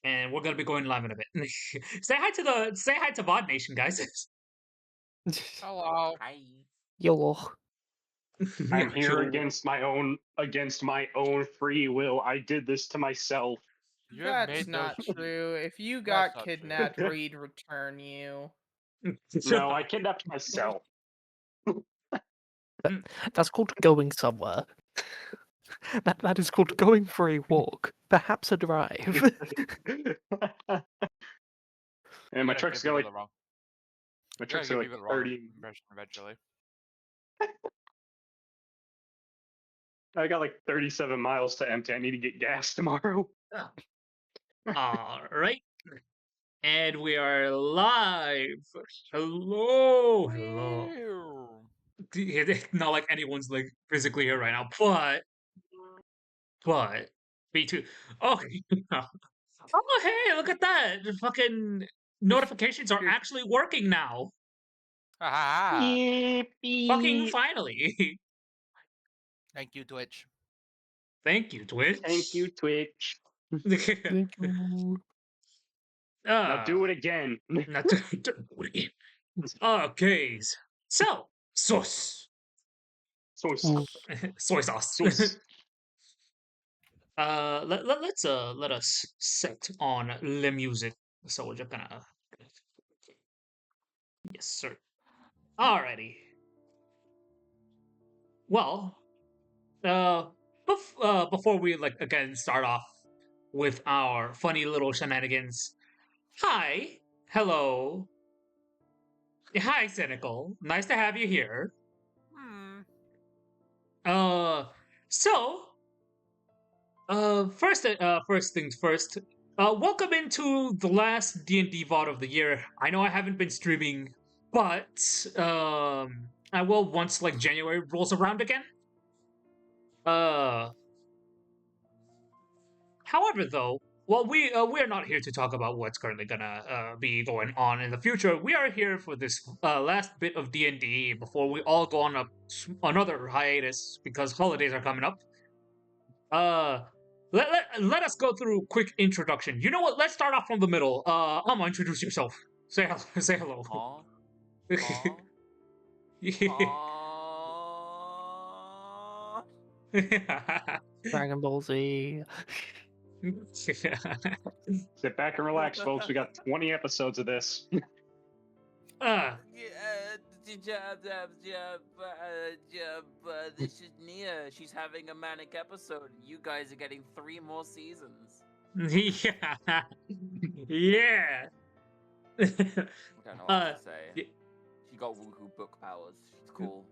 and we're gonna be going live in a bit. Say hi to VOD Nation, guys. Hello. Hi. Yo. I'm here Yo. against my own free will. I did this to myself. You That's made not those. true. If you That's got not true. kidnapped, we'd return you. No, I kidnapped myself. That's called going somewhere. That is called going for a walk, perhaps a drive. And my You're gonna truck's give got people like the wrong. my You're gonna truck's got give like people the wrong 30. impression eventually. I got like 37 miles to empty. I need to get gas tomorrow. All right, and we are live. Hello, hello. Not like anyone's like physically here right now, but B2. Oh, oh, hey, look at that! The fucking notifications are actually working now. Ah, Fucking Yippee. finally. thank you, Twitch. Thank you, Twitch. Thank you, Twitch. Thank you. Now do it again. Not to okay, so sauce, Soy Ooh. soy sauce. sauce. Let us set on the music. So we're just gonna yes, sir. Alrighty. Well, before we like again start off with our funny little shenanigans. Hi, hello, hi, cynical. Nice to have you here. Hmm. Uh, so first things first. Welcome into the last D&D VOD of the year. I know I haven't been streaming, but I will once like January rolls around again. Uh, However, though, well, we are not here to talk about what's currently gonna be going on in the future. We are here for this last bit of D&D before we all go on another hiatus because holidays are coming up. Uh, let us go through a quick introduction. You know what? Let's start off from the middle. Amma, introduce yourself. Say hello. Say hello. Aw. Aw. Dragon Ball Z. Sit back and relax, folks. We got 20 episodes of this. This is Nia. She's having a manic episode. You guys are getting 3 more seasons. Yeah. Yeah. I don't know what to say. She got woohoo book powers. She's cool.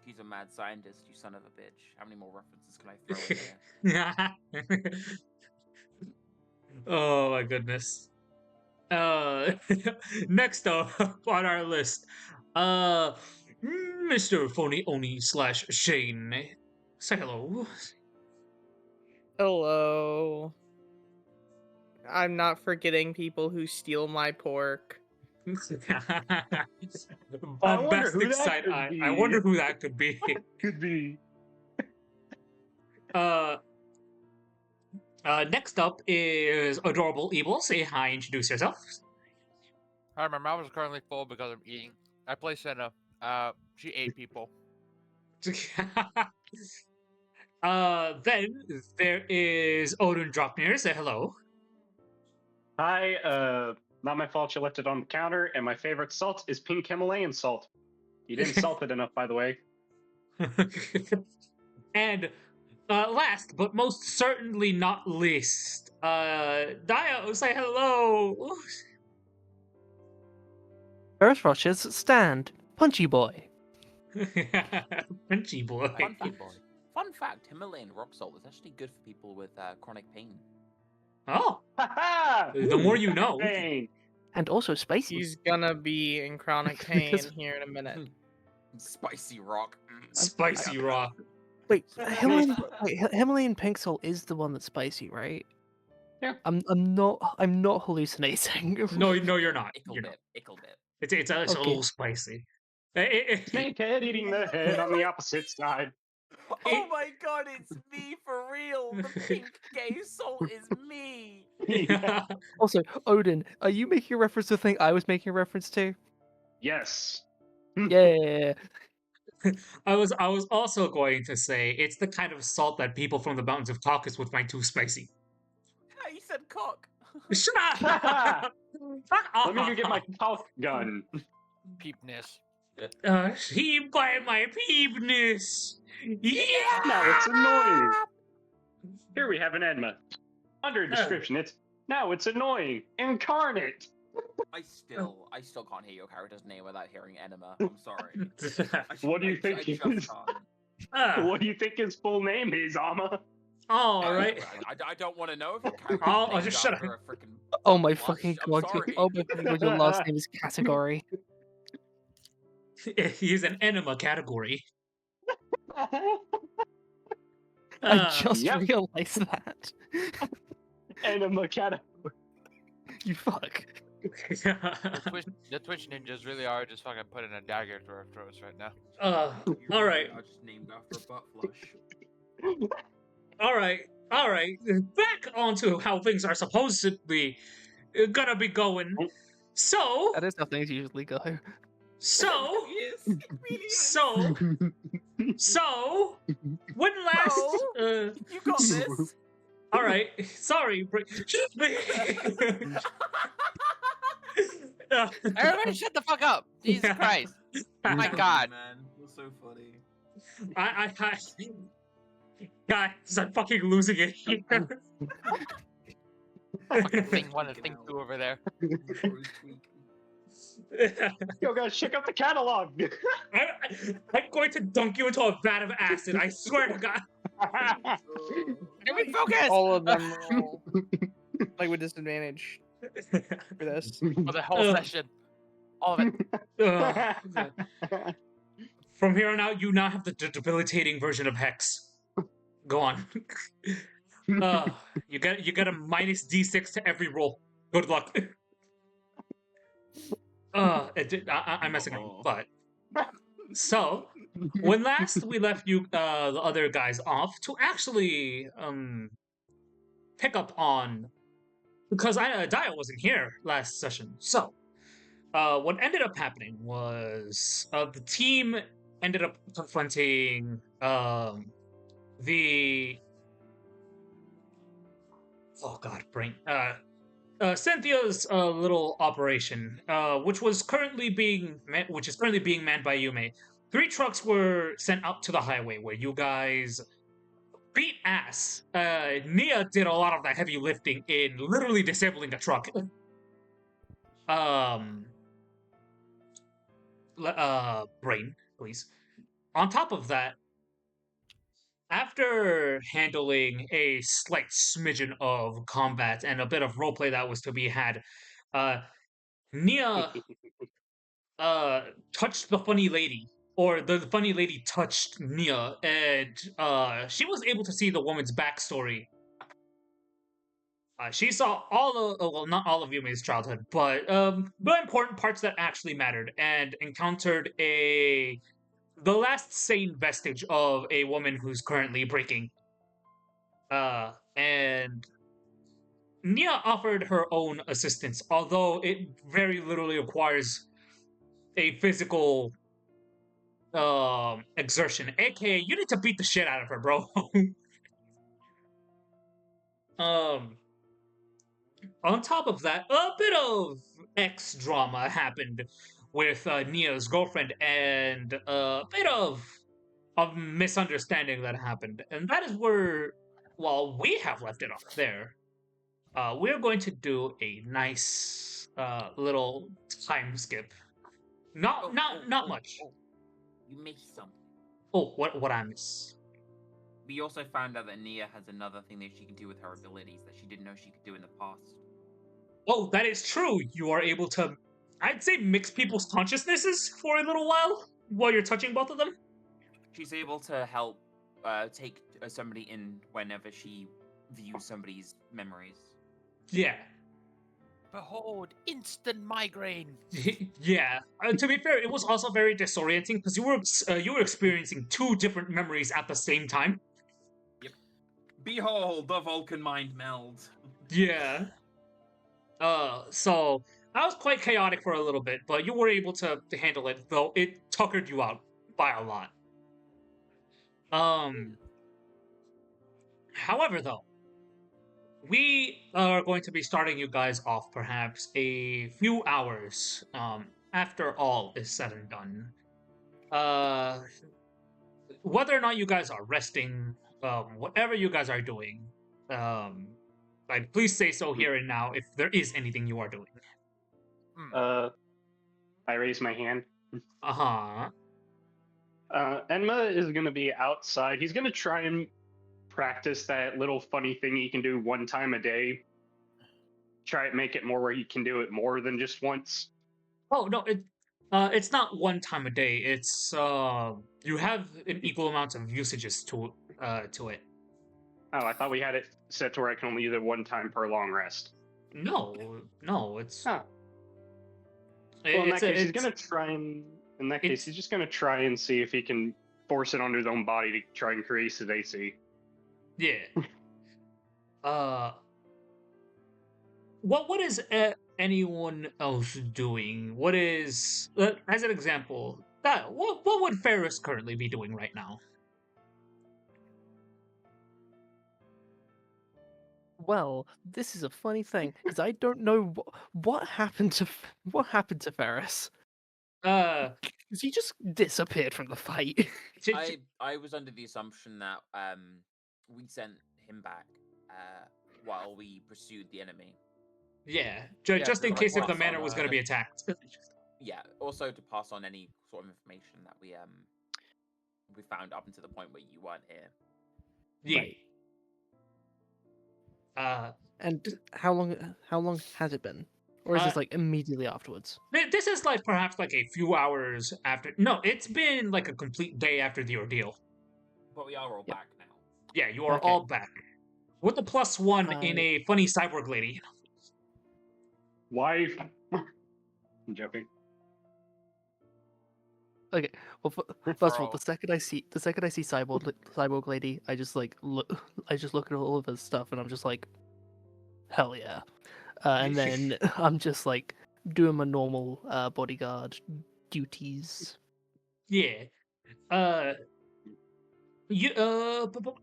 She's a mad scientist, you son of a bitch. How many more references can I throw in here? Oh my goodness. Next up on our list, Mr. Phony Oni slash Shane. Say hello. Hello. I'm not forgetting people who steal my pork. Bombastic that side could eye. be. I wonder who that could be. Could be. Next up is Adorable Evil. Say hi, introduce yourself. Hi, my mouth is currently full because I'm eating. I play Senna. She ate people. Then there is Odin Dropnir. Say hello. Hi, not my fault you left it on the counter, and my favorite salt is pink Himalayan salt. You didn't salt it enough, by the way. And last but most certainly not least, Dio, say hello. Earth Rushes stand. Punchy boy. Punchy boy. Fun fact, Himalayan rock salt is actually good for people with chronic pain. Oh, Ha the more you know. Bang. And also spicy. He's gonna be in chronic pain here in a minute. Spicy rock. Spicy rock. Wait, Himalayan pink salt is the one that's spicy, right? Yeah. I'm not hallucinating. No, you're not. Ickle You're bit. not. Ickle bit. It's a Okay. little spicy. Snakehead eating the head on the opposite side. Oh my god, it's me for real! The pink gay salt is me! Yeah. Also, Odin, are you making a reference to the thing I was making a reference to? Yes. Yeah. I was also going to say it's the kind of salt that people from the mountains of Caucasus would find too spicy. Yeah, you said cock. Shut up! Fuck off! Let me go get my calc gun. Peepness. He by my peepness. Yeah. Now it's annoying. Here we have an enema. Under description, now it's annoying. Incarnate. I still can't hear your character's name without hearing enema. I'm sorry. What do you think I it just is? can't. What do you think his full name is, Ama? All right. I don't want to know if your character's I'll named just shut after up. a freaking. Oh my blush. fucking I'm god. sorry. Oh my fucking god, your last name is Category. He's an enema category. I just Yep. realized that. Enema category. You fuck. The Twitch ninjas really are just fucking putting a dagger through our throats right now. All right. I just named after a butt flush. All right. Back onto how things are supposedly gonna be going. So, That is how things usually go. so, Yes, it really is. so, when last? You got this. All right. Sorry. Everybody shut the fuck up! Jesus Christ! Oh my god. Man, you're so funny. I guys, I'm fucking losing it here. Fucking thing one and thing two over there. Yo, guys, check out the catalog. I'm going to dunk you into a vat of acid. I swear to God. Can we focus? All of them roll like with disadvantage for this. For the whole session. All of it. From here on out, you now have the debilitating version of Hex. Go on. You get a minus D6 to every roll. Good luck. I'm messing up, but so when last we left you, the other guys off to actually pick up on, because Dio wasn't here last session. So what ended up happening was the team ended up confronting the brain. Cynthia's little operation, which is currently being manned by Yume. 3 trucks were sent out to the highway where you guys beat ass. Nia did a lot of the heavy lifting in literally disabling a truck. Brain, please. On top of that, after handling a slight smidgen of combat and a bit of roleplay that was to be had, Nia touched the funny lady, or the funny lady touched Nia, and she was able to see the woman's backstory. She saw not all of Yumi's childhood, but important parts that actually mattered, and encountered the last sane vestige of a woman who's currently breaking. And Nia offered her own assistance, although it very literally requires a physical exertion. AKA, you need to beat the shit out of her, bro. On top of that, a bit of X drama happened with Nia's girlfriend, and a bit of misunderstanding that happened. And that is where, while we have left it off there, we're going to do a nice little time skip. Not much. You missed something. Oh, what I miss? We also found out that Nia has another thing that she can do with her abilities that she didn't know she could do in the past. Oh, that is true. You are able to, I'd say, mix people's consciousnesses for a little while you're touching both of them. She's able to help take somebody in whenever she views somebody's memories. Yeah. Behold, instant migraine. Yeah. To be fair, it was also very disorienting because you were experiencing 2 different memories at the same time. Yep. Behold, the Vulcan mind meld. Yeah. So that was quite chaotic for a little bit, but you were able to handle it, though it tuckered you out by a lot. However, though, we are going to be starting you guys off perhaps a few hours after all is said and done. Whether or not you guys are resting, whatever you guys are doing, like please say so here and now if there is anything you are doing. I raise my hand. Uh-huh. Enma is going to be outside. He's going to try and practice that little funny thing he can do one time a day. Try it, make it more where he can do it more than just once. Oh no, it's not one time a day. It's you have an equal amount of usages to it. Oh, I thought we had it set to where I can only use it one time per long rest. No, it's. Huh. Well, in that case, he's gonna try and. In that case, he's just gonna try and see if he can force it onto his own body to try and create his AC. Yeah. What is anyone else doing? What is as an example? What would Ferris currently be doing right now? Well, this is a funny thing because I don't know what happened to Ferris. Because he just disappeared from the fight. I was under the assumption that we sent him back while we pursued the enemy. Yeah, just in case if the manor was going to be attacked. Yeah, also to pass on any sort of information that we found up until the point where you weren't here. Yeah. Right. And how long has it been? Or is this like immediately afterwards? This is like perhaps like a few hours after. No, it's been like a complete day after the ordeal. But we are all back now. Yeah, you are all back. With the +1 in a funny cyborg lady. Wife. I'm joking. Okay. Well, first of all, the second I see cyborg lady, I just look at all of her stuff and I'm just like, hell yeah. And then I'm just like doing my normal bodyguard duties. Yeah.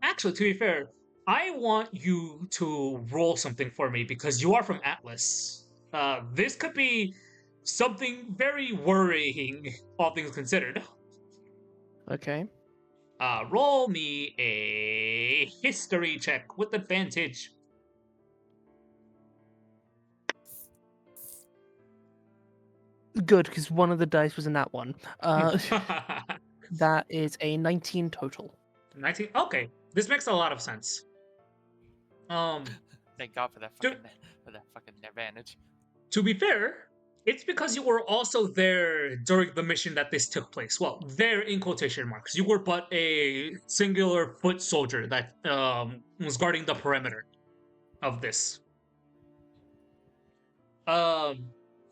Actually, to be fair, I want you to roll something for me because you are from Atlas. This could be something very worrying, all things considered. Okay. Roll me a history check with advantage. Good, because one of the dice was in that one. That is a 19 total. 19? Okay. This makes a lot of sense. Thank God for that fucking advantage. To be fair, it's because you were also there during the mission that this took place. Well, there in quotation marks. You were but a singular foot soldier that was guarding the perimeter of this.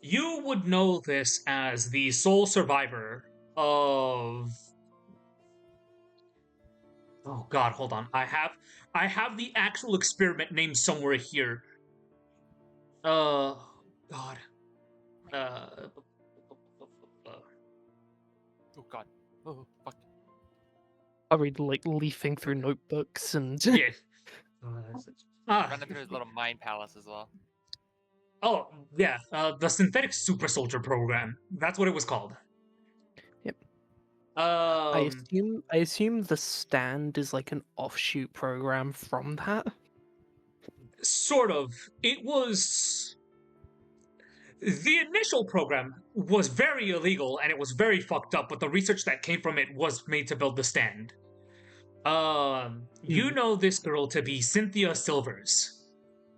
You would know this as the sole survivor of... Oh god, hold on. I have the actual experiment name somewhere here. God. Oh god. Oh fuck. I read leafing through notebooks and Yeah. Running through his little mind palace as well. Oh yeah, the synthetic super soldier program. That's what it was called. Yep. I assume the stand is like an offshoot program from that. Sort of. It was... The initial program was very illegal and it was very fucked up, but the research that came from it was made to build the stand. You know this girl to be Cynthia Silvers.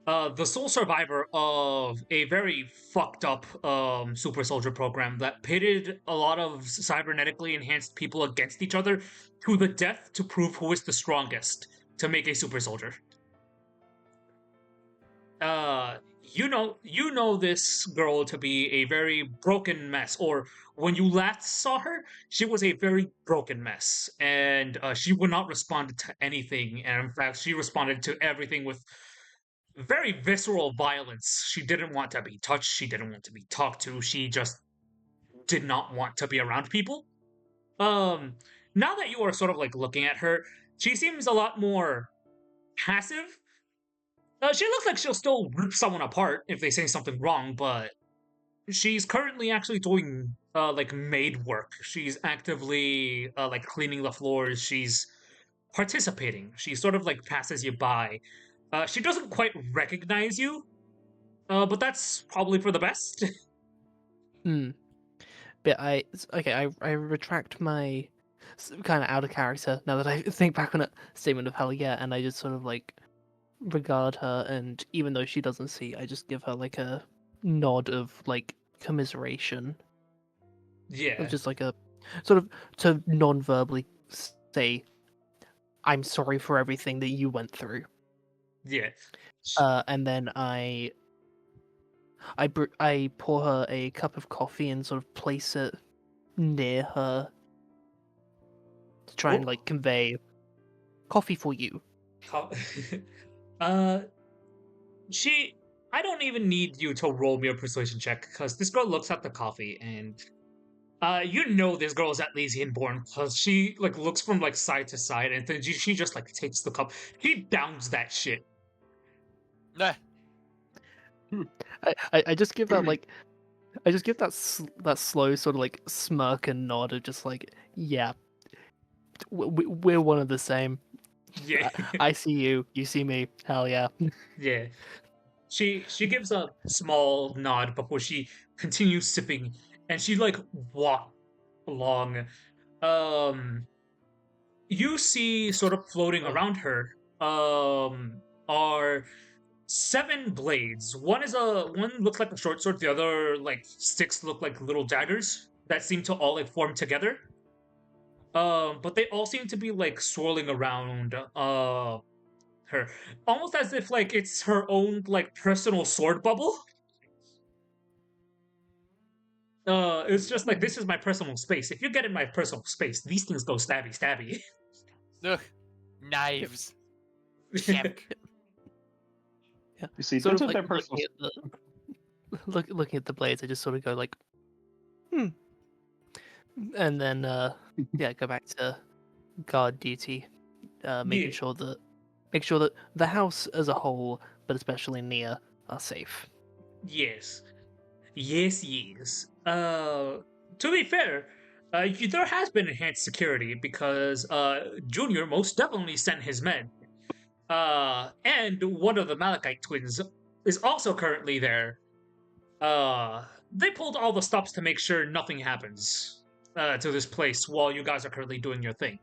The sole survivor of a very fucked up super soldier program that pitted a lot of cybernetically enhanced people against each other to the death to prove who is the strongest to make a super soldier. You know this girl to be a very broken mess, or when you last saw her, she was a very broken mess, and she would not respond to anything, and in fact, she responded to everything with very visceral violence. She didn't want to be touched. She didn't want to be talked to. She just did not want to be around people. Now that you are sort of like looking at her, she seems a lot more passive. She looks like she'll still rip someone apart if they say something wrong, but she's currently actually doing like maid work. She's actively like cleaning the floors. She's participating. She sort of like passes you by. She doesn't quite recognize you, but that's probably for the best. But I retract my kind of out of character now that I think back on it statement of hell yeah, and I just sort of like regard her, and even though she doesn't see, I just give her like a nod of like commiseration. Yeah. Just like a sort of to non-verbally say, I'm sorry for everything that you went through. Yeah. And then I pour her a cup of coffee and sort of place it near her to try and like convey coffee for you. I don't even need you to roll me a persuasion check because this girl looks at the coffee and you know this girl is Atlesian born because she like looks from like side to side and then she just like takes the cup. She downs that shit. Nah. I just give that like I just give that that slow sort of like smirk and nod of just like, yeah, we're one of the same. Yeah. I see you, you see me. Hell yeah. Yeah. She gives a small nod before she continues sipping, and she like walk along. You see sort of floating around her are 7 blades. One looks like a short sword, the other like 6 look like little daggers that seem to all like form together. But they all seem to be like swirling around her, almost as if like it's her own like personal sword bubble. It's just like, this is my personal space. If you get in my personal space, these things go stabby stabby. Ugh. Knives. Check. Yeah. You see, Sort those of are their like personal. looking at the blades, I just sort of go like, and then yeah, go back to guard duty, making Yeah. sure that the house as a whole, but especially Nia, are safe. Yes. Yes. To be fair, there has been enhanced security because Junior most definitely sent his men. And one of the Malachite twins is also currently there. They pulled all the stops to make sure nothing happens to this place while you guys are currently doing your thing.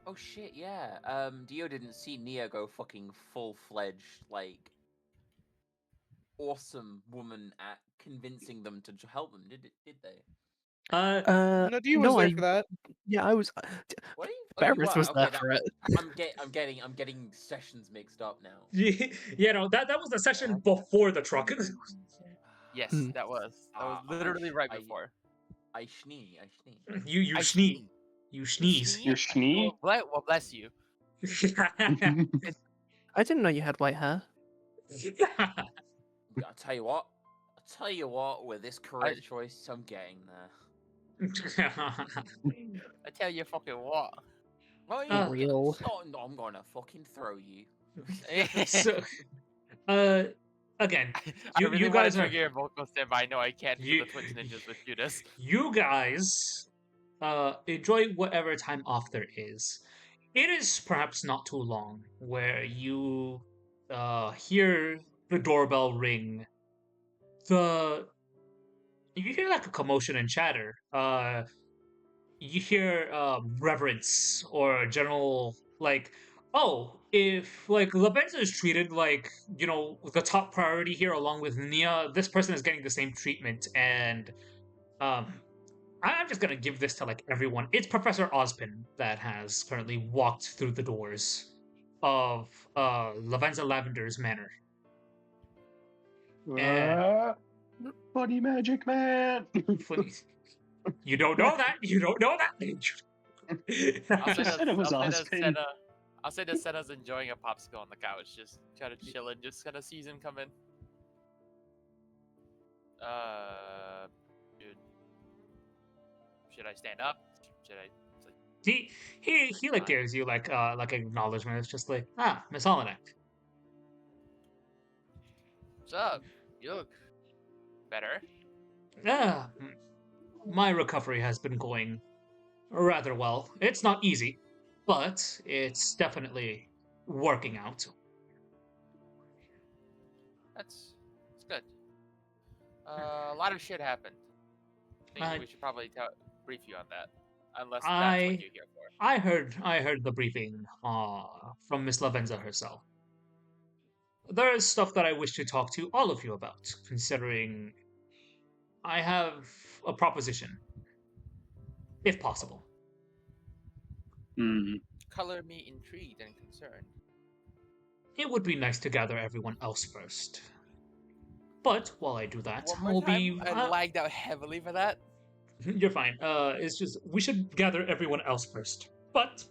Oh shit, yeah. Dio didn't see Nia go fucking full-fledged, like, awesome woman at convincing them to help them, did they? No, Dio was there for that. Yeah, I was. What are you? Barris was there Okay, for it. I'm getting sessions mixed up now. That was the session before the truck. Yes, Hmm. that was literally right before. I schnee. You I sneeze. You sneeze. Your schnee? Well, bless you. I didn't know you had white hair. I'll tell you what, with this career choice, I'm getting there. I tell you fucking what. Oh, For real. I'm gonna fucking throw you. So, again, I really you want guys to are trigger your vocal stand, but I know I can't for the Twitch Ninjas with Judas. You guys enjoy whatever time off there is. It is perhaps not too long where you hear the doorbell ring. You hear like a commotion and chatter. You hear reverence or general like, oh, if like Lavenza is treated like, the top priority here along with Nia, this person is getting the same treatment, and I'm just gonna give this to like everyone. It's Professor Ozpin that has currently walked through the doors of Lavenza Lavender's manor. And Funny magic man. you don't know that. You don't know that. I just said it was Ozpin. I'll say that Senna's enjoying a popsicle on the couch, just kind of chilling, just kind of sees him come in. Dude. Should I stand up? Should I? He like gives you like acknowledgement. It's just like, Miss Olenek. What's up? You look better. My recovery has been going rather well. It's not easy, but it's definitely working out. That's good. A lot of shit happened. I think we should probably brief you on that, unless that's what you're here for. I heard the briefing from Miss Lavenza herself. There is stuff that I wish to talk to all of you about, considering I have a proposition, if possible. Color me intrigued and concerned. It would be nice to gather everyone else first. But while I do that, One more time, I lagged out heavily for that. You're fine. It's just we should gather everyone else first. But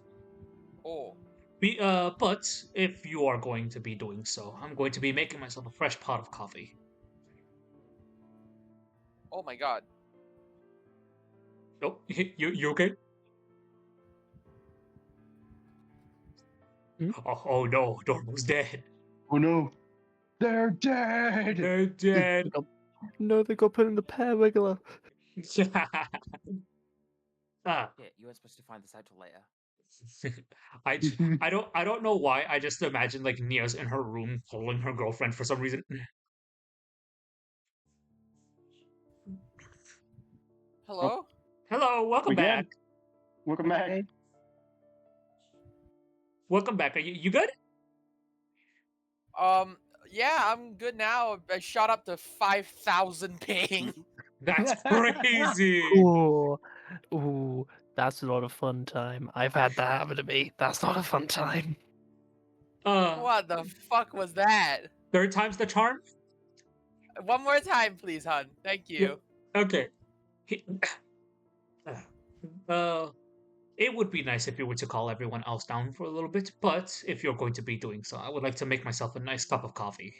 but if you are going to be doing so, I'm going to be making myself a fresh pot of coffee. Oh my god. Oh, you okay? Oh no, Dormo's dead. Oh no. They're dead! They're dead. No, they got put in the pear wiggler. Yeah, you were supposed to find this out till later. I don't know why. I just imagine like Nia's in her room calling her girlfriend for some reason. Hello? Hello, welcome back. Welcome back. Welcome back. Are you good? Yeah, I'm good now. I shot up to 5,000 ping. That's crazy. Ooh, that's not a fun time. I've had that happen to me. That's not a fun time. What the fuck was that? Third time's the charm? One more time, please, hon. Thank you. Okay. It would be nice if you were to call everyone else down for a little bit, but if you're going to be doing so, I would like to make myself a nice cup of coffee.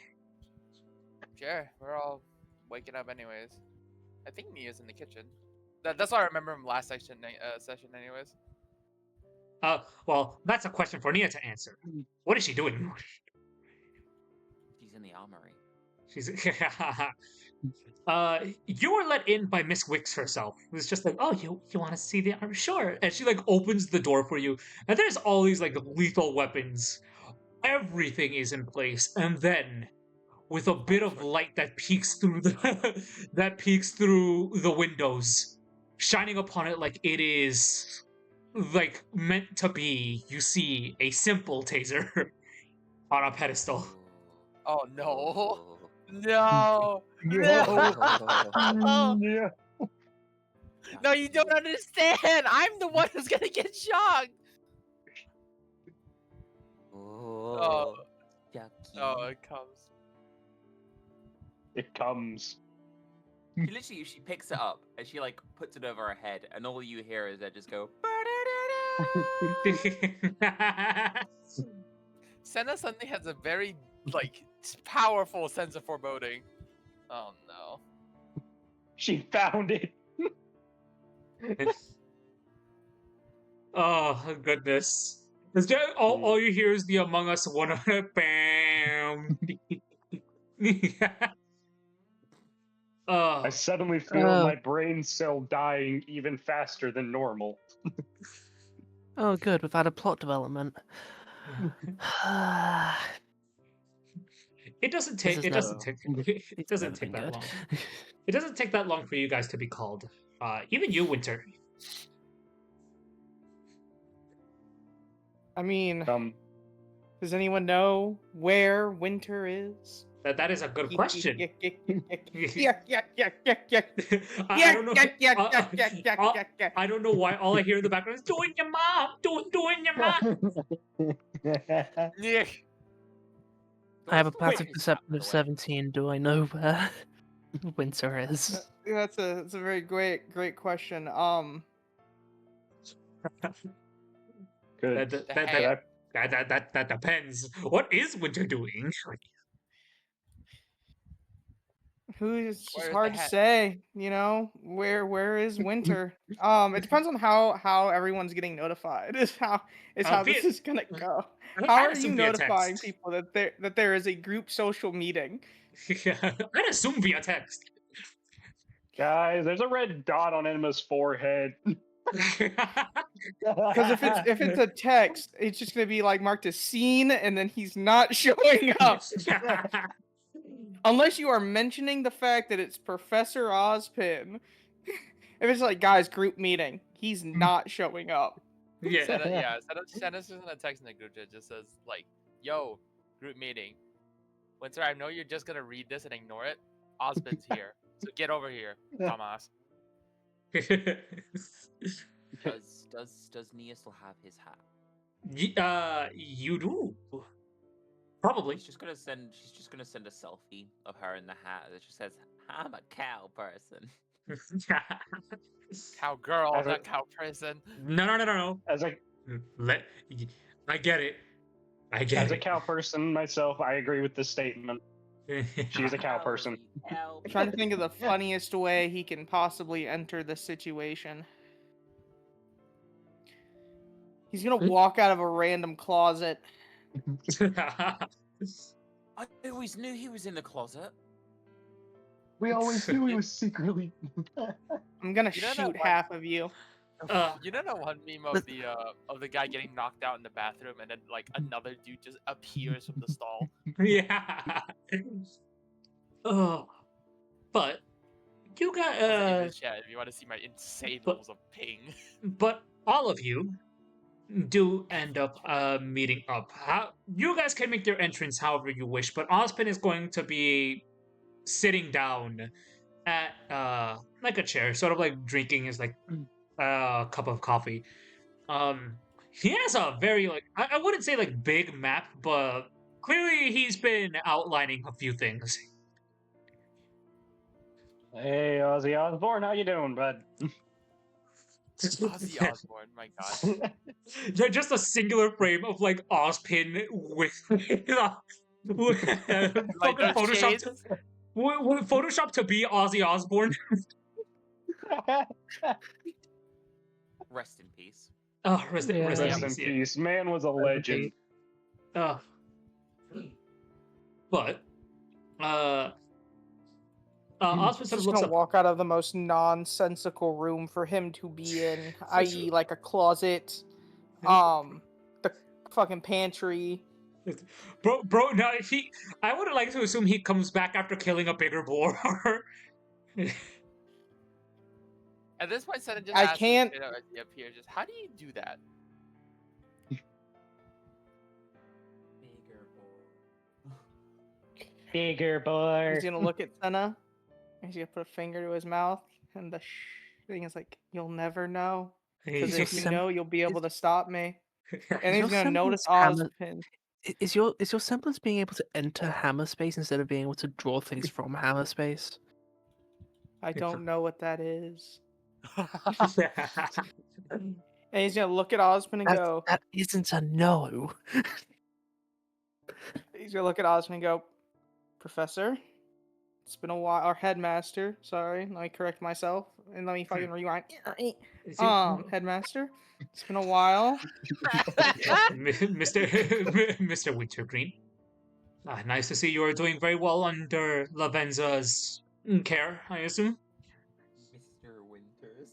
Sure, we're all waking up anyways. I think Nia's in the kitchen. That's what I remember from last session anyways. Well, that's a question for Nia to answer. What is she doing? She's in the armory. She's you were let in by Miss Wicks herself. It was just like, oh, you want to see the armor? Sure. And she like opens the door for you, and there's all these like lethal weapons. Everything is in place, and then with a bit of light that peeks through the windows, shining upon it like it is like meant to be, you see a simple taser on a pedestal. Oh no. No. Yeah. No, you don't understand. I'm the one who's gonna get shocked. Oh, it comes. It comes. She picks it up and she like puts it over her head, and all you hear is that just go. Senna suddenly has a very like powerful sense of foreboding. Oh no. She found it. Oh goodness! All you hear is the Among Us one. Bam. I suddenly feel my brain cell dying even faster than normal. Oh, good. We've had a plot development. It doesn't take that long. It doesn't take that long for you guys to be called. Even you, Winter. I mean, does anyone know where Winter is? That is a good question. Yeah. I don't know why all I hear in the background is doing your mom, doing your mom. Yeah. I have a passive perception of 17. Do I know where Winter is? That's a very great question. Good. That depends. What is Winter doing? It's just Where's the hard to hat? say, you know. Where is Winter? It depends on how everyone's getting notified. Is how this is gonna go. How I'd are you assume via notifying text. people that there is a group social meeting? I'd assume via text. Guys, there's a red dot on Enma's forehead. Because if it's a text, it's just gonna be like marked as seen, and then he's not showing up. Unless you are mentioning the fact that it's Professor Ozpin. If it's like, guys, group meeting, he's not showing up. Yeah. Send us in a text in the group chat. Just says like, "Yo, group meeting. Winter, I know you're just gonna read this and ignore it. Ozpin's here, so get over here, dumbass." Does Nia still have his hat? You do. Probably. She's just gonna send a selfie of her in the hat that just says, "I'm a cow person." Cow girl, not cow person. No. As a I get it. As a cow person myself, I agree with this statement. She's a cow person. I'm trying to think of the funniest way he can possibly enter the situation. He's gonna walk out of a random closet. I always knew he was in the closet. We always knew he was secretly. I'm gonna shoot half of you. You know that one meme of the guy getting knocked out in the bathroom, and then like another dude just appears from the stall. Yeah. Oh, but you got chat if you want to see my insane levels of ping. But all of you do end up meeting up. You guys can make your entrance however you wish, but Ozpin is going to be sitting down at like a chair, sort of like drinking his like cup of coffee. He has a very like I wouldn't say like big map, but clearly he's been outlining a few things. Hey, Ozzy Osbourne, how you doing, bud? Ozzy Osbourne, my god. Just a singular frame of like Ozpin with fucking Photoshop to be Ozzy Osbourne. Rest in peace. Oh, rest in peace. Man was a legend. But Ozpin sort of looks gonna up. walk out of the most nonsensical room for him to be in, i.e., like a closet, the fucking pantry. Bro, no, I would like to assume he comes back after killing a bigger boar. At this point, Senna just I asked can't. Up here, just how do you do that? Bigger boy. He's gonna look at Senna. He's gonna put a finger to his mouth, and the thing is like, "You'll never know, because if you know, you'll be able to stop me." And he's gonna notice Ozpin. Is your semblance being able to enter hammer space instead of being able to draw things from hammer space? I don't know what that is. And he's gonna look at Ozpin and go, "That isn't a no." He's gonna look at Ozpin and go, "Professor, it's been a while." Or Headmaster, sorry, let me correct myself and let me fucking rewind. Headmaster, it's been a while. Mr. Wintergreen. Nice to see you are doing very well under Lavenza's care, I assume. Mr. Winters.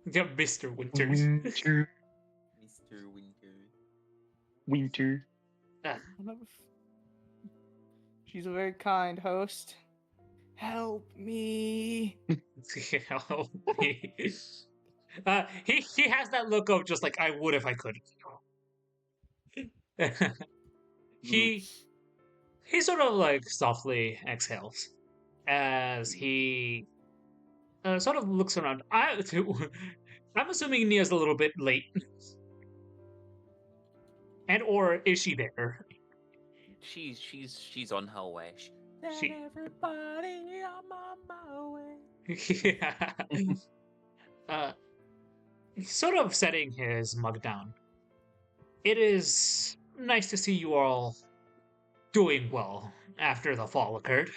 Yeah, Mr. Winters. Winter. Mr. Winters. Winter. She's a very kind host. Help me. Help me. He has that look of just like, I would if I could. He sort of like softly exhales as he sort of looks around. I'm assuming Nia's a little bit late. And or is she there? She's on her way. Everybody, I'm on my way. Yeah. He's sort of setting his mug down. it is nice to see you all doing well after the fall occurred.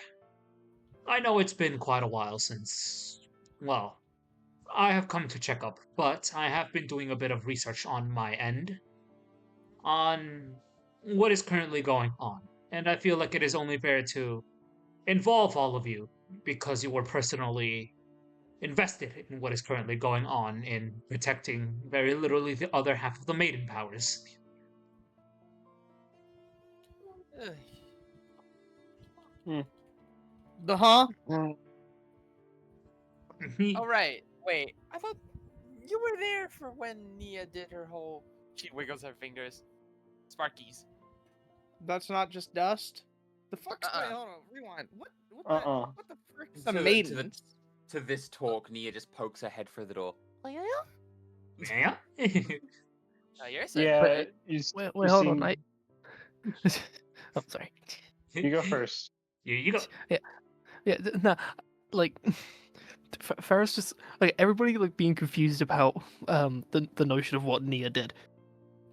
I know it's been quite a while since, well, I have come to check up, but I have been doing a bit of research on my end on what is currently going on. And I feel like it is only fair to involve all of you because you were personally invested in what is currently going on in protecting very literally the other half of the maiden powers. The huh? Oh right. Wait, I thought you were there for when Nia did her whole. She wiggles her fingers. Sparkies. That's not just dust. The fuck's Uh-uh. wait, hold on, rewind. What the frick's a To the- maiden? To this talk, Nia just pokes her head through the door. Oh yeah. Yeah. Oh, you're saying Yeah, that. Wait, you hold on. seem- I'm sorry. You go first. You go. Yeah, no, like Ferris just like everybody like being confused about the notion of what Nia did.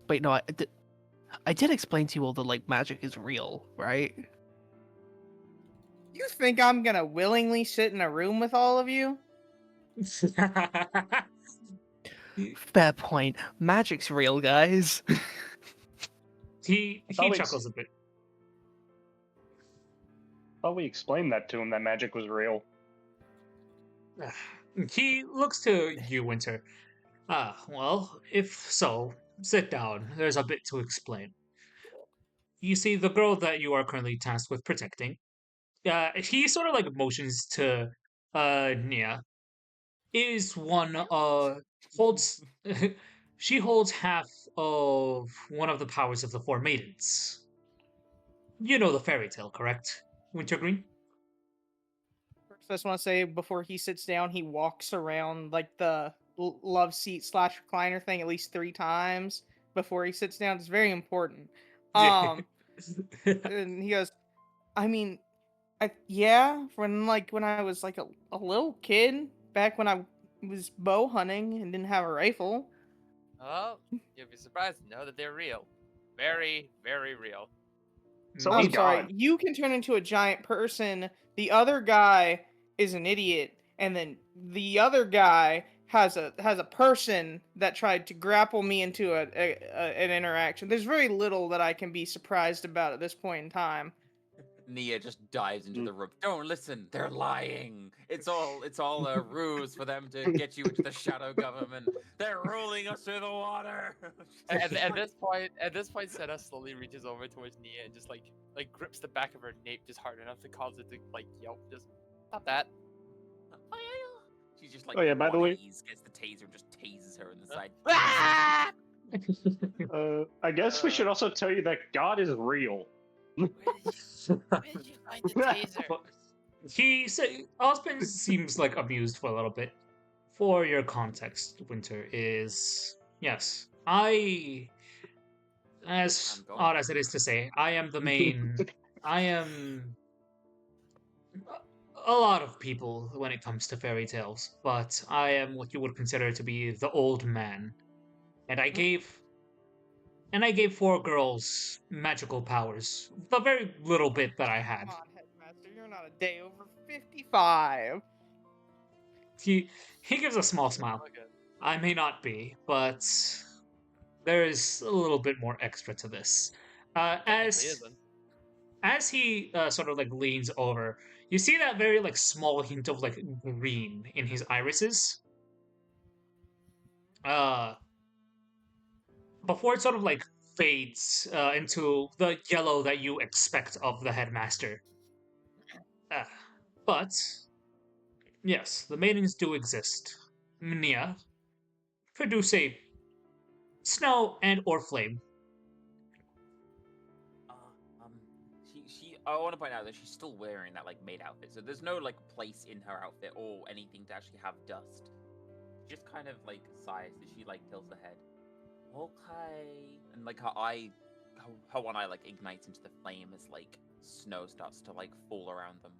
Wait, no, I did explain to you all that like magic is real, right? You think I'm gonna willingly sit in a room with all of you? Fair point. Magic's real, guys. he thought we chuckles a bit. Thought we explained that to him that magic was real. He looks to you, Winter. Well, if so, sit down. There's a bit to explain. You see, the girl that you are currently tasked with protecting, he sort of like motions to Nia, is one holds she holds half of one of the powers of the four maidens. You know the fairy tale, correct, Wintergreen? First, I just want to say before he sits down, he walks around like the love seat slash recliner thing at least 3 times before he sits down. It's very important. And he goes, I mean, when I was like a little kid, back when I was bow hunting and didn't have a rifle. Oh, you'll be surprised to know that they're real. Very, very real. So I'm was sorry, God. you can turn into a giant person. The other guy is an idiot, and then the other guy has a person that tried to grapple me into an interaction. There's very little that I can be surprised about at this point in time. Nia just dives into the room. Don't listen. They're lying. It's all a ruse for them to get you into the shadow government. They're rolling us through the water. At this point, Senna slowly reaches over towards Nia and just like grips the back of her nape just hard enough to cause it to like yelp. Just stop that. She's just like, Oh, yeah, by the way- gets the taser and just tases her in the side. Ah! I guess we should also tell you that God is real. Where did you find the taser? Osmond seems like amused for a little bit. For your context, Winter is yes, as I'm going. odd as it is to say, I am the main. I am a lot of people when it comes to fairy tales, but I am what you would consider to be the old man, and I gave 4 girls magical powers. The very little bit that I had. Come on, Headmaster, you're not a day over 55. He gives a small smile. Okay. I may not be, but there is a little bit more extra to this. Technically isn't. As he sort of like leans over, you see that very like small hint of like green in his irises. Before it sort of like fades into the yellow that you expect of the headmaster. But yes, the maidens do exist. Nia, produce a snow and or flame. I want to point out that she's still wearing that like maid outfit, so there's no like place in her outfit or anything to actually have dust. She just kind of like sighs as she like tilts her head. Okay, and like her one eye like ignites into the flame as like snow starts to like fall around them.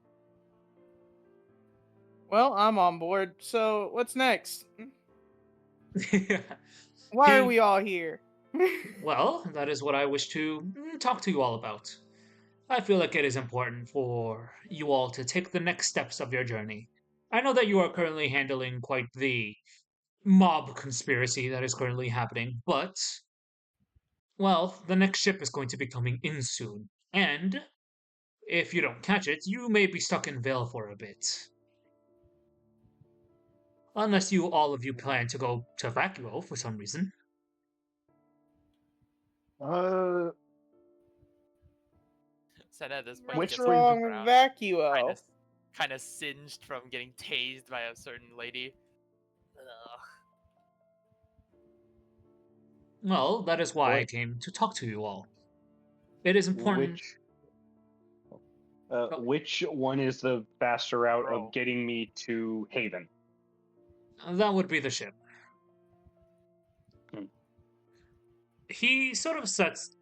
Well, I'm on board. So, what's next? Why are we all here? Well, that is what I wish to talk to you all about. I feel like it is important for you all to take the next steps of your journey. I know that you are currently handling quite the mob conspiracy that is currently happening, but, well, the next ship is going to be coming in soon. And if you don't catch it, you may be stuck in Vale for a bit. Unless all of you plan to go to Vacuo for some reason. Uh, Said at this point, he Which gets What's off the wrong with ground, Vacuo? kind of singed from getting tased by a certain lady. Ugh. Well, that is why I What? came to talk to you all. It is important. which one is the faster route Bro. of getting me to Haven? That would be the ship. Hmm. He sort of sets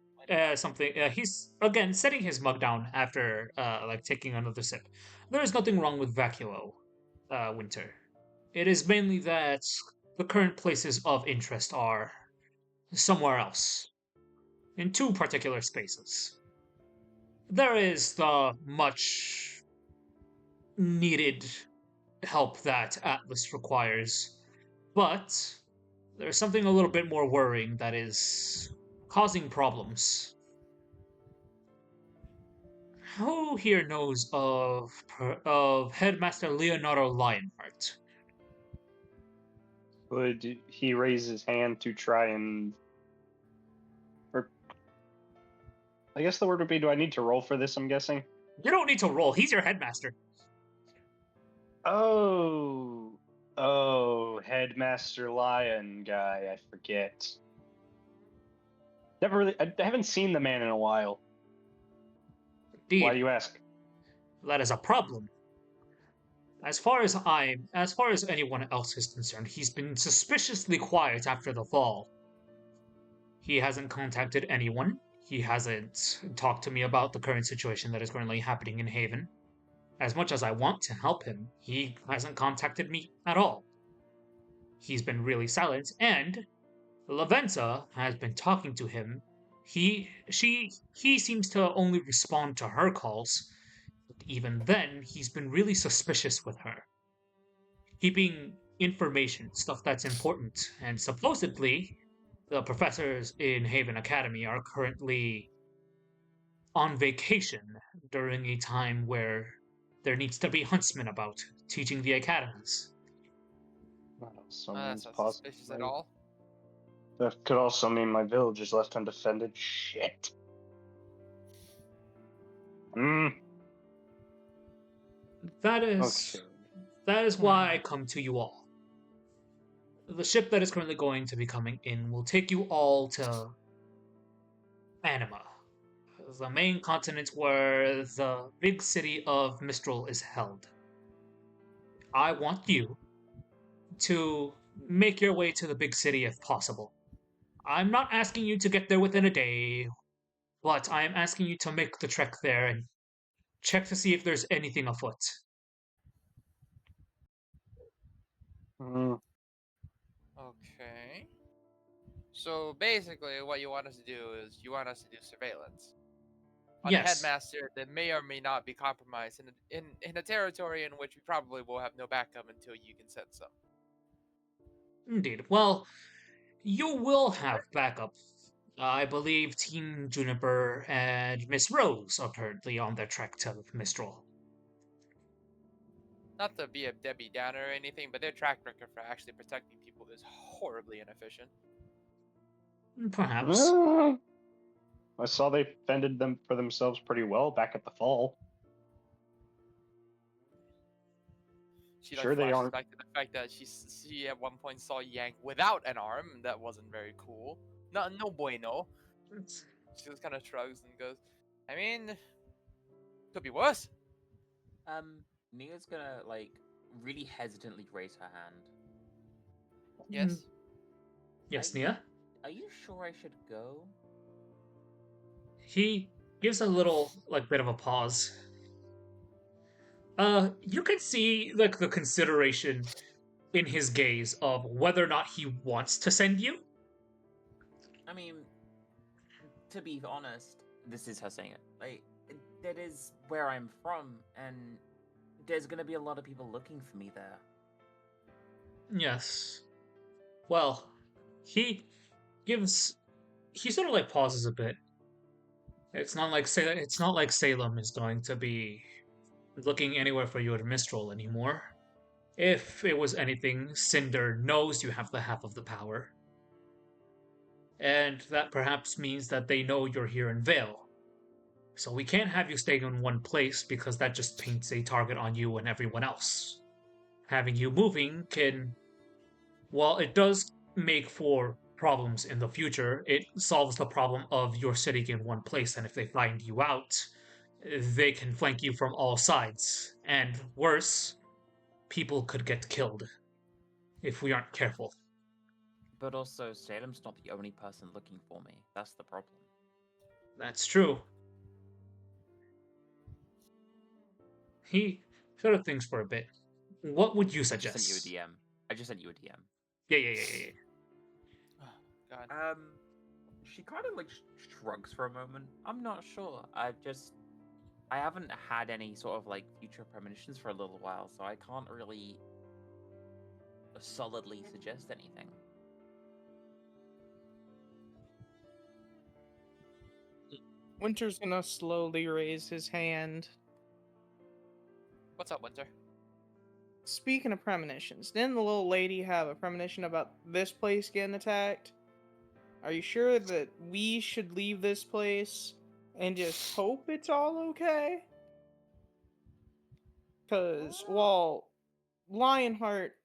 something. He's again setting his mug down after like taking another sip. There is nothing wrong with Vacuo, Winter. It is mainly that the current places of interest are somewhere else, in two particular spaces. There is the much needed help that Atlas requires, but there's something a little bit more worrying that is causing problems. Who here knows of Headmaster Leonardo Lionheart? Would he raise his hand to try and... Or, I guess the word would be, do I need to roll for this, I'm guessing? You don't need to roll. He's your headmaster. Oh, Headmaster Lion guy, I forget. Never really, I haven't seen the man in a while. Indeed, Why do you ask? that is a problem. As far as anyone else is concerned, he's been suspiciously quiet after the fall. He hasn't contacted anyone. He hasn't talked to me about the current situation that is currently happening in Haven. As much as I want to help him, he hasn't contacted me at all. He's been really silent, and Lavenza has been talking to him. He seems to only respond to her calls. But even then, he's been really suspicious with her, keeping information, stuff that's important. And supposedly, the professors in Haven Academy are currently on vacation during a time where there needs to be huntsmen about teaching the academies. That also That's means not suspicious at possibly. all. That could also mean my village is left undefended. Shit. That is Okay. why I come to you all. The ship that is currently going to be coming in will take you all to Anima, the main continent where the big city of Mistral is held. I want you to make your way to the big city if possible. I'm not asking you to get there within a day, but I am asking you to make the trek there and check to see if there's anything afoot. Mm, Okay. So basically, what you want us to do is you want us to do surveillance on a Yes, headmaster that may or may not be compromised in a territory in which we probably will have no backup until you can send some. indeed. Well, you will have backup. I believe Team Juniper and Miss Rose are currently on their trek to Mistral. Not to be a Debbie Downer or anything, but their track record for actually protecting people is horribly inefficient. Perhaps. I saw they fended them for themselves pretty well back at the fall. She Sure they flashes aren't. back to the fact that she at one point saw Yank without an arm, and that wasn't very cool. No bueno. She just kind of shrugs and goes, I mean, could be worse. Nia's gonna really hesitantly raise her hand. Yes. Yes, Nia? Are you sure I should go? He gives a little, bit of a pause. You can see, the consideration in his gaze of whether or not he wants to send you. I mean, to be honest, this is her saying it. Like, that is where I'm from, and there's gonna be a lot of people looking for me there. Yes. Well, he gives. He sort of like pauses a bit. It's not like Salem is going to be looking anywhere for you at Mistral anymore. If it was anything, Cinder knows you have the half of the power. And that perhaps means that they know you're here in Vale. So we can't have you staying in one place because that just paints a target on you and everyone else. Having you moving can, while it does make for problems in the future, it solves the problem of you're sitting in one place, and if they find you out, they can flank you from all sides. And worse, people could get killed if we aren't careful. But also, Salem's not the only person looking for me. That's the problem. That's true. He sort of thinks for a bit. What would you I just suggest? sent you a DM. I just sent you a DM. Yeah. God. She kind of like shrugs for a moment. I'm not sure. I haven't had any sort of like future premonitions for a little while, so I can't really solidly suggest anything. Winter's gonna slowly raise his hand. What's up, Winter? Speaking of premonitions, didn't the little lady have a premonition about this place getting attacked? Are you sure that we should leave this place and just hope it's all okay? Because while Lionheart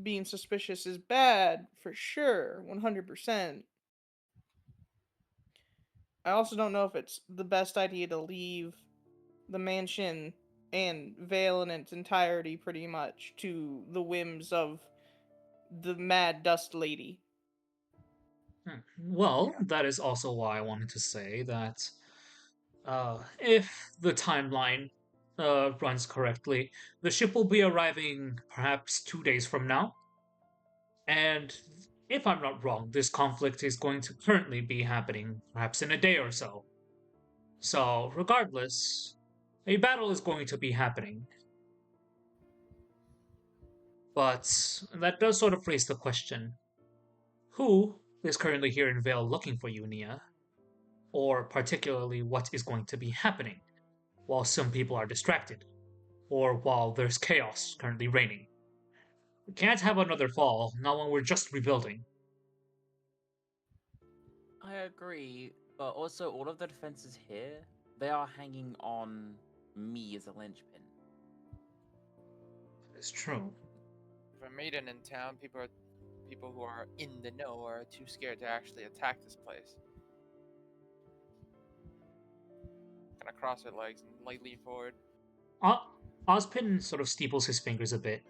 being suspicious is bad, for sure, 100%, I also don't know if it's the best idea to leave the mansion and Vale in its entirety pretty much to the whims of the Mad Dust Lady. Well, that is also why I wanted to say that if the timeline runs correctly, the ship will be arriving perhaps 2 days from now. And if I'm not wrong, this conflict is going to currently be happening perhaps in a day or so. So, regardless, a battle is going to be happening. But that does sort of raise the question, who is currently here in Vale looking for you, Nia? Or particularly what is going to be happening while some people are distracted, or while there's chaos currently reigning. We can't have another fall, not when we're just rebuilding. I agree, but also all of the defenses here, they are hanging on me as a linchpin. It's true. If a maiden in town, people who are in the know are too scared to actually attack this place. Kind of cross her legs and like lean forward. Ozpin sort of steeples his fingers a bit.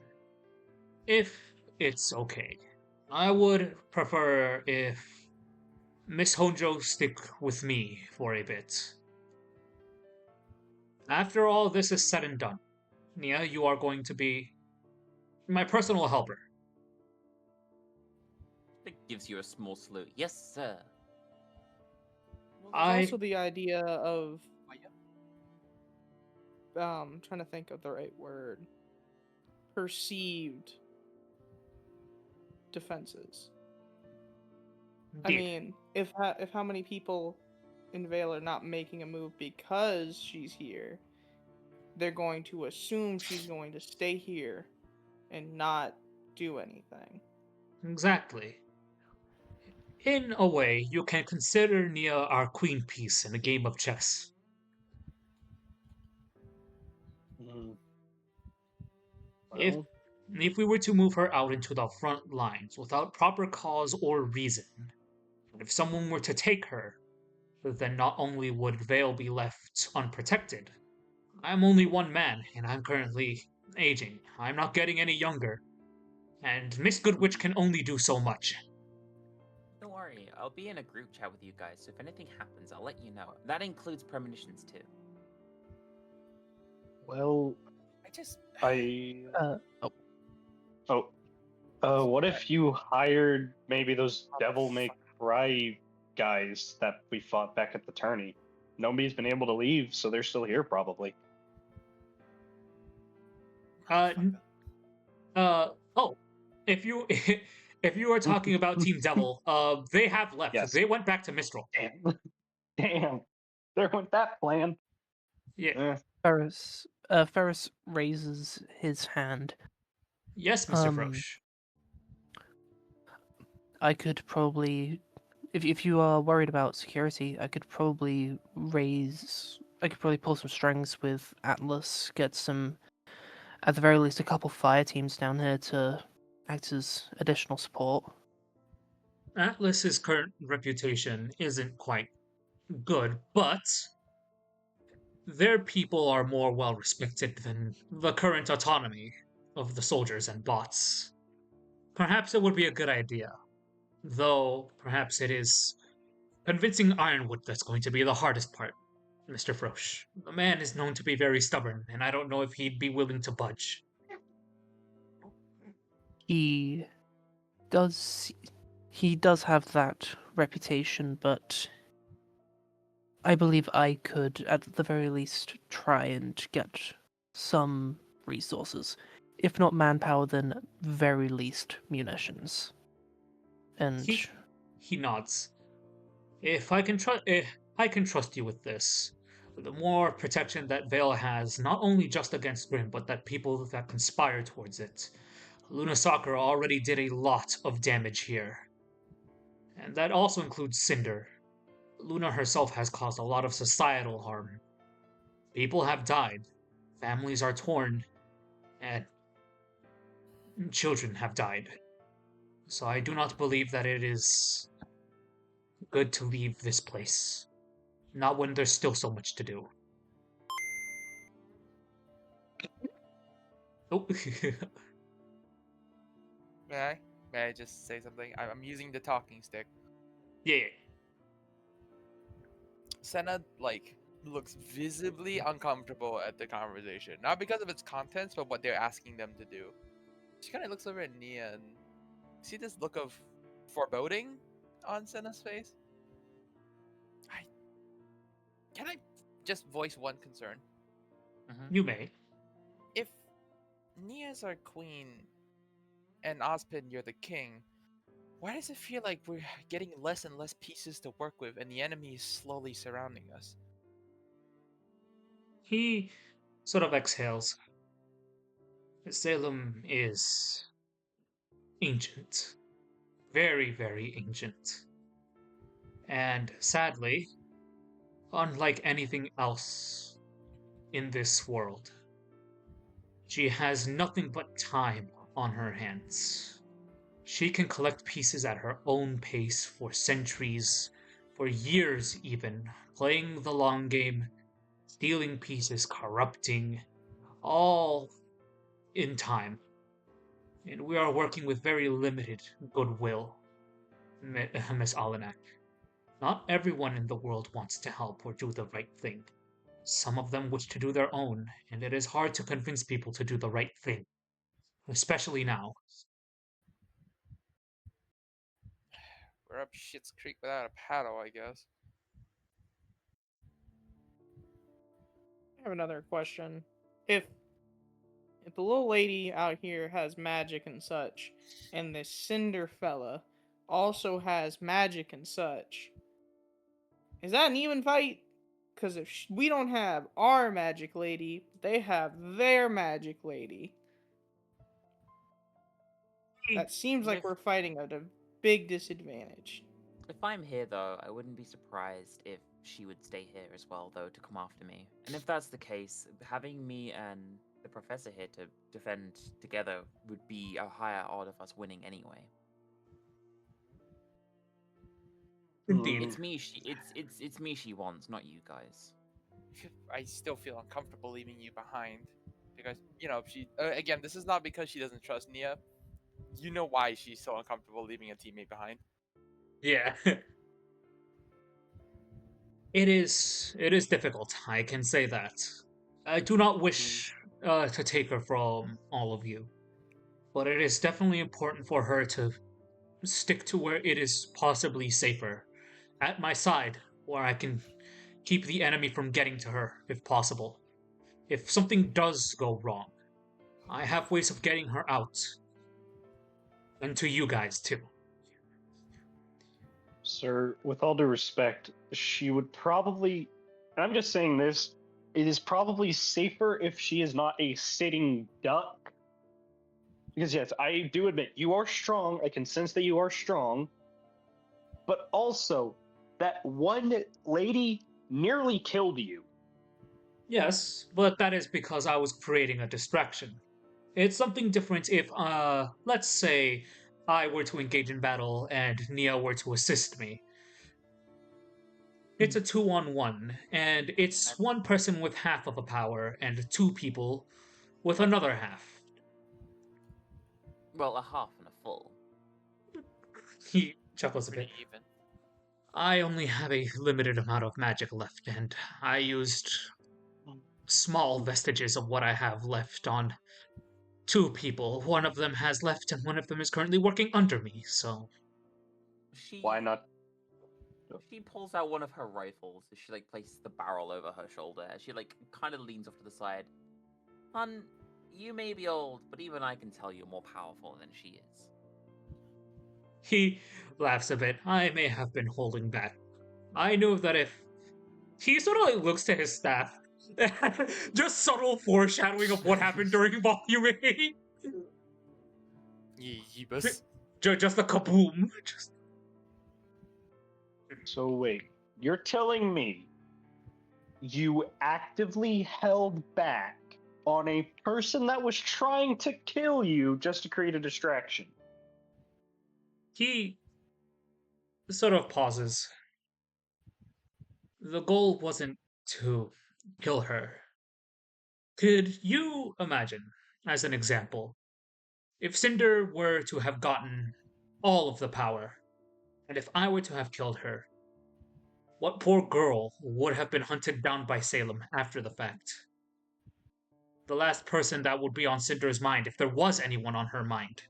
If it's okay, I would prefer if Miss Honjo stick with me for a bit. After all this is said and done, Nia, you are going to be my personal helper. It gives you a small salute. Yes, sir. Well, there's also the idea of trying to think of the right word. Perceived defenses. I mean, if how many people in Vale are not making a move because she's here, they're going to assume she's going to stay here and not do anything. Exactly. In a way, you can consider Nia our queen piece in a game of chess. Well, If we were to move her out into the front lines without proper cause or reason, and if someone were to take her, then not only would Vale be left unprotected, I'm only one man, and I'm currently aging. I'm not getting any younger. And Miss Goodwitch can only do so much. Don't worry, I'll be in a group chat with you guys, so if anything happens, I'll let you know. That includes premonitions too. well, what if you hired maybe those devil may cry guys that we fought back at the tourney. Nobody's been able to leave, so they're still here probably. Oh, if you if you are talking about Team Devil, they have left. Yes. They went back to Mistral. Damn. Damn. There went that plan. Yeah. Ferris raises his hand. Yes, Mr. Frosch. I could probably, if you are worried about security, I could probably pull some strings with Atlas, get some, at the very least, a couple fire teams down here to act as additional support. Atlas's current reputation isn't quite good, but their people are more well respected than the current autonomy of the soldiers and bots. Perhaps it would be a good idea, though perhaps it is convincing Ironwood that's going to be the hardest part, Mr. Frosch. The man is known to be very stubborn, and I don't know if he'd be willing to budge. He does have that reputation, but I believe I could, at the very least, try and get some resources. If not manpower, then very least munitions. And he nods. If I can trust you with this. The more protection that Vale has, not only just against Grim, but that people that conspire towards it. Luna Soccer already did a lot of damage here. And that also includes Cinder. Luna herself has caused a lot of societal harm. People have died, families are torn, and children have died. So I do not believe that it is good to leave this place. Not when there's still so much to do. Oh. May I just say something? I'm using the talking stick. Yeah. Senna, looks visibly uncomfortable at the conversation. Not because of its contents, but what they're asking them to do. She kind of looks over at Nia and see this look of foreboding on Senna's face? Can I just voice one concern? You may. If Nia's our queen and Ozpin you're the king, why does it feel like we're getting less and less pieces to work with and the enemy is slowly surrounding us? He sort of exhales. Salem is ancient. Very, very ancient. And sadly, unlike anything else in this world, she has nothing but time on her hands. She can collect pieces at her own pace for centuries, for years even, playing the long game, stealing pieces, corrupting, all in time. And we are working with very limited goodwill, Miss Alanak. Not everyone in the world wants to help or do the right thing. Some of them wish to do their own, and it is hard to convince people to do the right thing. Especially now. We're up Shit's Creek without a paddle, I guess. I have another question. If the little lady out here has magic and such, and this Cinder fella also has magic and such, is that an even fight? Because if we don't have our magic lady, they have their magic lady. That seems like we're fighting at a big disadvantage. If I'm here, though, I wouldn't be surprised if she would stay here as well, though, to come after me. And if that's the case, having me and the professor here to defend together would be a higher odd of us winning anyway. Indeed. It's me. It's me she wants, not you guys. I still feel uncomfortable leaving you behind because she again. This is not because she doesn't trust Nia. You know why she's so uncomfortable leaving a teammate behind. Yeah. It is difficult, I can say that. I do not wish to take her from all of you, but it is definitely important for her to stick to where it is possibly safer, at my side where I can keep the enemy from getting to her if possible. If something does go wrong, I have ways of getting her out. And to you guys, too. Sir, with all due respect, she would probably, and I'm just saying this, it is probably safer if she is not a sitting duck. Because, yes, I do admit, you are strong. I can sense that you are strong. But also, that one lady nearly killed you. Yes, but that is because I was creating a distraction. It's something different if, let's say I were to engage in battle and Nia were to assist me. It's a 2-on-1, and it's one person with half of a power and two people with another half. Well, a half and a full. He chuckles a Pretty bit. even. I only have a limited amount of magic left, and I used small vestiges of what I have left on two people. One of them has left, and one of them is currently working under me, so. Why not? She pulls out one of her rifles as she like places the barrel over her shoulder. As she like kind of leans off to the side. Hun, you may be old, but even I can tell you're more powerful than she is. He laughs a bit. I may have been holding back. I know that if. He sort of like looks to his staff. Just subtle foreshadowing of what happened during Volume 8. Yeebus. Just a kaboom. Just. So wait, you're telling me you actively held back on a person that was trying to kill you just to create a distraction? He sort of pauses. The goal wasn't to kill her. Could you imagine, as an example, if Cinder were to have gotten all of the power, and if I were to have killed her, what poor girl would have been hunted down by Salem after the fact? The last person that would be on Cinder's mind, if there was anyone on her mind.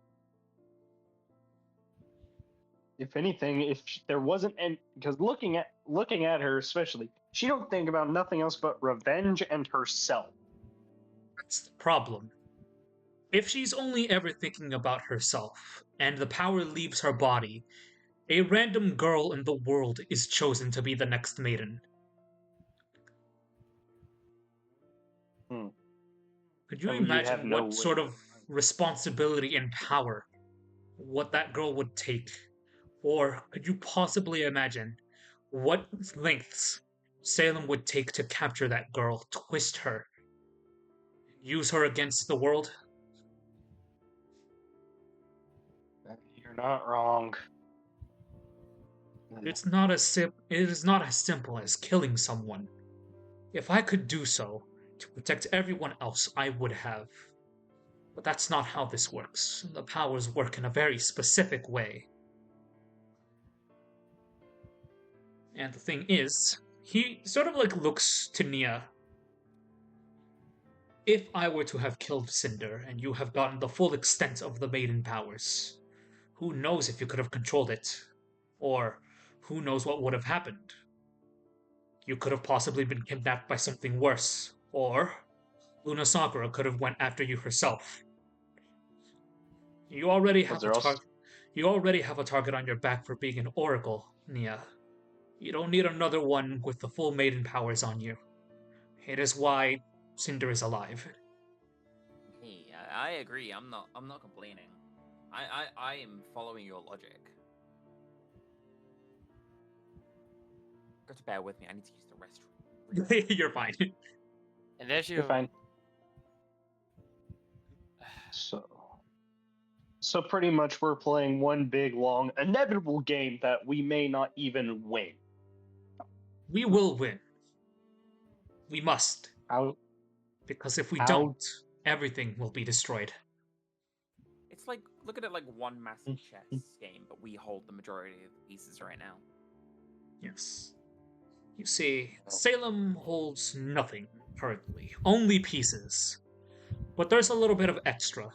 If anything, if there wasn't, and because looking at her especially, she don't think about nothing else but revenge and herself. That's the problem. If she's only ever thinking about herself, and the power leaves her body, a random girl in the world is chosen to be the next maiden. Hmm. Could you And you'd have imagine no what way. sort of responsibility and power what that girl would take? Or could you possibly imagine what lengths Salem would take to capture that girl, twist her, use her against the world? You're not wrong. It is not as simple as killing someone. If I could do so to protect everyone else, I would have. But that's not how this works. The powers work in a very specific way. And the thing is, he sort of like looks to Nia. If I were to have killed Cinder and you have gotten the full extent of the maiden powers, who knows if you could have controlled it? Or who knows what would have happened? You could have possibly been kidnapped by something worse, or Luna Sakura could have went after you herself. You already Was have there also? You already have a target on your back for being an oracle, Nia. You don't need another one with the full maiden powers on you. It is why Cinder is alive. Hey, I agree. I'm not complaining. I am following your logic. Got to bear with me. I need to use the restroom. You're fine. And there's You're you. fine. So pretty much we're playing one big, long, inevitable game that we may not even win. We will win. We must. How? Because if we How? don't, everything will be destroyed. It's like, look at it like one massive chess game, but we hold the majority of the pieces right now. Yes. You see, Salem holds nothing currently, only pieces. But there's a little bit of extra.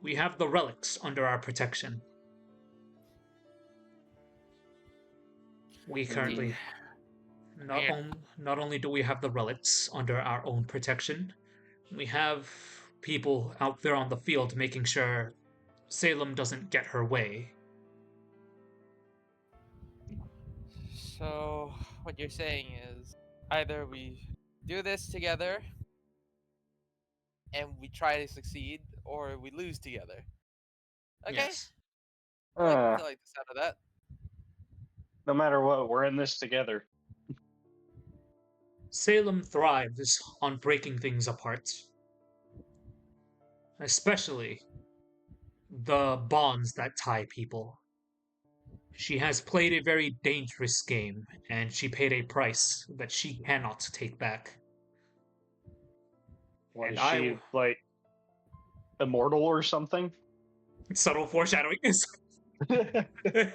We have the relics under our protection. We Indeed. currently not only do we have the relics under our own protection, we have people out there on the field making sure Salem doesn't get her way. So, what you're saying is either we do this together and we try to succeed, or we lose together. Okay? Yes. I like the sound of that. No matter what, we're in this together. Salem thrives on breaking things apart, especially the bonds that tie people. She has played a very dangerous game, and she paid a price that she cannot take back. What And is she, like, immortal or something? subtle foreshadowing is. Bruh.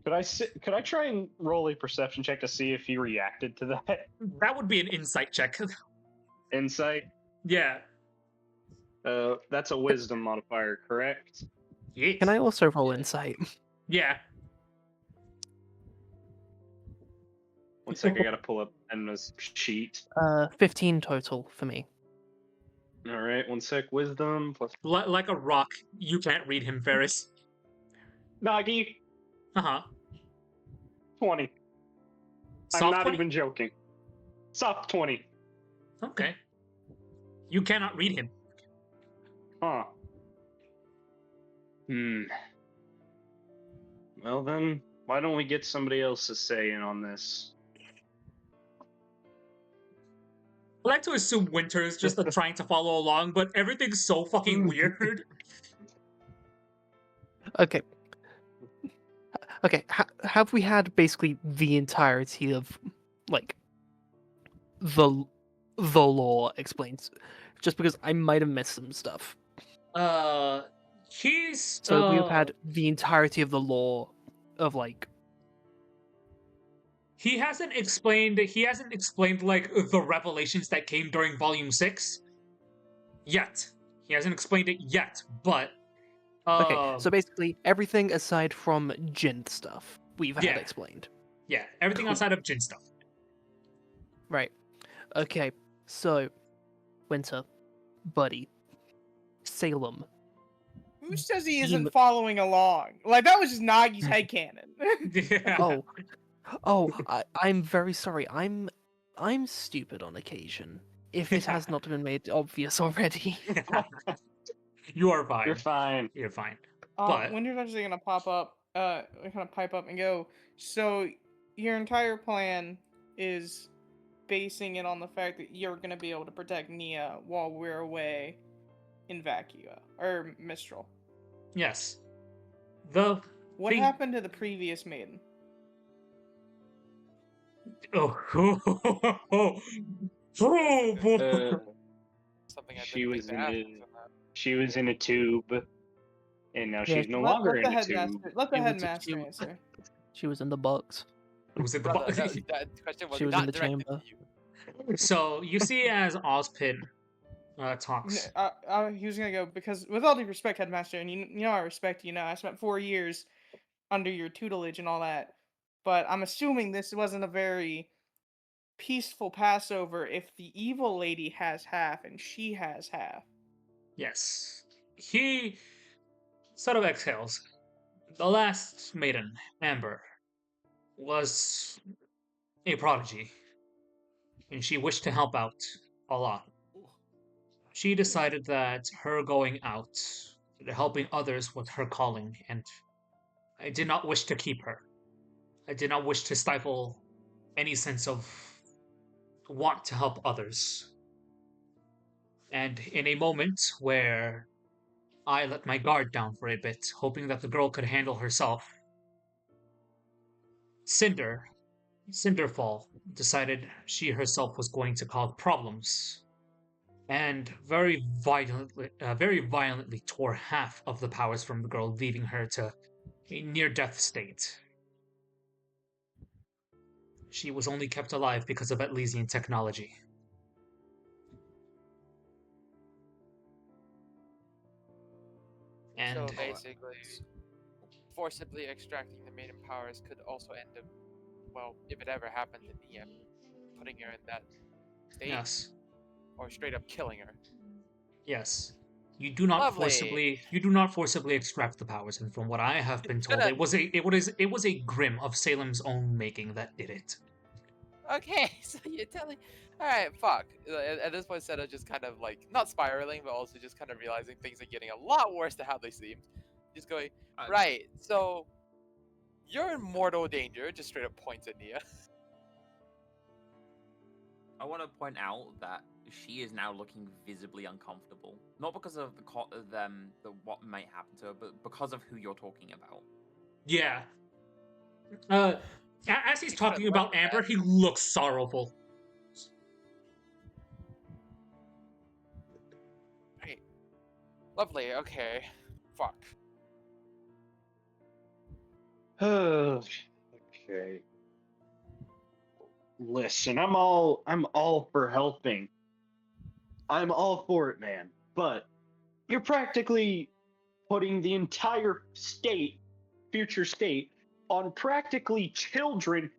Could I try and roll a perception check to see if he reacted to that? That would be an insight check. Insight? Yeah. That's a wisdom modifier, correct? Yes. Can I also roll insight? Yeah. One sec, I gotta pull up Enma's sheet. 15 total for me. Alright, one sec, wisdom plus... Like a rock, you can't read him, Ferris. Nagi, Uh-huh. 20. I'm Soft not 20? even joking. Soft 20. Okay. You cannot read him. Huh. Well then, why don't we get somebody else to say in on this? I like to assume Winter is just trying to follow along, but everything's so fucking weird. Okay. Okay, have we had basically the entirety of, like, the law explained? Just because I might have missed some stuff. He's So we've had the entirety of the law of, like... He hasn't explained like the revelations that came during Volume 6 yet. He hasn't explained it yet, but Okay, so basically everything aside from Jin stuff we've had Yeah. explained. yeah, everything Cool. outside of Jin stuff. Right. Okay, so Winter, Buddy, Salem. Who says he Demon- isn't following along? Like, that was just Nagi's headcanon. Yeah. I'm very sorry. I'm stupid on occasion. If it has not been made obvious already. You are fine. You're fine. You're fine. But- Winter's actually gonna pop up, kind of pipe up and go, so your entire plan is basing it on the fact that you're gonna be able to protect Nia while we're away in Vacua, or Mistral. Yes. What thing- happened to the previous maiden? Oh, boy. Something I She didn't was think to in ask a- was that. She was in a tube, and now Yeah, she's no Let longer the in a headmaster. tube. Let the She was- headmaster she- answer. She was in the box. Was it the Brother, bu- that question was She was not in the directed chamber. to you. So you see as Ozpin talks. He was gonna go, because with all due respect, headmaster, and you know I respect you. I spent 4 years under your tutelage and all that, but I'm assuming this wasn't a very peaceful Passover if the evil lady has half and she has half. Yes. He sort of exhales. The last maiden, Amber, was a prodigy, and she wished to help out a lot. She decided that her going out, helping others was her calling, and I did not wish to keep her. I did not wish to stifle any sense of want to help others. And in a moment where I let my guard down for a bit, hoping that the girl could handle herself, Cinderfall, decided she herself was going to cause problems, and very violently tore half of the powers from the girl, leaving her to a near-death state. She was only kept alive because of Atlesian technology. And So basically, forcibly extracting the maiden powers could also end up, well, if it ever happened to Nia, putting her in that state, Yes. or straight up killing her. Yes. You do not Lovely. forcibly extract the powers, and from what I have been told, Gonna- it was a Grim of Salem's own making that did it. Okay, so you're telling. Alright, fuck. At this point, Senna just kind of like, not spiraling, but also just kind of realizing things are getting a lot worse than how they seemed. Just going, right, so you're in mortal danger, just straight up points at Nia. I want to point out that she is now looking visibly uncomfortable, not because of what might happen to her, but because of who you're talking about. Yeah. As he's You could've talking led about with Amber, that. he looks sorrowful. Right. Lovely, okay. Fuck. Okay. Listen, I'm all for helping. I'm all for it, man. But you're practically putting the entire state, future state, on practically children.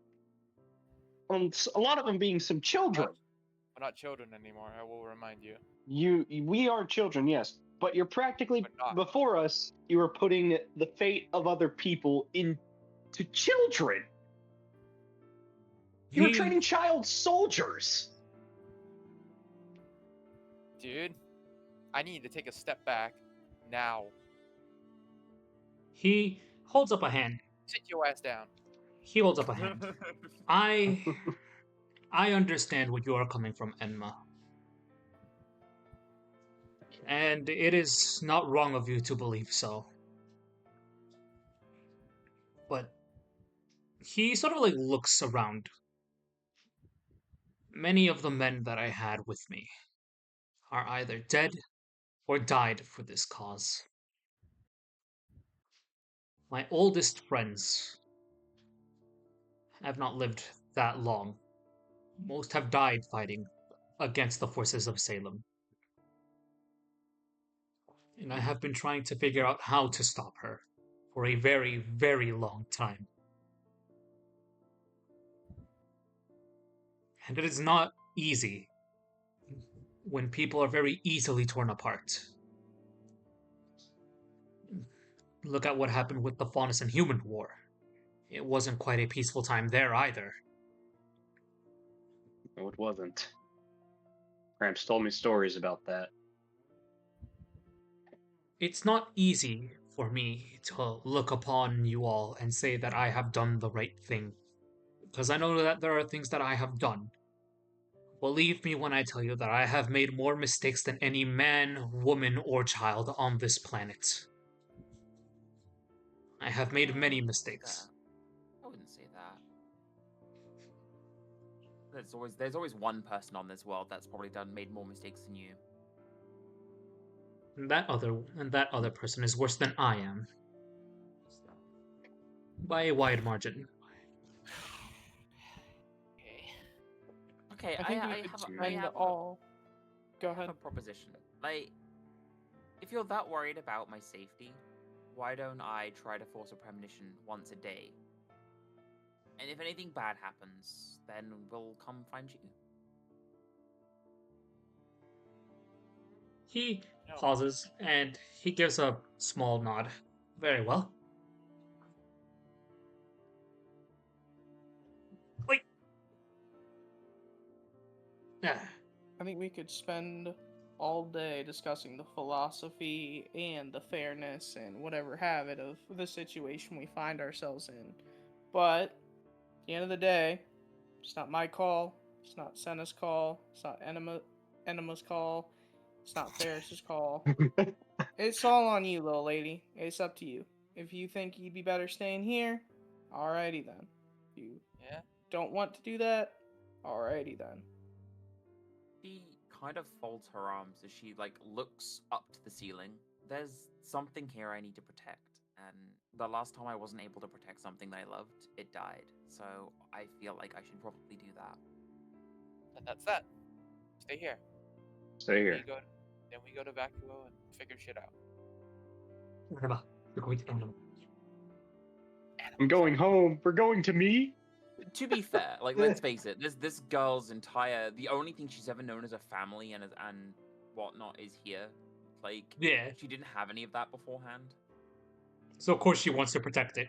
On a lot of them being some children. We're not children anymore, I will remind you. We are children, yes, but you're practically But not. before us. You are putting the fate of other people into children. You were training child soldiers. Dude, I need to take a step back now. He holds up a hand. Sit your ass down. He holds up a hand. I understand where you are coming from, Enma. And it is not wrong of you to believe so. But he sort of like looks around. Many of the men that I had with me are either dead or died for this cause. My oldest friends have not lived that long. Most have died fighting against the forces of Salem. And I have been trying to figure out how to stop her for a very, very long time. And it is not easy when people are very easily torn apart. Look at what happened with the Faunus and Human War. It wasn't quite a peaceful time there either. No, it wasn't. Gramps told me stories about that. It's not easy for me to look upon you all and say that I have done the right thing, because I know that there are things that I have done. Believe me when I tell you that I have made more mistakes than any man, woman, or child on this planet. I have made many mistakes. I wouldn't say that. There's always one person on this world that's probably made more mistakes than you. And that other person is worse than I am. By a wide margin. Okay. Okay, I think we could spend all. Go I have ahead. a proposition. Like, if you're that worried about my safety, why don't I try to force a premonition once a day? And if anything bad happens, then we'll come find you. He pauses and he gives a small nod. Very well. Wait. I think we could spend all day discussing the philosophy and the fairness and whatever have it of the situation we find ourselves in. But at the end of the day, it's not my call. It's not Senna's call. It's not Enema's call. It's not Ferris's call. It's all on you, little lady. It's up to you. If you think you'd be better staying here, alrighty then. If you don't want to do that, alrighty then. She kind of folds her arms as she looks up to the ceiling. There's something here I need to protect, and the last time I wasn't able to protect something that I loved, it died. So I feel like I should probably do that. And that's that. Stay here. Stay here. Then we go to Vacuo and figure shit out. I'm going home. We're going to me. To be fair, like let's face it, this girl's entire the only thing she's ever known as a family and whatnot is here. Like Yeah. she didn't have any of that beforehand. So of course she wants to protect it.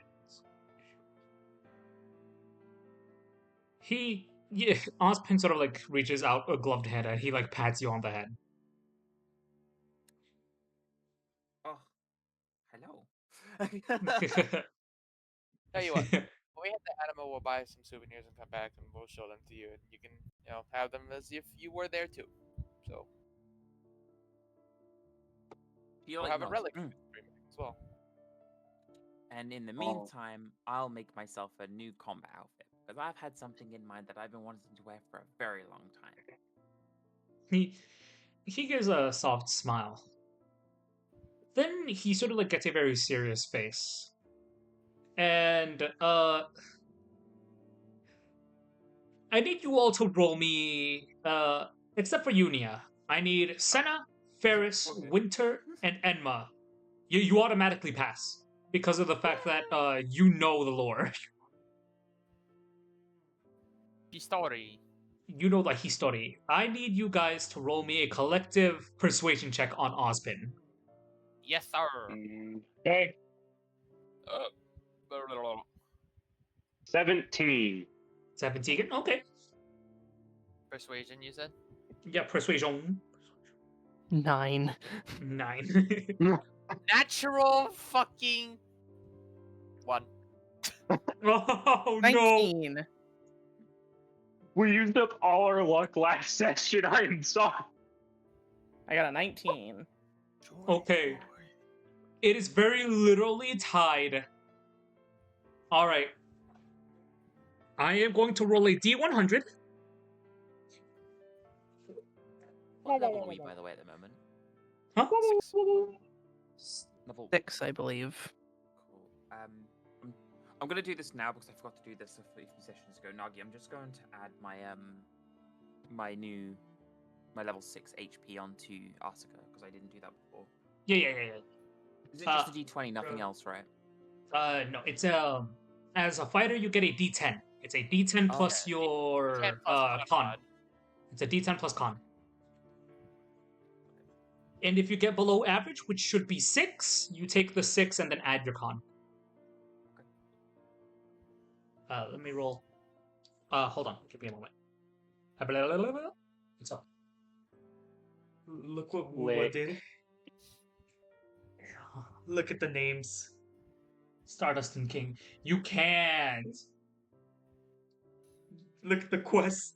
Ozpin sort of like reaches out a gloved hand and he like pats you on the head. Oh, hello. Tell you what, when we hit the animal, we'll buy some souvenirs and come back, and we'll show them to you, and you can, have them as if you were there too. So Feel we'll like have a nods. relic Mm. as well. And in the meantime, I'll make myself a new combat outfit because I've had something in mind that I've been wanting to wear for a very long time. He gives a soft smile. Then he sort of like gets a very serious face. And I need you all to roll me except for Unia. I need Senna, Ferris, Okay. Winter, and Enma. You automatically pass because of the fact that you know the lore. Story. You know the history. I need you guys to roll me a collective persuasion check on Ozpin. Yes, sir. Okay. Uh, 17. 17. Okay. Persuasion, you said? Yeah, persuasion. 9. 9. Natural fucking 1. Oh no! 19. We used up all our luck last session. I am sorry. I got a 19. Okay. It is very literally tied. Alright. I am going to roll a D100. What level are we, by the way, at the moment? Huh? Level 6, I believe. Cool. I'm gonna do this now because I forgot to do this a few sessions ago. Nagi, I'm just going to add my my level 6 HP onto Asuka because I didn't do that before. Yeah. Is it just a D20, nothing else, right? No, it's as a fighter you get a D10. It's a D10 plus Okay. your 10 plus con. It's a D10 plus con. And if you get below average, which should be 6, you take the 6 and then add your con. Let me roll. Hold on. Give me a moment. What's up? Look what Lit. did. Look at the names. Stardust and King. You can't. Look at the quest.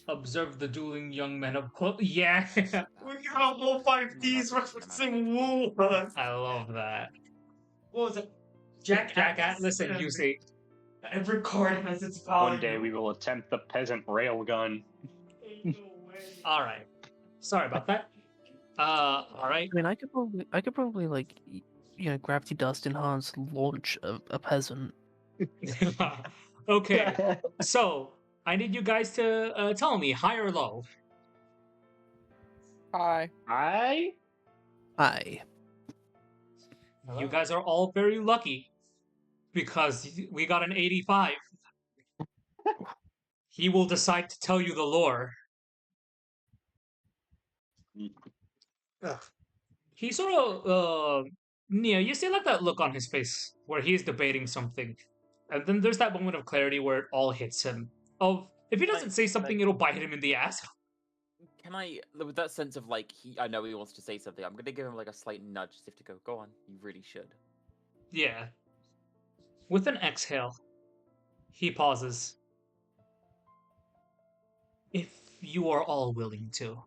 Observe the dueling young men of yeah. We got a whole 5Ds referencing Wu. I love that. What was it? Jack Atlas and UC. Every card has its value. One day we will attempt the peasant railgun. Alright. Sorry about that. Alright. I mean, I could probably like, gravity dust enhance launch a peasant. Okay. So, I need you guys to tell me high or low. Hi. I Aye. You guys are all very lucky because we got an 85. He will decide to tell you the lore. He sort of, Nia, you see like that look on his face where he's debating something. And then there's that moment of clarity where it all hits him. Of, if he doesn't say something, it'll bite him in the ass. Can I, with that sense of like, I know he wants to say something, I'm gonna give him like a slight nudge as if to go on, you really should. Yeah. With an exhale, he pauses. If you are all willing to,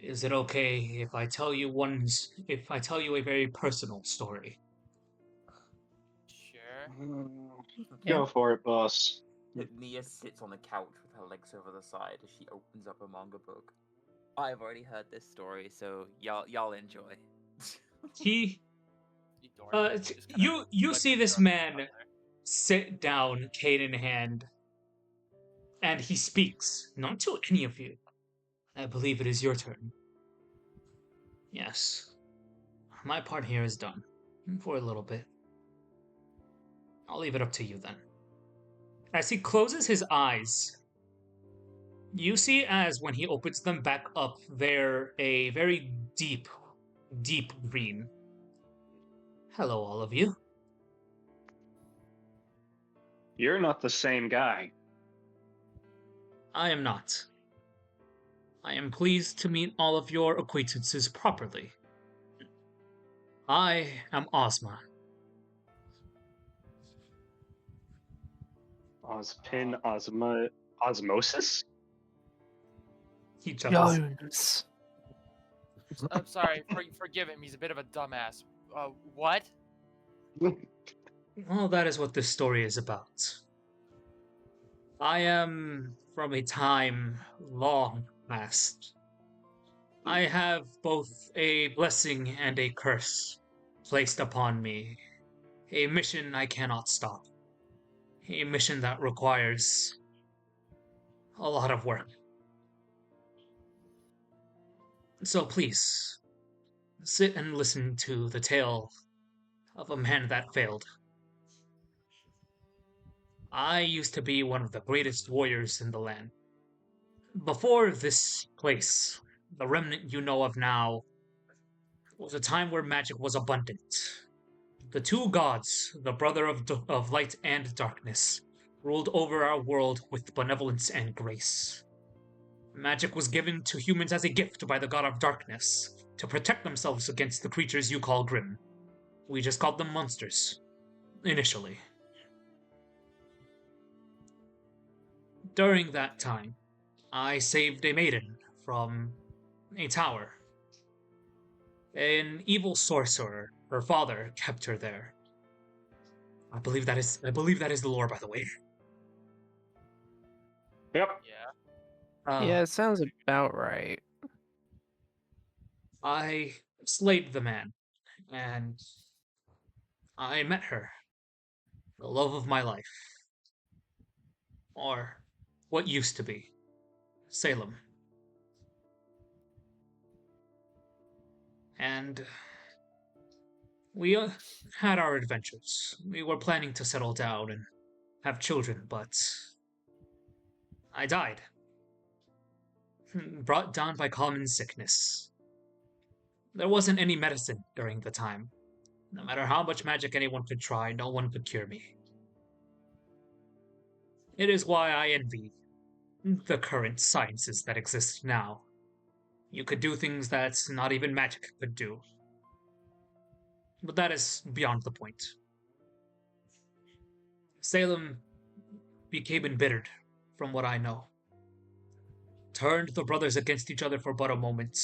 is it okay if I tell you a very personal story? Sure. Go for it, boss. Nia sits on the couch with her legs over the side as she opens up a manga book. I've already heard this story, so y'all enjoy. He You dork. Just kinda you flick see it this from man there. sit down, cane in hand, and he speaks, not to any of you. I believe it is your turn. Yes. My part here is done. For a little bit. I'll leave it up to you then. As he closes his eyes, you see as when he opens them back up, they're a very deep, deep green. Hello, all of you. You're not the same guy. I am not. I am pleased to meet all of your acquaintances properly. I am Ozma. Ozpin, Osmosis? He chuckles. Jones. I'm sorry, forgive him. He's a bit of a dumbass. What? Well, that is what this story is about. I am from a time long past. I have both a blessing and a curse placed upon me. A mission I cannot stop. A mission that requires a lot of work. So please, sit and listen to the tale of a man that failed. I used to be one of the greatest warriors in the land. Before this place, the remnant you know of now, was a time where magic was abundant. The two gods, the brother of light and darkness, ruled over our world with benevolence and grace. Magic was given to humans as a gift by the god of darkness to protect themselves against the creatures you call grim. We just called them monsters, initially. During that time, I saved a maiden from a tower. An evil sorcerer, her father, kept her there. I believe that is the lore, by the way. Yep. Yeah. Yeah, it sounds about right. I slayed the man, and I met her, the love of my life. Or what used to be Salem. And we had our adventures. We were planning to settle down and have children, but I died. Brought down by common sickness. There wasn't any medicine during the time. No matter how much magic anyone could try, no one could cure me. It is why I envy the current sciences that exist now. You could do things that not even magic could do. But that is beyond the point. Salem became embittered, from what I know. Turned the brothers against each other for but a moment.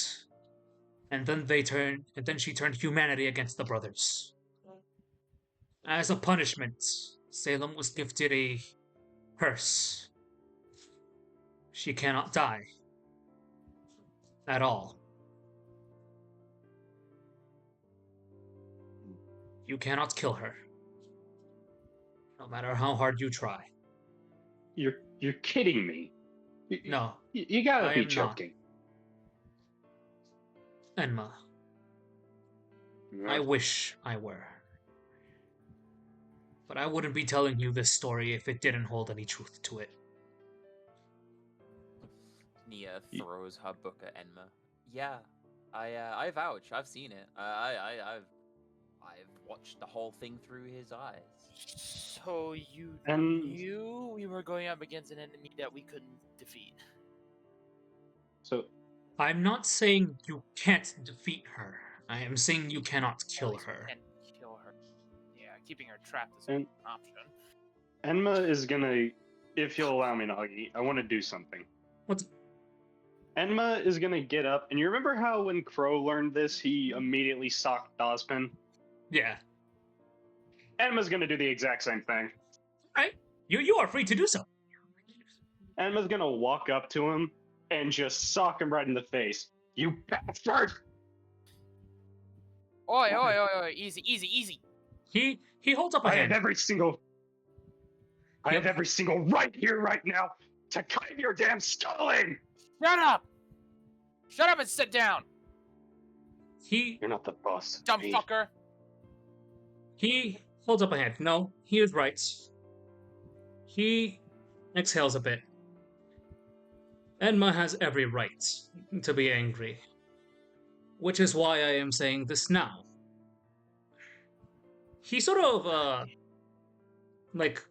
And then she turned humanity against the brothers. As a punishment, Salem was gifted a curse. She cannot die. At all. You cannot kill her. No matter how hard you try. You're kidding me. No, You gotta I be am not. joking. Enma, I wish I were. But I wouldn't be telling you this story if it didn't hold any truth to it. Nia throws her book at Enma. Yeah, I vouch. I've seen it. I've watched the whole thing through his eyes. So you And- knew we were going up against an enemy that we couldn't defeat. So I'm not saying you can't defeat her. I am saying you cannot At kill least we her. can't kill her. Yeah, keeping her trapped is And- an option. Enma is gonna, if you'll allow me, Nagi, I want to do something. What's... Enma is gonna get up, and you remember how when Crow learned this, he immediately socked Dozpin? Yeah. Enma's gonna do the exact same thing. You are free to do so. Enma's gonna walk up to him and just sock him right in the face. You bastard! Oi, oi, oi, oi, easy, easy, easy. He holds up a I have hand. every single right here, right now, to cut your damn skull in! Shut up! Shut up and sit down, He You're not the boss. dumb me. fucker. he holds up a hand. No, he is right. He exhales a bit. Enma has every right to be angry, which is why I am saying this now. He sort of, like,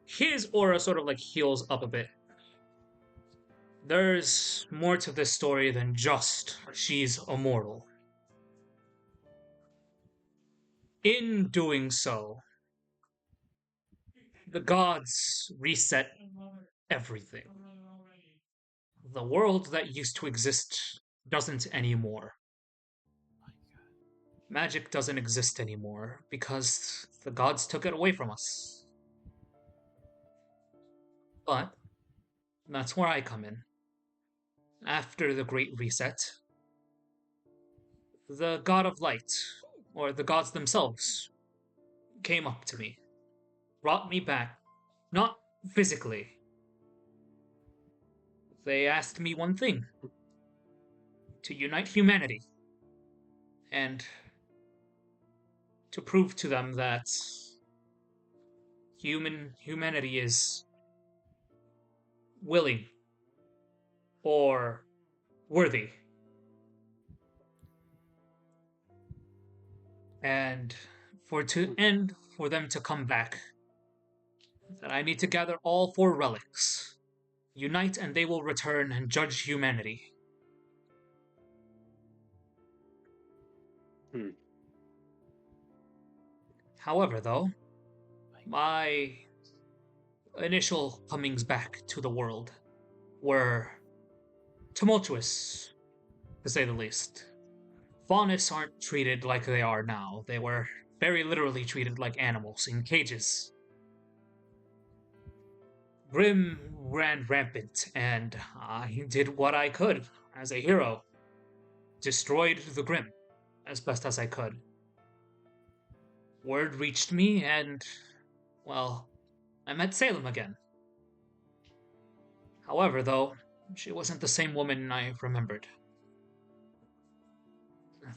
his aura sort of like heals up a bit. There's more to this story than just she's immortal. In doing so, the gods reset everything. The world that used to exist doesn't anymore. Magic doesn't exist anymore because the gods took it away from us. But that's where I come in. After the Great Reset, the God of Light, or the gods themselves, came up to me, brought me back, not physically. They asked me one thing: to unite humanity, and to prove to them that humanity is willing or worthy. And for them to come back, that I need to gather all 4 relics, unite, and they will return and judge humanity. However, though, my initial comings back to the world were tumultuous, to say the least. Faunus aren't treated like they are now. They were very literally treated like animals in cages. Grim ran rampant, and I did what I could as a hero. Destroyed the Grim as best as I could. Word reached me, and, well, I met Salem again. However, though, she wasn't the same woman I remembered.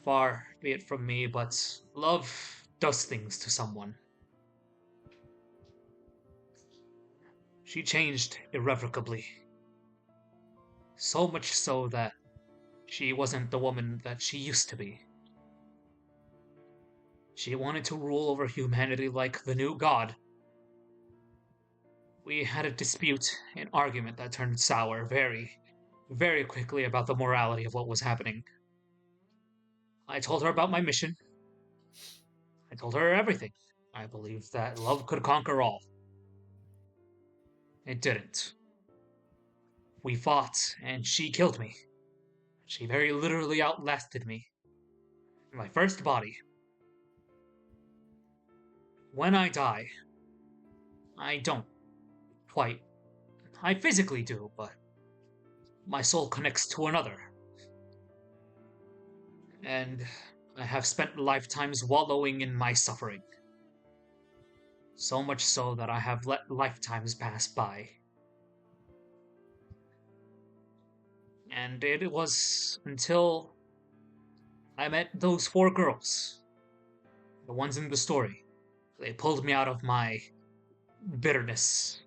Far be it from me, but love does things to someone. She changed irrevocably. So much so that she wasn't the woman that she used to be. She wanted to rule over humanity like the new god. We had a dispute, an argument that turned sour very, very quickly about the morality of what was happening. I told her about my mission. I told her everything. I believed that love could conquer all. It didn't. We fought, and she killed me. She very literally outlasted me. My first body. When I die, I don't quite. I physically do, but my soul connects to another. And I have spent lifetimes wallowing in my suffering. So much so that I have let lifetimes pass by. And it was until I met those 4 girls, the ones in the story. They pulled me out of my bitterness.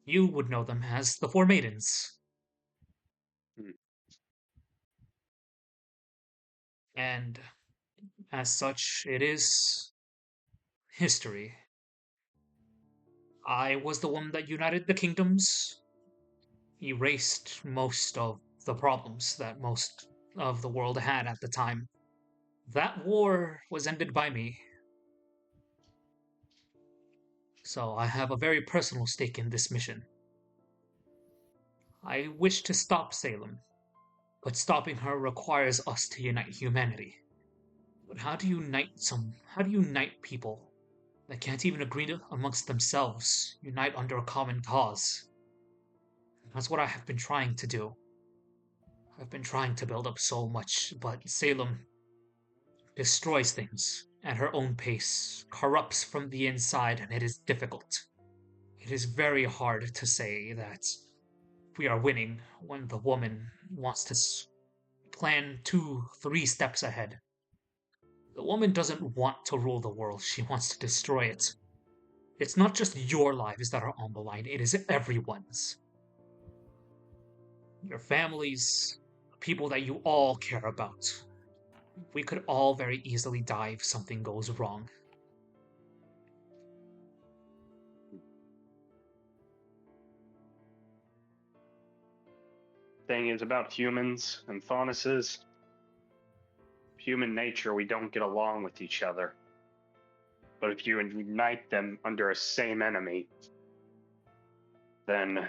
You would know them as the 4 maidens. And as such, it is history. I was the one that united the kingdoms, erased most of the problems that most of the world had at the time. That war was ended by me. So I have a very personal stake in this mission. I wish to stop Salem, but stopping her requires us to unite humanity. But how do you unite people that can't even agree amongst themselves, unite under a common cause? That's what I have been trying to do. I've been trying to build up so much, but Salem destroys things at her own pace, corrupts from the inside, and it is difficult. It is very hard to say that we are winning when the woman wants to plan 2, 3 steps ahead. The woman doesn't want to rule the world, she wants to destroy it. It's not just your lives that are on the line, it is everyone's. Your families, people that you all care about. We could all very easily die if something goes wrong. Thing is about humans and faunuses. Human nature, we don't get along with each other. But if you unite them under a same enemy, then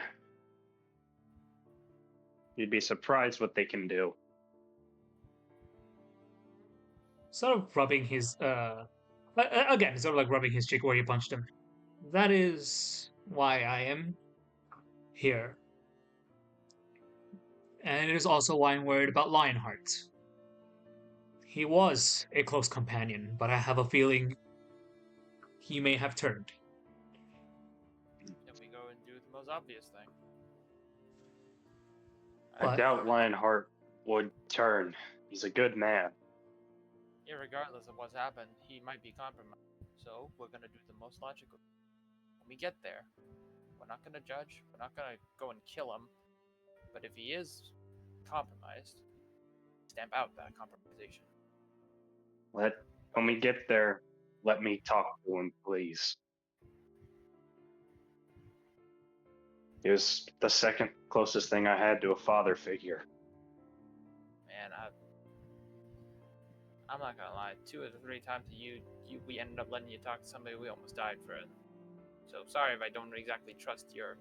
you'd be surprised what they can do. Sort of rubbing his, again, sort of like rubbing his cheek where you punched him. That is why I am here. And it is also why I'm worried about Lionheart. He was a close companion, but I have a feeling he may have turned. Then we go and do the most obvious thing. I But- doubt Lionheart would turn. He's a good man. Irregardless of what's happened, he might be compromised. So we're gonna do the most logical. When we get there, we're not gonna judge. We're not gonna go and kill him. But if he is compromised, stamp out that compromisation. When we get there, let me talk to him, please. He was the second closest thing I had to a father figure. Man, I'm not gonna lie. 2 or 3 times we ended up letting you talk to somebody we almost died for. So sorry if I don't exactly trust your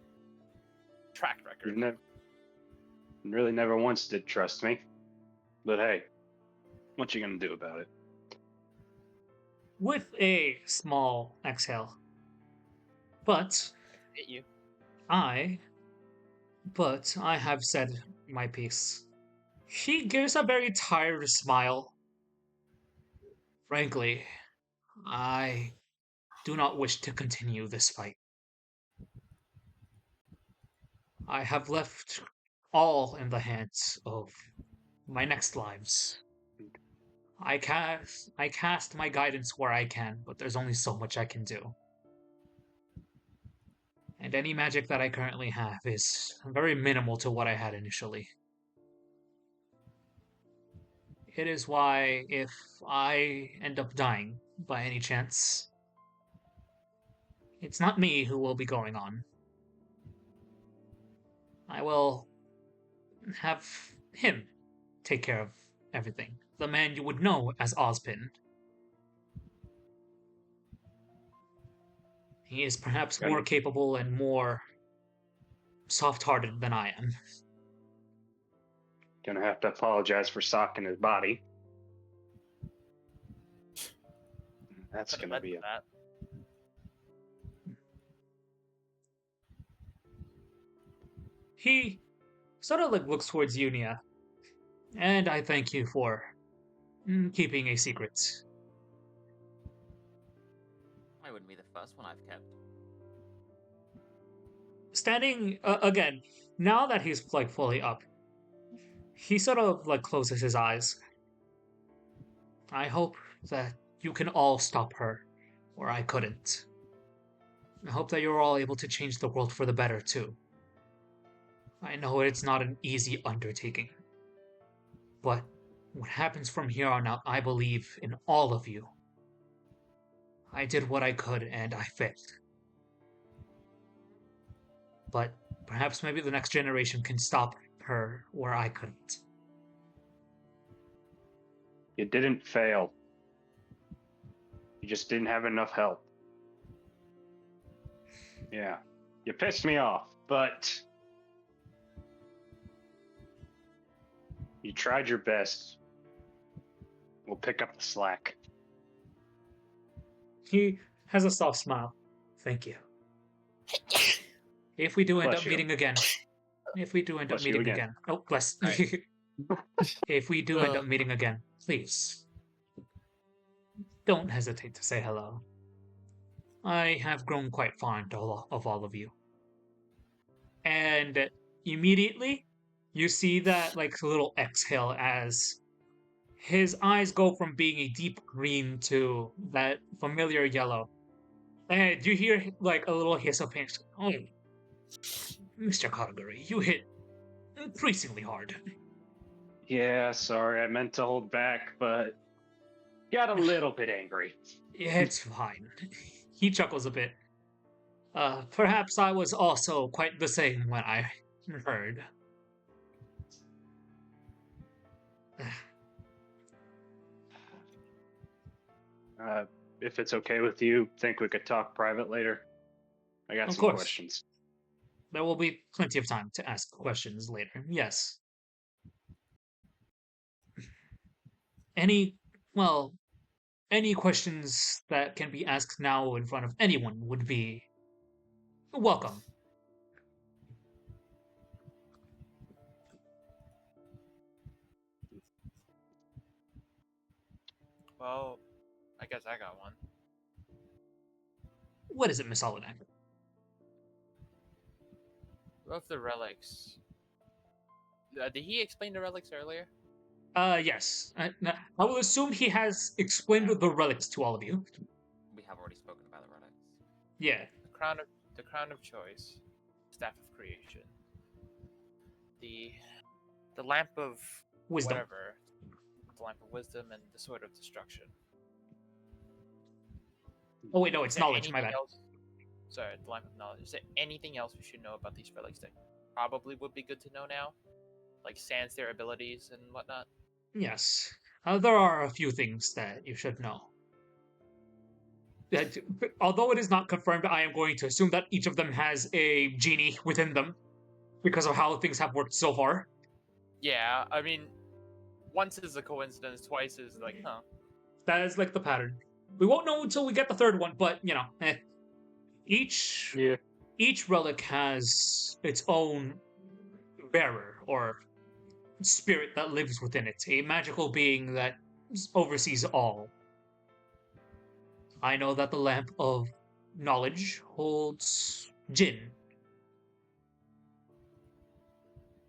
track record. Really never once did trust me. But hey, what you gonna do about it? With a small exhale. But Hit you. I have said my piece. He gives a very tired smile. Frankly, I do not wish to continue this fight. I have left all in the hands of my next lives. I cast my guidance where I can, but there's only so much I can do. And any magic that I currently have is very minimal to what I had initially. It is why, if I end up dying by any chance, it's not me who will be going on. I will have him take care of everything. The man you would know as Ozpin. He is perhaps more capable and more soft-hearted than I am. Gonna have to apologize for socking his body. That's Could've gonna led be with a that. He sort of like looks towards Unia, and I thank you for keeping a secret. I wouldn't be the first one I've kept. Standing again, now that he's like fully up, he sort of like closes his eyes. I hope that you can all stop her, or I couldn't. I hope that you're all able to change the world for the better too. I know it's not an easy undertaking, but what happens from here on out, I believe in all of you. I did what I could and I failed. But perhaps maybe the next generation can stop her where I couldn't. You didn't fail. You just didn't have enough help. Yeah. You pissed me off, but you tried your best. We'll pick up the slack. He has a soft smile. Thank you. If we do end Bless up you. meeting again. If we do end up Bless you meeting again. again. Oh, bless. Right. If we do end up meeting again, please don't hesitate to say hello. I have grown quite fond of all of you. And immediately, you see that like little exhale as His eyes go from being a deep green to that familiar yellow. And you hear like a little hiss of pain. Oh, Mr. Kaguri, you hit increasingly hard. Yeah, sorry, I meant to hold back, but got a little bit angry. It's fine. He chuckles a bit. Perhaps I was also quite the same when I heard. If it's okay with you, think we could talk private later? I got Of some course. questions. There will be plenty of time to ask questions later. Yes. Any, well, any questions that can be asked now in front of anyone would be welcome. Well, I guess I got one. What is it, Miss Aldenak? Of the relics. Did he explain the relics earlier? Yes. I will assume he has explained the relics to all of you. We have already spoken about the relics. Yeah. The crown of choice, staff of creation, the lamp of Wisdom. whatever, the lamp of wisdom, and the sword of destruction. Oh wait, no, Is it's there knowledge. My anything bad. else? Sorry, the lamp of knowledge. Is there anything else we should know about these relics that probably would be good to know now? Like sans their abilities and whatnot? Yes. There are a few things that you should know. Although it is not confirmed, I am going to assume that each of them has a genie within them because of how things have worked so far. Yeah, I mean, once is a coincidence, twice is like, huh. That is like the pattern. We won't know until we get the third one, but you know, each relic has its own bearer or spirit that lives within it, a magical being that oversees all. I know that the lamp of knowledge holds Jin.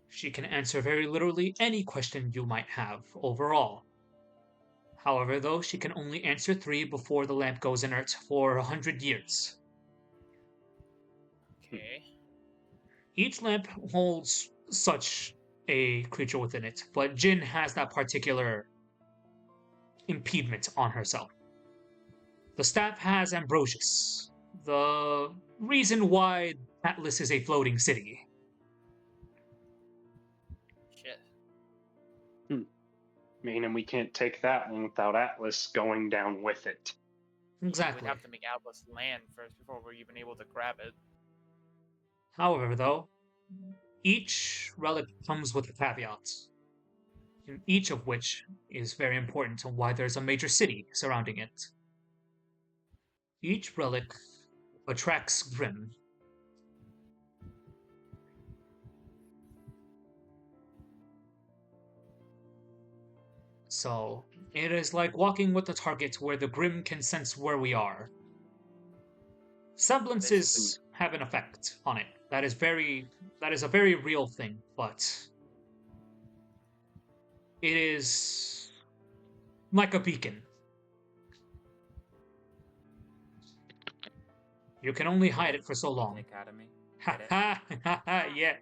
She can answer very literally any question you might have overall. However, though, she can only answer 3 before the lamp goes inert for 100 years. Okay. Each lamp holds such a creature within it, but Jin has that particular impediment on herself. The staff has Ambrosius, the reason why Atlas is a floating city. Shit. Meaning we can't take that one without Atlas going down with it. Exactly. We'd have to make Atlas land first before we're even able to grab it. However, though, each relic comes with a caveat, each of which is very important to why there's a major city surrounding it. Each relic attracts Grimm. So, it is like walking with a target where the Grimm can sense where we are. Semblances have an effect on it. That is a very real thing, but it is like a beacon. You can only hide it for so long. Academy. Ha ha ha ha! Yeah.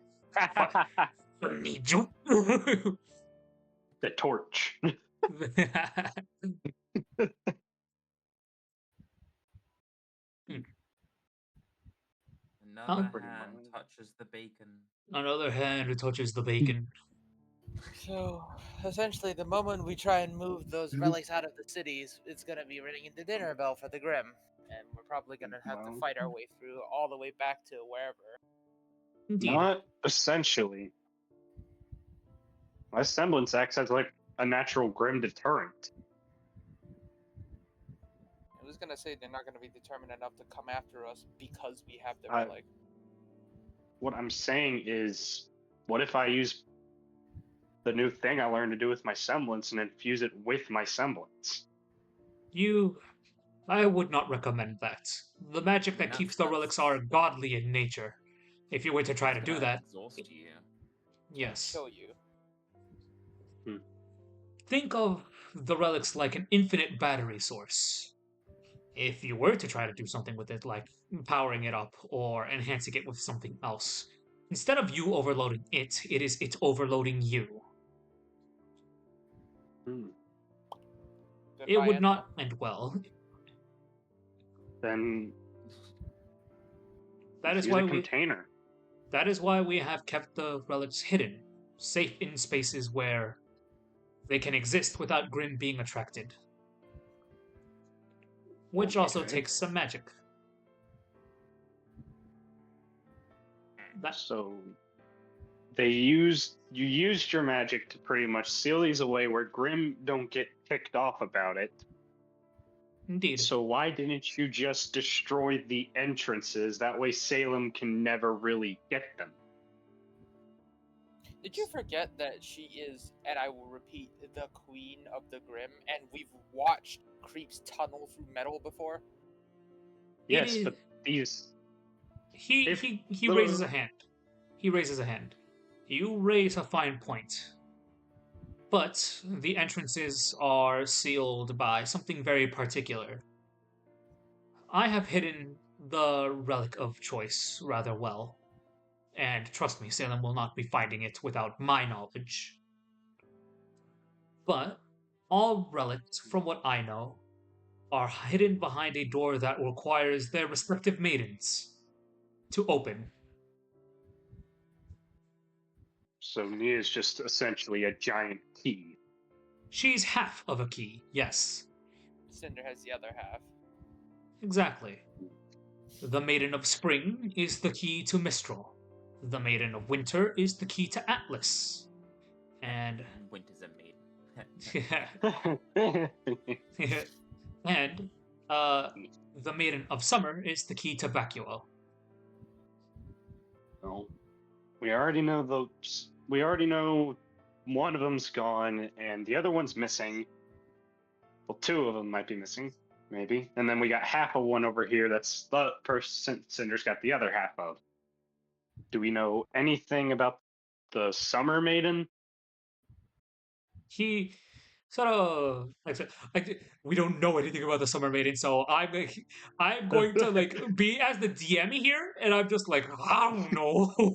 Need you. The torch. Another Pretty hand much. touches the bacon. Another hand touches the bacon. So, essentially, the moment we try and move those relics out of the cities, it's gonna be ringing the dinner bell for the Grimm. And we're probably gonna have to fight our way through all the way back to wherever. Indeed. Not essentially. My semblance acts as like a natural grim deterrent. I was gonna say they're not gonna be determined enough to come after us because we have the I- relic. What I'm saying is, what if I use the new thing I learned to do with my semblance and infuse it with my semblance? I would not recommend that. The magic that That's- keeps the that's- relics are godly in nature. If you were to try to It's do gonna that, exhaust you. yes. Kill you. think of the relics like an infinite battery source. If you were to try to do something with it, like powering it up or enhancing it with something else, instead of you overloading it, it's overloading you. Hmm. Then It buy would Enma. not end well. Then That is use why a we container. that is why we have kept the relics hidden, safe in spaces where they can exist without Grim being attracted. Which also Okay. takes some magic. That's So you used your magic to pretty much seal these away where Grim don't get ticked off about it. indeed. So why didn't you just destroy the entrances? That way Salem can never really get them. Did you forget that she is, and I will repeat, the queen of the Grim, and we've watched creeps tunnel through metal before? Yes, is- but these He If he the- raises a hand. He raises a hand. You raise a fine point. But the entrances are sealed by something very particular. I have hidden the relic of choice rather well. And trust me, Salem will not be finding it without my knowledge. But all relics, from what I know, are hidden behind a door that requires their respective maidens to open. So Nia is just essentially a giant key. She's half of a key, yes, Cinder has the other half. exactly. The Maiden of Spring is the key to Mistral. The Maiden of Winter is the key to Atlas. And Winter's a maiden. and the Maiden of Summer is the key to Vacuo. Well, we already know we already know one of them's gone and the other one's missing. Well, two of them might be missing, maybe. And then we got half of one over here that's the person Cinder's got the other half of. Do we know anything about the Summer Maiden? He sort of we don't know anything about the Summer Maiden, so I'm going to be as the DM here, and I'm just like, I don't know. Oh,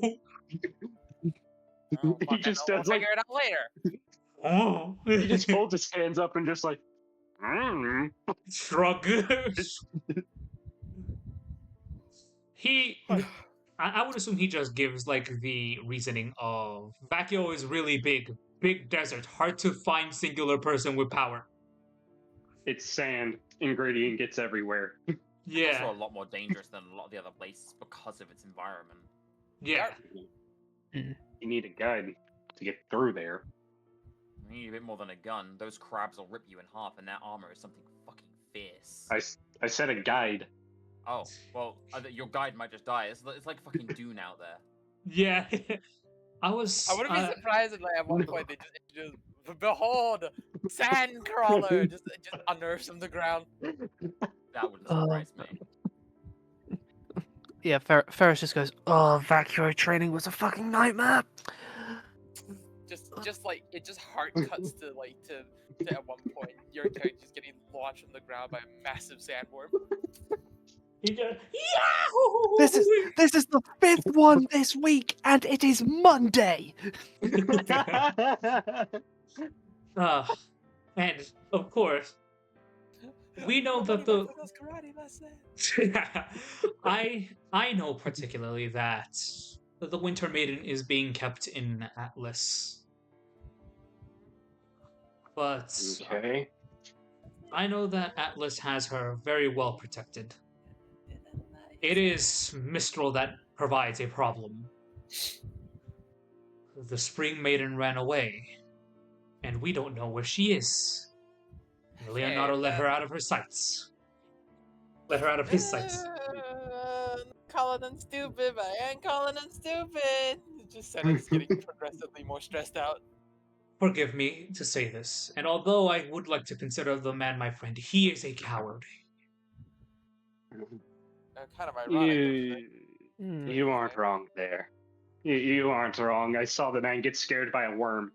He fuck it, just we'll does, like- figure it out later. Oh, He just folds his hands up and just like, shrug. He, I would assume he just gives like the reasoning of Vacuo is really big desert, hard to find singular person with power. it's sand. Ingredient gets everywhere. Yeah, Also a lot more dangerous than a lot of the other places because of its environment. yeah. You need a guide to get through there. You need a bit more than a gun. Those crabs will rip you in half, and their armor is something fucking fierce. I said a guide. Oh, well, your guide might just die. It's like fucking Dune out there. Yeah. I was. I wouldn't be surprised if, like, at one point they just introduce, behold, sand crawler, just unearths from the ground. That wouldn't surprise me. Yeah, Ferris just goes, "Oh, Vacuo training was a fucking nightmare." Just like it just hard cuts to at one point your character just getting launched from the ground by a massive sandworm. He just, Yahoo! This is the 5th one this week, and it is Monday. And of course, we know that Nobody went for those karate lessons. I know particularly that the Winter Maiden is being kept in Atlas. But Okay. I know that Atlas has her very well protected. It is Mistral that provides a problem. The Spring Maiden ran away, and we don't know where she is. Leonardo let her out of her sights. Let her out of his sights. Calling them stupid, but I ain't calling them stupid. Just Senna's getting progressively more stressed out. Forgive me to say this, and although I would like to consider the man my friend, he is a coward. Kind of ironic. You aren't wrong there. You aren't wrong. I saw the man get scared by a worm.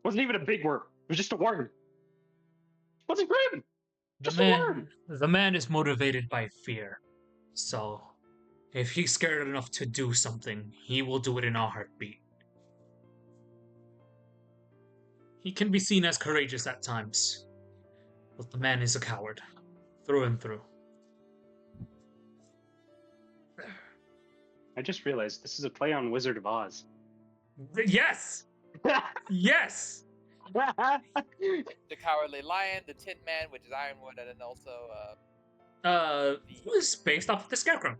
Wasn't even a big worm. It was just a worm. Wasn't grim. The Just a worm. man is motivated by fear. So, if he's scared enough to do something, he will do it in a heartbeat. He can be seen as courageous at times, but the man is a coward, through and through. I just realized this is a play on Wizard of Oz. Yes! Yes! The Cowardly Lion, the Tin Man, which is Ironwood, and then also It was based off of the Scarecrow.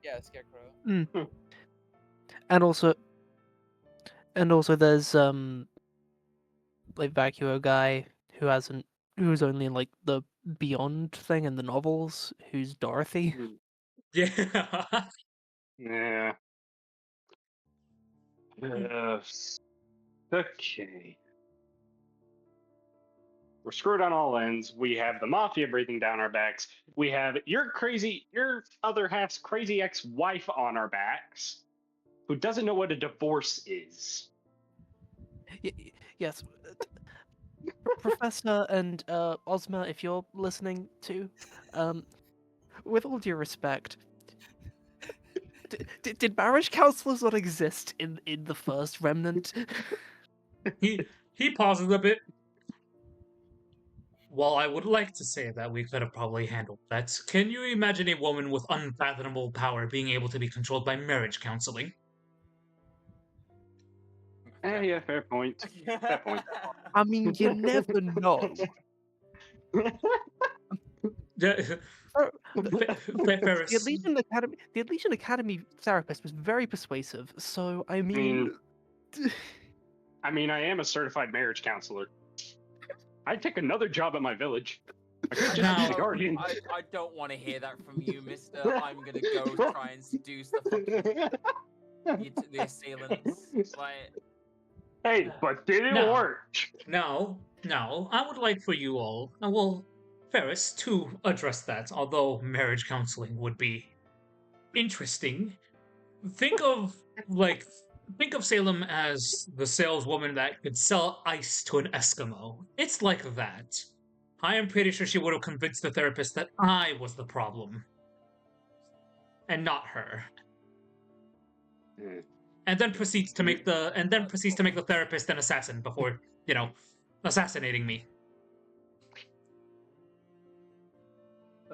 yeah, Scarecrow. And also there's like Vacuo guy who's only in like the Beyond thing in the novels, who's Dorothy. Yeah. Yeah. Okay. We're screwed on all ends. We have the mafia breathing down our backs. We have your other half's crazy ex-wife on our backs, who doesn't know what a divorce is. Yes. Professor and Ozma, if you're listening too, with all due respect, did marriage counselors not exist in the first Remnant? he pauses a bit. While I would like to say that we could have probably handled that, can you imagine a woman with unfathomable power being able to be controlled by marriage counseling? Yeah, fair point. Fair point. I mean, you never know. Ferris. The Elysian Academy therapist was very persuasive. So I mean, I am a certified marriage counselor. I'd take another job at my village. I could just be the guardian. I don't want to hear that from you, mister. I'm gonna go try and seduce the assailants. Like, hey, but did it work? Now, I would like for you all, Ferris, to address that, although marriage counseling would be interesting. Think of Salem as the saleswoman that could sell ice to an Eskimo. It's like that. I am pretty sure she would have convinced the therapist that I was the problem. And not her. And then proceeds to make the therapist an assassin before, assassinating me.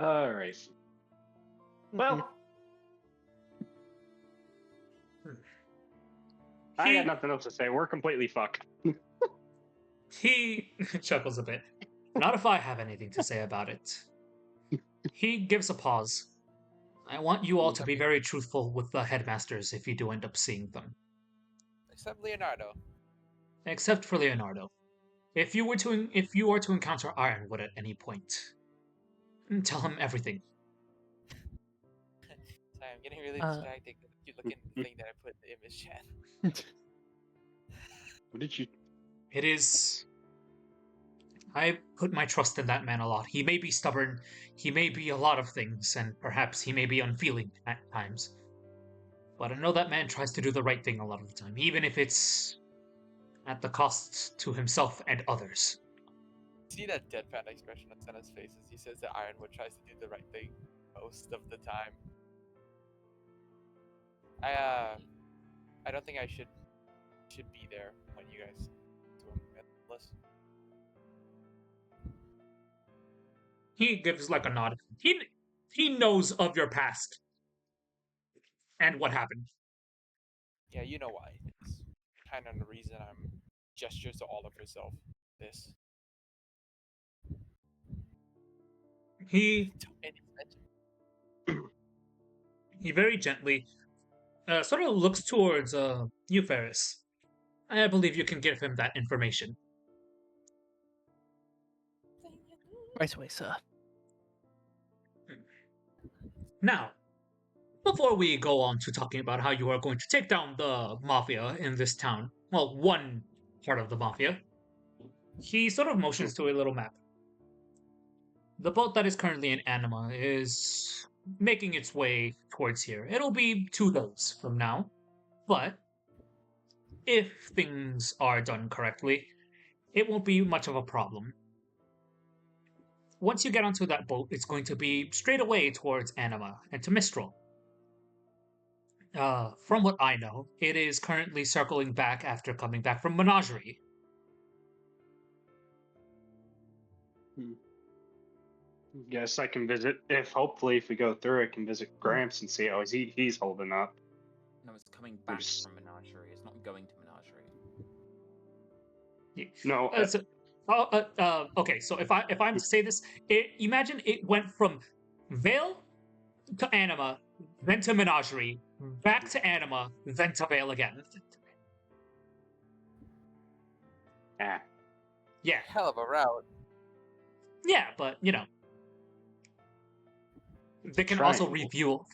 All right. Well, I got nothing else to say. We're completely fucked. He chuckles a bit. Not if I have anything to say about it. He gives a pause. I want you all to be very truthful with the headmasters if you do end up seeing them. Except Leonardo. Except for Leonardo. If you are to encounter Ironwood at any point, tell him everything. Sorry, I'm getting really distracted because you look at the thing that I put in the image chat. What did you? It is. I put my trust in that man a lot. He may be stubborn, he may be a lot of things, and perhaps he may be unfeeling at times. But I know that man tries to do the right thing a lot of the time, even if it's at the cost to himself and others. See that deadpan expression on Senna's face as he says that Ironwood tries to do the right thing most of the time. I don't think I should be there when you guys do him unless. He gives like a nod. He knows of your past and what happened. Yeah, you know why. It's kind of the reason I'm gestures to all of yourself. This. He very gently sort of looks towards you, Ferris. I believe you can give him that information. Right away, sir. Now, before we go on to talking about how you are going to take down the mafia in this town, well, one part of the mafia, he sort of motions to a little map. The boat that is currently in Anima is making its way towards here. It'll be 2 days from now, but if things are done correctly, it won't be much of a problem. Once you get onto that boat, it's going to be straight away towards Anima and to Mistral. From what I know, it is currently circling back after coming back from Menagerie. Guess I can visit. Hopefully if we go through, I can visit Gramps and see how he's holding up. No, it's coming back Just- from Menagerie. It's not going to Menagerie. No, Okay, so if I'm to say this, imagine it went from Vale to Anima, then to Menagerie, back to Anima, then to Vale again. ah, Yeah, Hell of a route. yeah, but you know, they can also Triangle. refuel.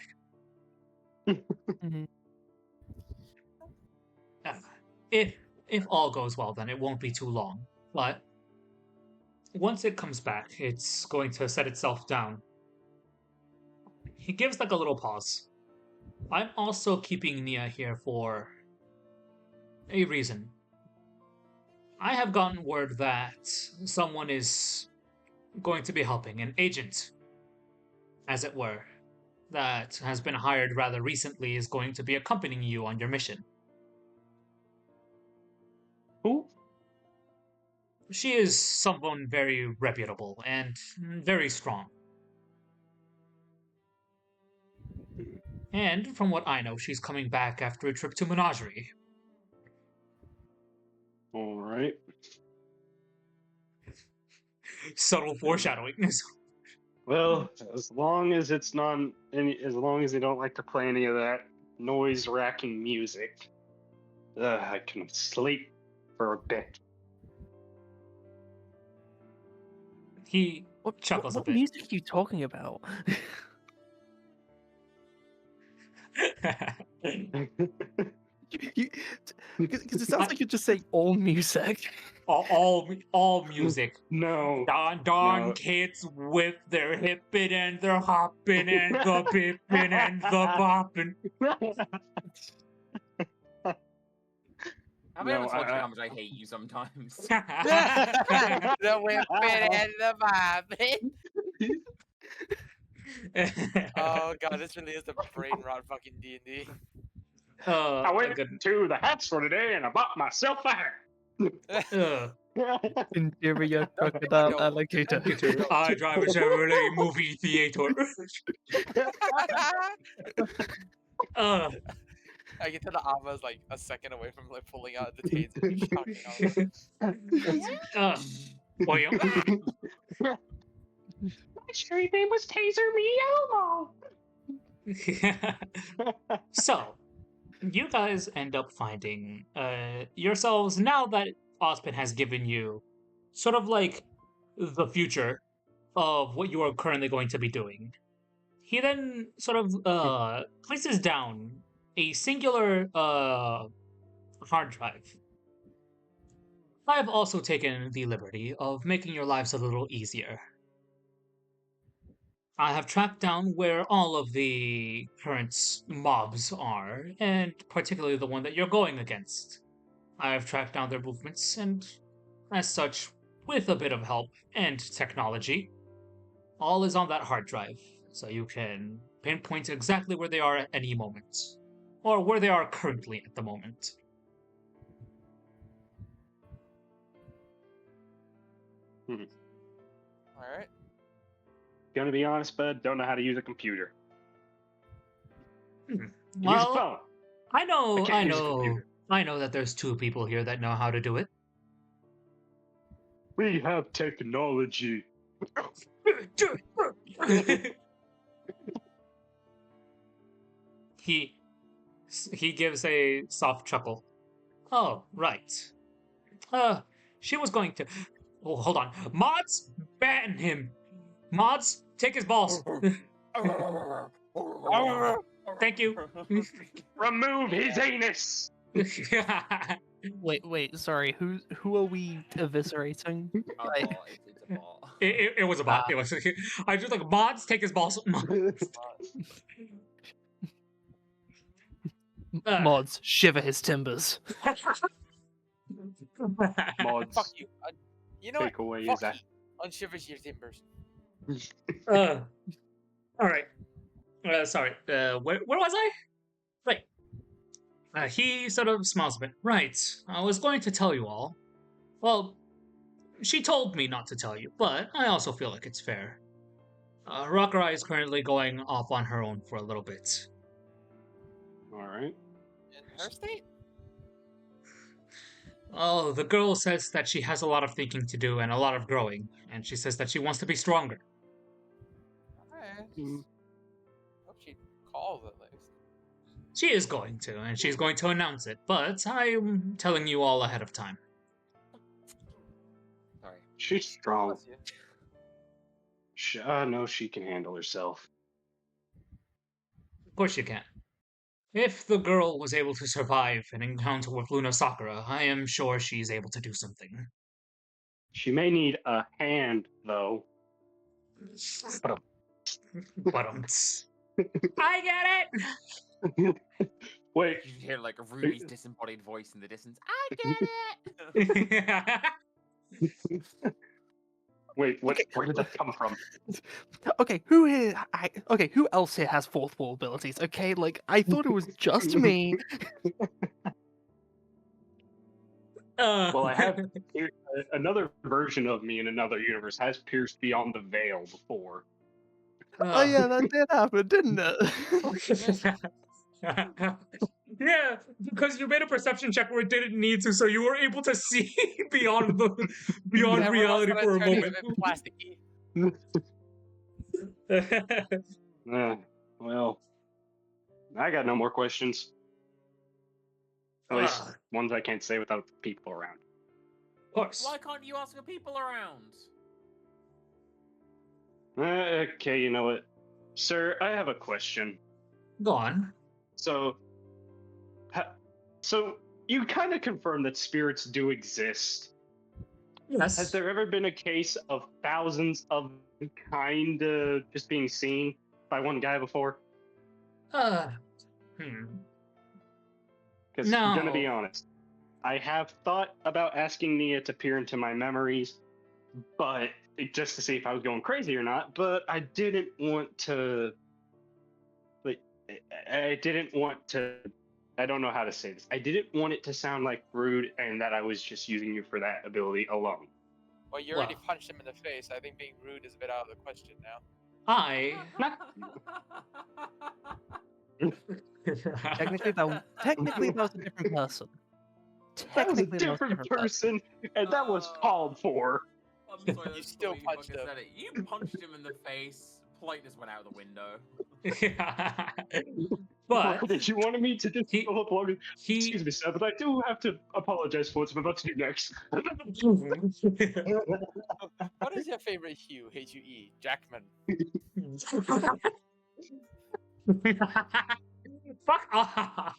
Mhm. If all goes well, then it won't be too long. But once it comes back, it's going to set itself down. He gives like a little pause. I'm also keeping Nia here for a reason. I have gotten word that someone is going to be helping, an agent, as it were, that has been hired rather recently is going to be accompanying you on your mission. who? She is someone very reputable and very strong. And from what I know, she's coming back after a trip to Menagerie. All right. Subtle foreshadowing. Well, as long as it's not as long as they don't like to play any of that noise-racking music, I can sleep for a bit. He What, chuckles what a bit. music are you talking about? Because it sounds like you're just saying all music. all music. No. Don No. kids with their hippin' and their hoppin' and the bippin' and the boppin'. Have I ever No, told you I- how much I hate you sometimes? The whipping and the bobbing. Oh god, this really is a brain rot fucking D&D. I went good. to the hats for today and I bought myself a hat. Interior crocodile No. alligator. I drive a Chevrolet movie theater. uh, I can tell the Ava is like a second away from like pulling out the taser and shocking Ava. William. My street name was Taser Me Elmo. So, you guys end up finding yourselves now that Ozpin has given you sort of like the future of what you are currently going to be doing. He then sort of places down a singular hard drive. I have also taken the liberty of making your lives a little easier. I have tracked down where all of the current mobs are, and particularly the one that you're going against. I have tracked down their movements, and as such, with a bit of help and technology, all is on that hard drive, so you can pinpoint exactly where they are at any moment, or where they are currently at the moment. Alright. Gonna be honest, bud, don't know how to use a computer. Use a Well, phone. I know, can't use a computer. I know that there's two people here that know how to do it. We have technology. he gives a soft chuckle. Oh, right. She was going to. Oh, hold on. Mods, ban him. Mods, take his balls. Thank you. Remove his anus. Wait, sorry. Who are we eviscerating? A bot, it's a bot. It was a bot. It was. I just like mods, take his balls. Mods, shiver his timbers. Mods Fuck you. You know what? takeaway Fuck is that he unshivers your timbers. All right. Sorry. Where was I? Right. He sort of smiles a bit. Right. I was going to tell you all. Well, she told me not to tell you, but I also feel like it's fair. Rockrai is currently going off on her own for a little bit. all right. In her state? Oh, the girl says that she has a lot of thinking to do and a lot of growing, and she says that she wants to be stronger. Alright. Mm. Hope she calls at least. She is going to, and she's going to announce it, but I'm telling you all ahead of time. Sorry. She's strong. Bless you. I know she can handle herself. Of course you can. If the girl was able to survive an encounter with Luna Sakura, I am sure she's able to do something. She may need a hand, though. But I get Wait, You hear like Ruby's disembodied voice in the distance. I get it. it. wait, what? Okay. Where did that come from? Okay, who here? Okay, who else here has fourth wall abilities? Okay, like I thought it was just me. Well, I have another version of me in another universe has pierced beyond the veil before. Oh yeah, that did happen, didn't it? Yeah, because you made a perception check where it didn't need to, so you were able to see beyond Everyone reality else for a started turning moment. a bit plasticky. Well, I got no more questions. At least Of ones I can't say without people around. course. Why can't you ask the people around? Okay, you know what? Sir, I have a question. Go on. So you kind of confirmed that spirits do exist. Yes. Has there ever been a case of thousands of kind of just being seen by one guy before? Because I'm gonna be No. honest, I have thought about asking Nia to peer into my memories, but just to see if I was going crazy or not. But I didn't want to. Like, I didn't want to. I don't know how to say this. I didn't want it to sound like rude and that I was just using you for that ability alone. Well, you already Well. punched him in the face. I think being rude is a bit out of the question now. Technically, that was a different person. That was a Technically, that was different person, and that was called for. I'm sorry, You that's still cool punched fucking him. said it. You punched him in the face. Politeness went out the window. But Did you want me to just he- go up along? he Excuse me, sir, but I do have to apologize for what I'm about to do next. What is your favorite hue? H-U-E. Jackman. Fuck off.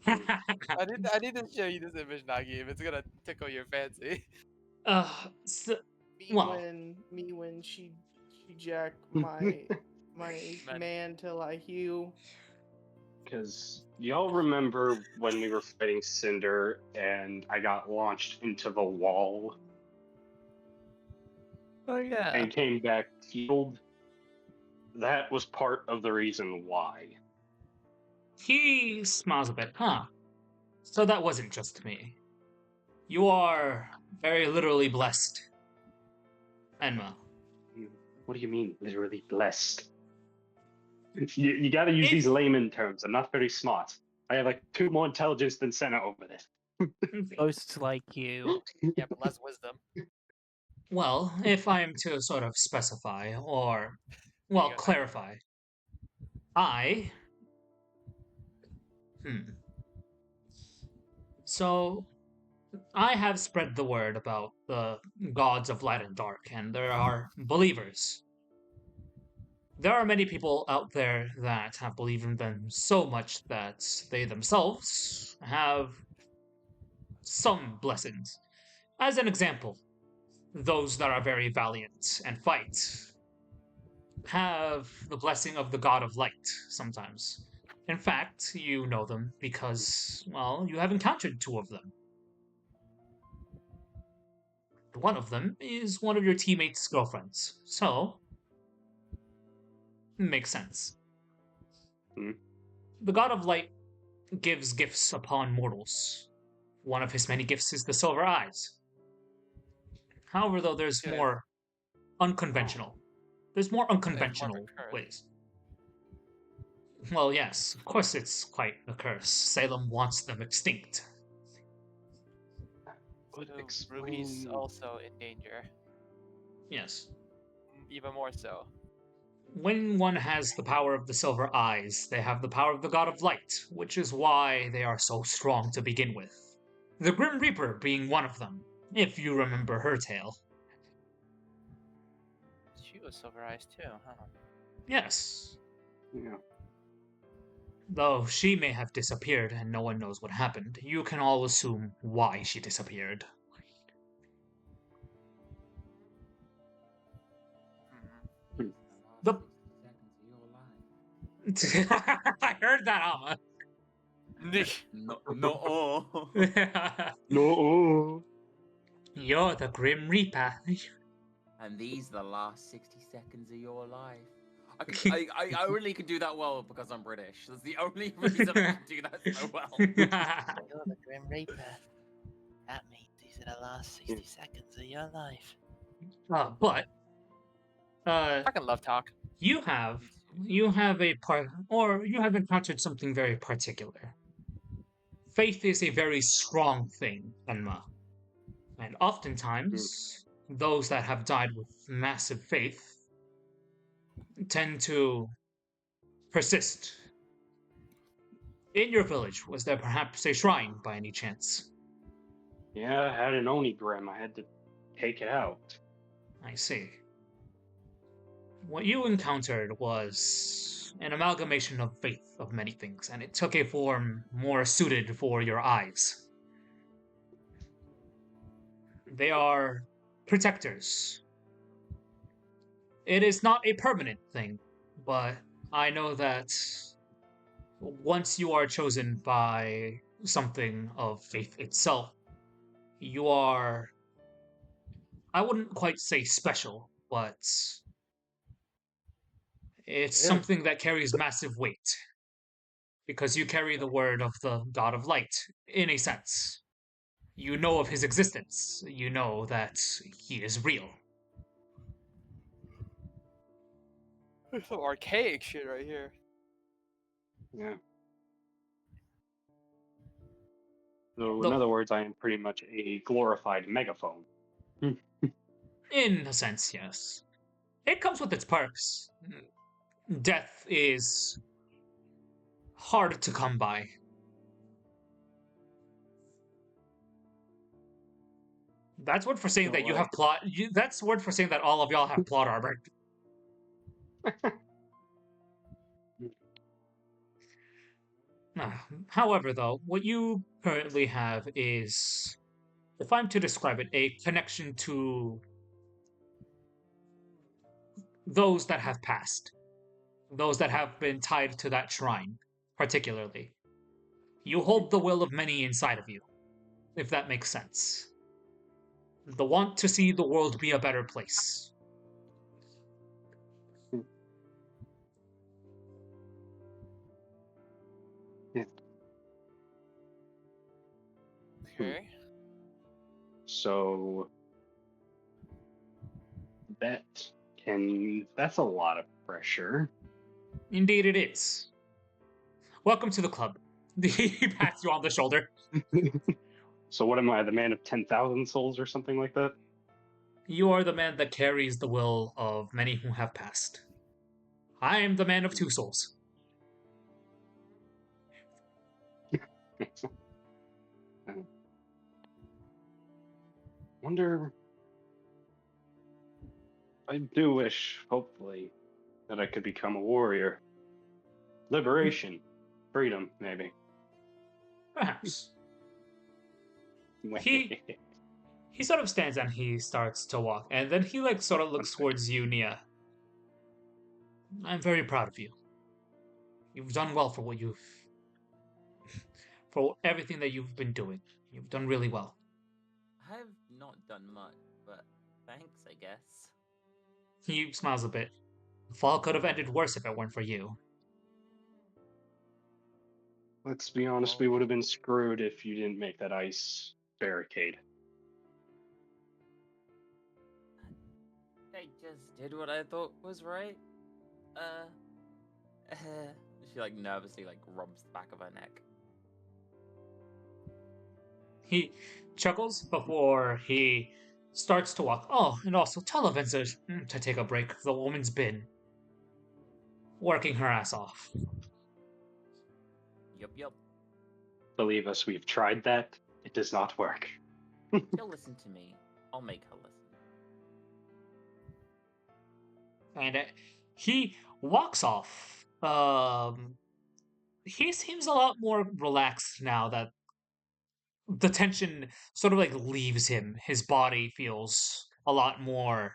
I need to show you this image, Nagi, if it's gonna tickle your fancy. So, Me Well. when she jacked my man till I heal. Because y'all remember when we were fighting Cinder and I got launched into the wall Oh yeah. and came back healed? That was part of the reason why. he smiles a bit. So that wasn't just me. You are very literally blessed, Enma. What do you mean, literally blessed? You gotta use these layman terms. I'm not very smart. I have like 2 more intelligence than Senna over this. Ghosts like you. Yeah, but less wisdom. Well, if I am to sort of specify or, well, go. clarify, I. So, I have spread the word about the gods of light and dark, and there are believers. There are many people out there that have believed in them so much that they themselves have some blessings. As an example, those that are very valiant and fight have the blessing of the god of light sometimes. In fact, you know them because, well, you have encountered two of them. One of them is one of your teammates' girlfriends, so makes sense. Hmm. The God of Light gives gifts upon mortals. One of his many gifts is the Silver Eyes. However, though, there's Good. more unconventional. There's more It's more of a unconventional curse. ways. Well, yes, of course it's quite a curse. Salem wants them extinct. Would So Ruby's explain. also in danger. Yes. Even more so. When one has the power of the Silver Eyes, they have the power of the God of Light, which is why they are so strong to begin with. The Grim Reaper being one of them, if you remember her tale. She was Silver Eyes too, huh? Yes, Yeah. though she may have disappeared and no one knows what happened, you can all assume why she disappeared. Hmm. The- I heard that, Amma. No. No. You're the Grim Reaper. And these are the last 60 seconds of your life. I only can do that well because I'm British. That's the only reason I can do that so well. You're the Grim Reaper. That means these are the last 60 seconds of your life. But Fucking love talk. you have a part, or you have encountered something very particular. Faith is a very strong thing, Enma, and oftentimes those that have died with massive faith tend to persist. In your village, was there perhaps a shrine by any chance? Yeah, I had an Onigrim. I had to take it out. I see. What you encountered was an amalgamation of faith of many things, and it took a form more suited for your eyes. They are protectors. It is not a permanent thing, but I know that once you are chosen by something of faith itself, you are, I wouldn't quite say special, but it's Yeah. something that carries massive weight because you carry the word of the God of Light, in a sense. You know of his existence. You know that he is real. Some archaic shit right here. Yeah. So, in Though, other words, I am pretty much a glorified megaphone. in a sense, yes. It comes with its perks. Death is hard to come by. That's word for saying that you have plot. That's word for saying that all of y'all have plot armor. However, though, what you currently have is, if I'm to describe it, a connection to those that have passed, those that have been tied to that shrine, particularly. You hold the will of many inside of you, if that makes sense. The want to see the world be a better place. Yeah. Okay. So that's a lot of pressure. Indeed, it is. Welcome to the club. He pats you on the shoulder. So what am I, the man of 10,000 souls or something like that? You are the man that carries the will of many who have passed. I am the man of 2 souls. Wonder. I do wish, hopefully, that I could become a warrior. Liberation. Freedom, maybe. Perhaps. He sort of stands and he starts to walk, and then he sort of looks towards you, Nia. I'm very proud of you. You've done well for what you've for everything that you've been doing. You've done really well. I've not done much, but thanks, I guess. He smiles a bit. The fall could have ended worse if it weren't for you. Let's be honest, we would have been screwed if you didn't make that ice barricade. I just did what I thought was right. She like nervously like rubs the back of her neck. He chuckles before he starts to walk. Oh, and also tell Avenza to take a break. The woman's been working her ass off. Yup. Believe us, we've tried that. It does not work. She'll listen to me. I'll make her listen. And he walks off. He seems a lot more relaxed now that the tension sort of like leaves him. His body feels a lot more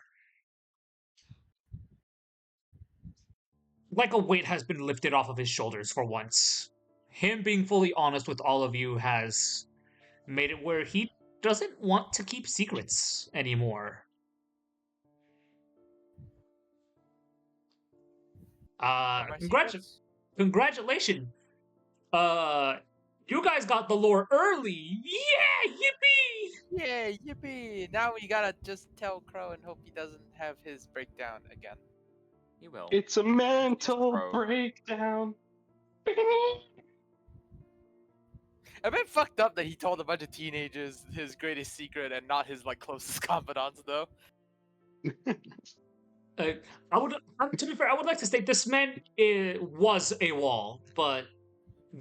like a weight has been lifted off of his shoulders for once. Him being fully honest with all of you has made it where he doesn't want to keep secrets anymore. Are my secrets? Congratulations. You guys got the lore early. Yeah, yippee! Yeah, yippee! Now we gotta just tell Crow and hope he doesn't have his breakdown again. He will. It's a mental Pro. breakdown. A bit fucked up that he told a bunch of teenagers his greatest secret and not his like closest confidants, though. I would, to be fair, I would like to state this man was a wall, but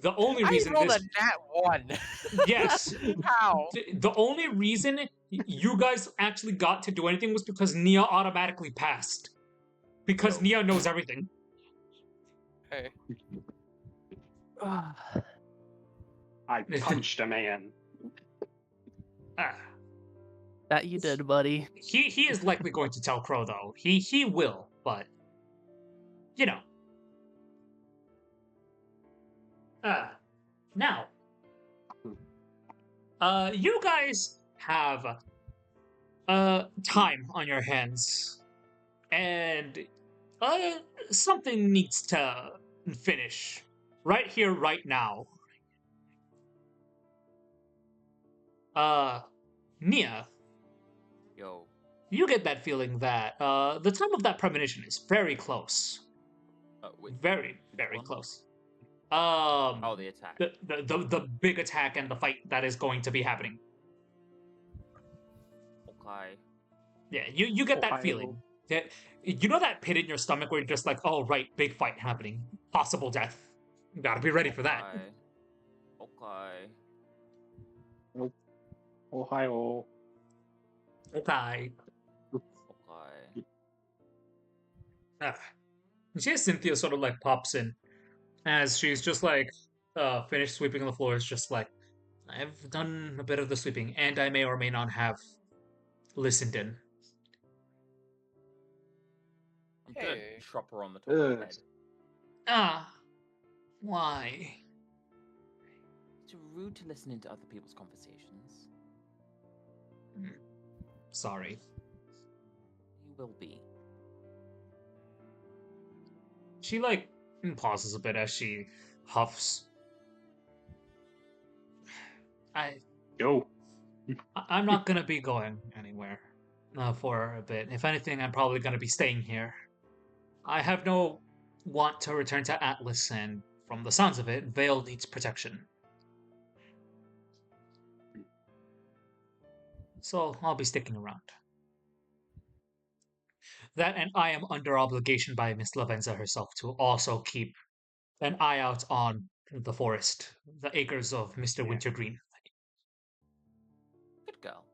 the only reason I rolled this, a nat 1. yes, How? the only reason you guys actually got to do anything was because Nia automatically passed, because Nia knows everything. Hey. I punched a man. Ah. That you did, buddy. He is likely going to tell Crow though. He will, but you know. Now. You guys have time on your hands. And something needs to finish. Right here, right now. Nia, Yo. you get that feeling that the time of that premonition is very close. Wait, Very, which very one? close. Oh, the attack. The big attack and the fight that is going to be happening. Okay. Yeah, you get that Ohio. feeling. Yeah, you know that pit in your stomach where you're just like, oh right, big fight happening, possible death. You gotta be ready for that. Okay. Ohio. Okay. Okay. She has Cynthia sort of like pops in as she's just like finished sweeping the floors, just like, I've done a bit of the sweeping, and I may or may not have listened in. I'm gonna Hey. chop her on the top of the head. Ah, why? It's rude to listen into other people's conversations. Sorry. You will be. She like pauses a bit as she huffs. I'm not gonna be going anywhere for a bit. If anything, I'm probably gonna be staying here. I have no want to return to Atlas, and from the sounds of it, Vale needs protection. So I'll be sticking around. That, and I am under obligation by Miss Lavenza herself to also keep an eye out on the forest, the acres of Mr. Yeah. Wintergreen. Good girl.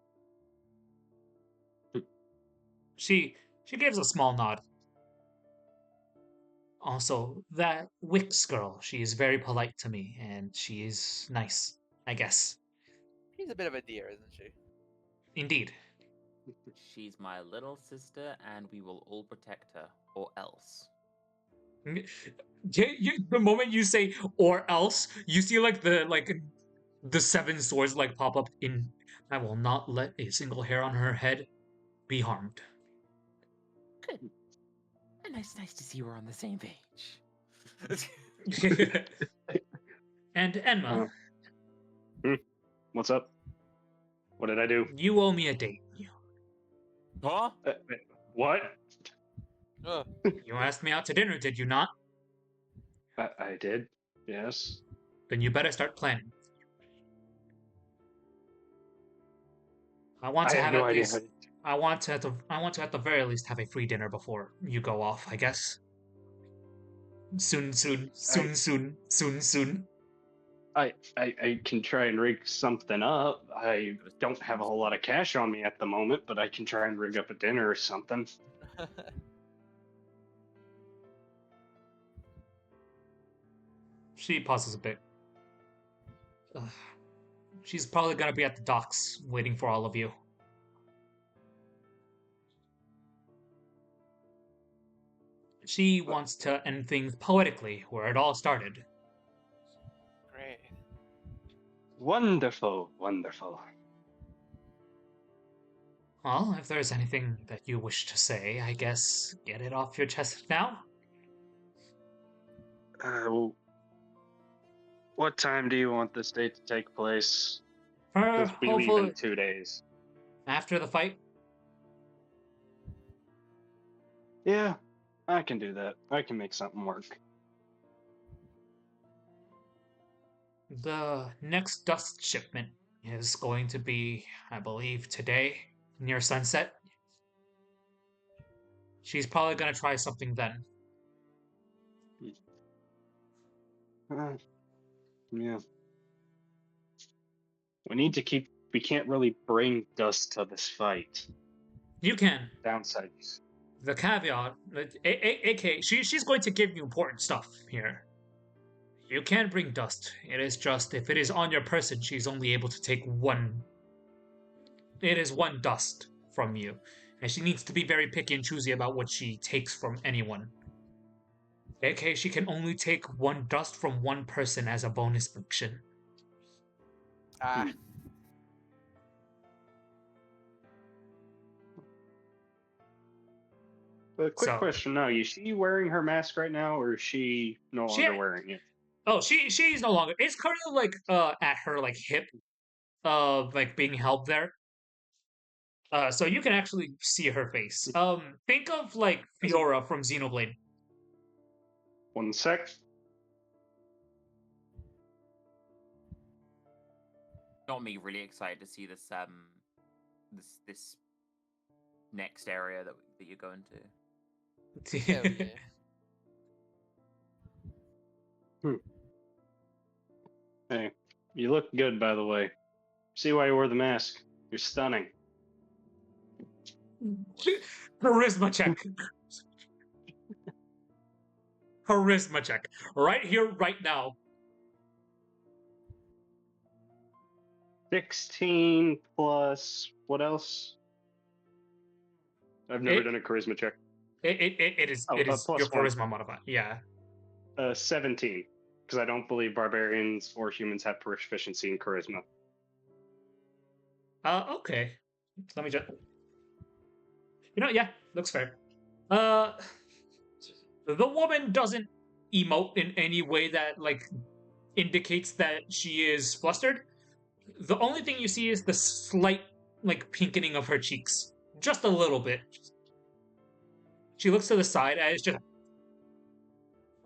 She gives a small nod. Also, that Wix girl, she is very polite to me, and she is nice, I guess. She's a bit of a dear, isn't she? Indeed. She's my little sister, and we will all protect her, or else. The moment you say "or else," you see like the seven swords like pop up in. I will not let a single hair on her head be harmed. Good. And it's nice to see we're on the same page. And Enma, What's up? What did I do? you owe me a date. Huh? What? Ugh. You asked me out to dinner, did you not? I did. Yes. Then you better start planning. I want to I have have no at idea. least. I want to at the very least have a free dinner before you go off. I guess. Soon. I can try and rig something up. I don't have a whole lot of cash on me at the moment, but I can try and rig up a dinner or something. She pauses a bit. She's probably gonna be at the docks waiting for all of you. She wants to end things poetically, where it all started. Great. Wonderful, wonderful. Well, if there's anything that you wish to say, I guess get it off your chest now. What time do you want this date to take place? For Because we leave hopefully in 2 days. after the fight. Yeah, I can do that. I can make something work. The next dust shipment is going to be, I believe, today, near sunset. She's probably gonna try something then. Yeah. We can't really bring dust to this fight. You can. Downsides. The caveat, aka, she's going to give you important stuff here. You can bring dust. It is just if it is on your person, she's only able to take one. It is one dust from you, and she needs to be very picky and choosy about what she takes from anyone. aka, she can only take one dust from one person as a bonus function. Ah. A quick So- question now: is she wearing her mask right now, or is she no She- longer wearing it? Oh, she's no longer. It's currently like at her like hip, like being held there. So you can actually see her face. Think of like Fiora from Xenoblade. 1 sec. Got me really excited to see this this next area that you're going to. Hell yeah. Hey, you look good, by the way. See why you wore the mask? You're stunning. Charisma check. Charisma check. Right here, right now. 16 plus what else? I've never It- done a charisma check. It is Oh, it is plus your one. charisma modifier. Yeah. 17, because I don't believe barbarians or humans have proficiency in charisma. Okay. Let me just. Yeah, looks fair. The woman doesn't emote in any way that like indicates that she is flustered. The only thing you see is the slight like pinkening of her cheeks, just a little bit. She looks to the side and it's just,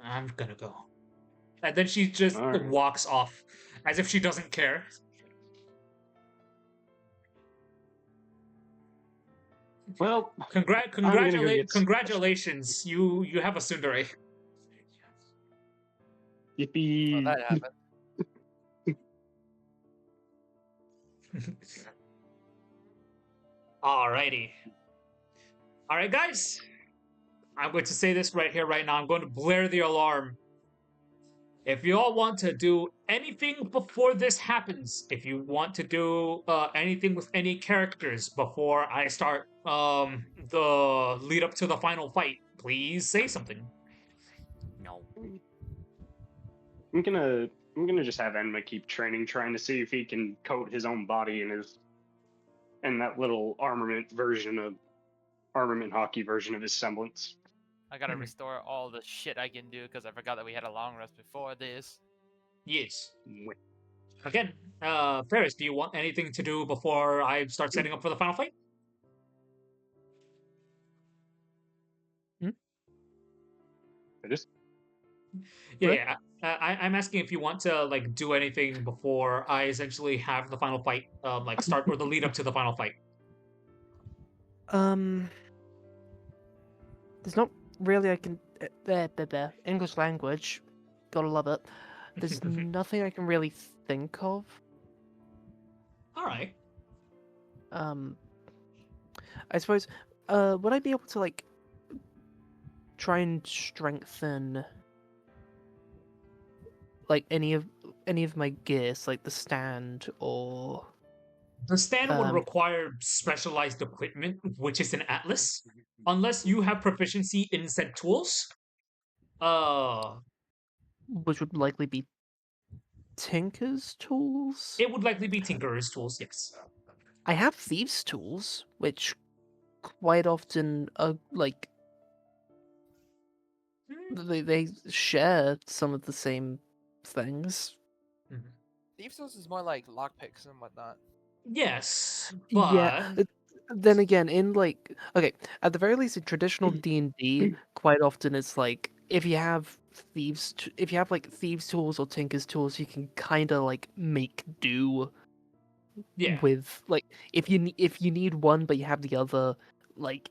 I'm gonna go, and then she just All right. walks off as if she doesn't care. Well, gonna go get some- Congratulations! You have a tsundere. yippee. Well, that happened. Alrighty. Alright, guys. I'm going to say this right here, right now. I'm going to blare the alarm. If you all want to do anything before this happens, if you want to do anything with any characters before I start the lead up to the final fight, please say something. now. I'm gonna just have Enma keep training, trying to see if he can coat his own body in that little armament hockey version of his semblance. I gotta Hmm. restore all the shit I can do because I forgot that we had a long rest before this. Yes. Again, Ferris, do you want anything to do before I start setting up for the final fight? I just Yeah, What? yeah. I'm asking if you want to like do anything before I essentially have the final fight, like start or the lead up to the final fight. There's not really I can. There. English language, gotta love it. There's nothing I can really think of. All right. I suppose. Would I be able to like try and strengthen like any of my gears, like the stand or The stand would um, require specialized equipment, which is an atlas, unless you have proficiency in said tools. Uh, which would likely be Tinker's tools. it would likely be Tinkerer's tools. Yes. I have thieves' tools, which quite often are like they share some of the same things. Mhm. Thieves' Tools is more like lockpicks and whatnot. Yes, Yeah. but Then again, in like okay, at the very least, in traditional D&D, quite often it's like if you have if you have like thieves' tools or tinker's tools, you can kind of like make do yeah, with like if you need one but you have the other, like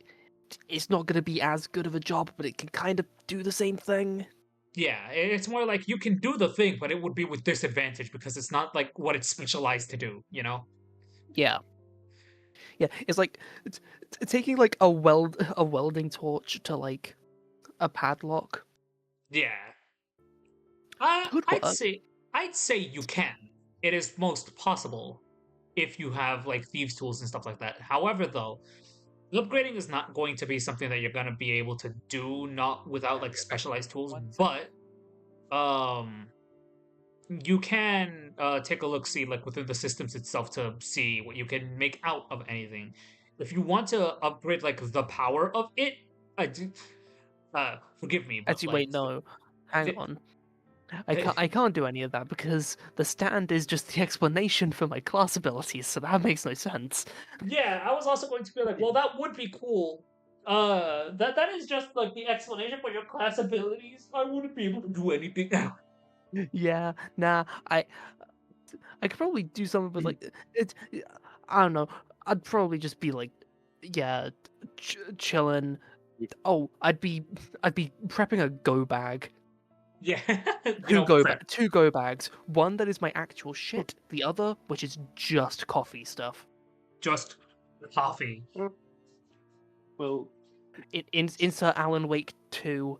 it's not gonna be as good of a job, but it can kind of do the same thing. yeah. It's more like you can do the thing, but it would be with disadvantage because it's not like what it's specialized to do. You know? Yeah, yeah. It's like taking like a welding torch to like a padlock Yeah. could I'd work. say you can. It is most possible if you have like thieves tools and stuff like that. However, though, upgrading is not going to be something that you're gonna be able to do not without like specialized tools. One second. But you can take a look, see like within the systems itself to see what you can make out of anything. If you want to upgrade like the power of it, I do. Forgive me, but Actually, like wait, no, hang the, on. I can't do any of that because the stand is just the explanation for my class abilities, so that makes no sense. yeah, I was also going to be like, well, that would be cool. That is just like the explanation for your class abilities. I wouldn't be able to do anything. Yeah, nah, I could probably do something with like it. I don't know. I'd probably just be like, yeah, chilling. Oh, I'd be prepping a go bag. Yeah, you know, fair. Two go bags. One that is my actual shit. The other, which is just coffee stuff. Just coffee. well, Insert Alan Wake 2.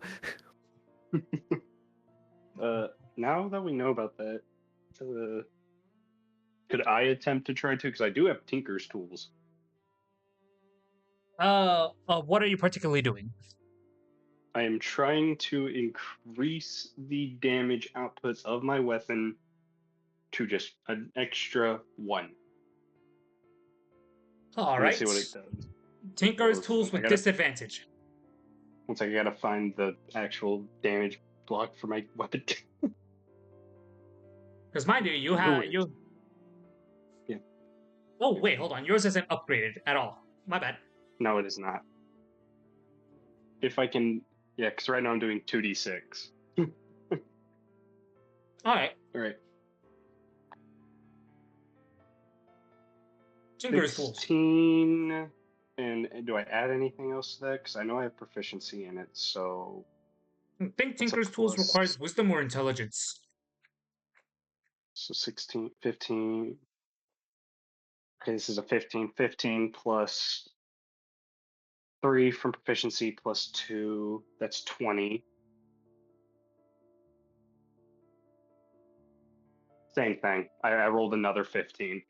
now that we know about that, could I attempt to try to? Because I do have Tinker's tools. What are you particularly doing? I am trying to increase the damage outputs of my weapon to just an extra 1. All Let me see right. what it does. Tinker's Or tools with disadvantage. once I gotta find the actual damage block for my weapon. Because mind you, you No have worries. you. Yeah. Oh wait, hold on. Yours isn't upgraded at all. My bad. No, it is not. If I can, yeah, because right now I'm doing 2d6. All right. All right. Tinker's tools. 16. And do I add anything else to that? Because I know I have proficiency in it, so I think that's a Tinker's tools plus. requires wisdom or intelligence. So 16, 15. Okay, this is a 15. 15 plus 3 from proficiency plus 2. That's 20. Same thing. I rolled another 15.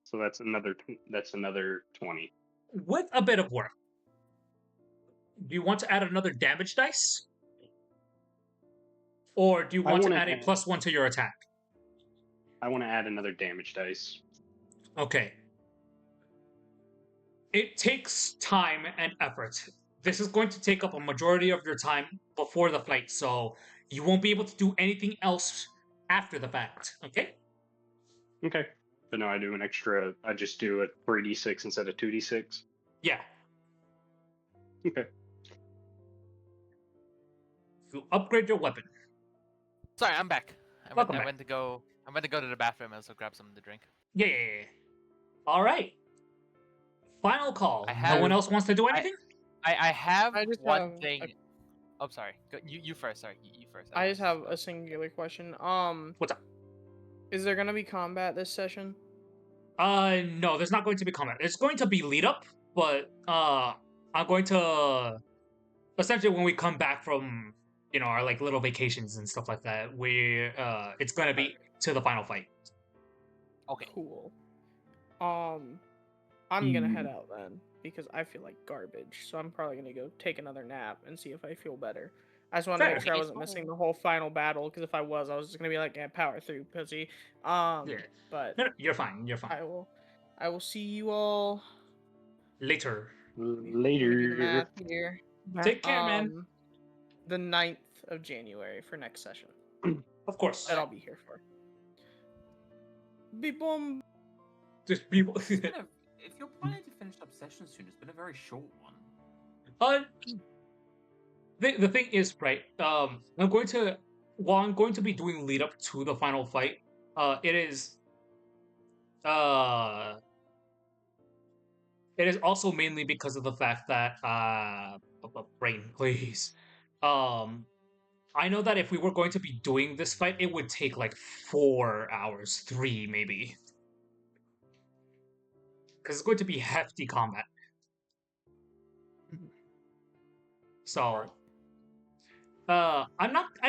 So that's another 20. With a bit of work, Do you want to add another damage dice? Or do you I want to wanna add a add- +1 to your attack? I want to add another damage dice. Okay. It takes time and effort. This is going to take up a majority of your time before the fight, so you won't be able to do anything else after the fact, okay? Okay. But no, I do an extra. I just do a 3d6 instead of 2d6. Yeah. Okay. You upgrade your weapon. Sorry, I'm back. Welcome I back. went to go to the bathroom and also grab something to drink. Yeah. All right. Final call. I No one have- else wants to do anything? I have I just one have a- thing. Oh, sorry. You first. Sorry, you first. I was just have go. a singular question. What's up? Is there gonna be combat this session? No, there's not going to be combat. It's going to be lead up, but I'm going to essentially when we come back from our like little vacations and stuff like that, it's going to be to the final fight. Okay. Cool. I'm gonna head Mm. out then because I feel like garbage. So I'm probably gonna go take another nap and see if I feel better. I just wanted to Fair. make sure I Okay, wasn't missing fine. the whole final battle because if I was just gonna be like, yeah, power through, pussy. Yeah. But No, you're fine. You're fine. I will see you all. Later. Let me do the Later. math here. Take care, man. The 9th of January for next session Of course. that I'll be here for. Beep boom. Just people. If you're planning to finish up session soon, it's been a very short one. The thing is, right? I'm going to be doing lead up to the final fight. It is also mainly because of the fact that brain, please. I know that if we were going to be doing this fight, it would take like 4 hours, 3 maybe, because it's going to be hefty combat. So, I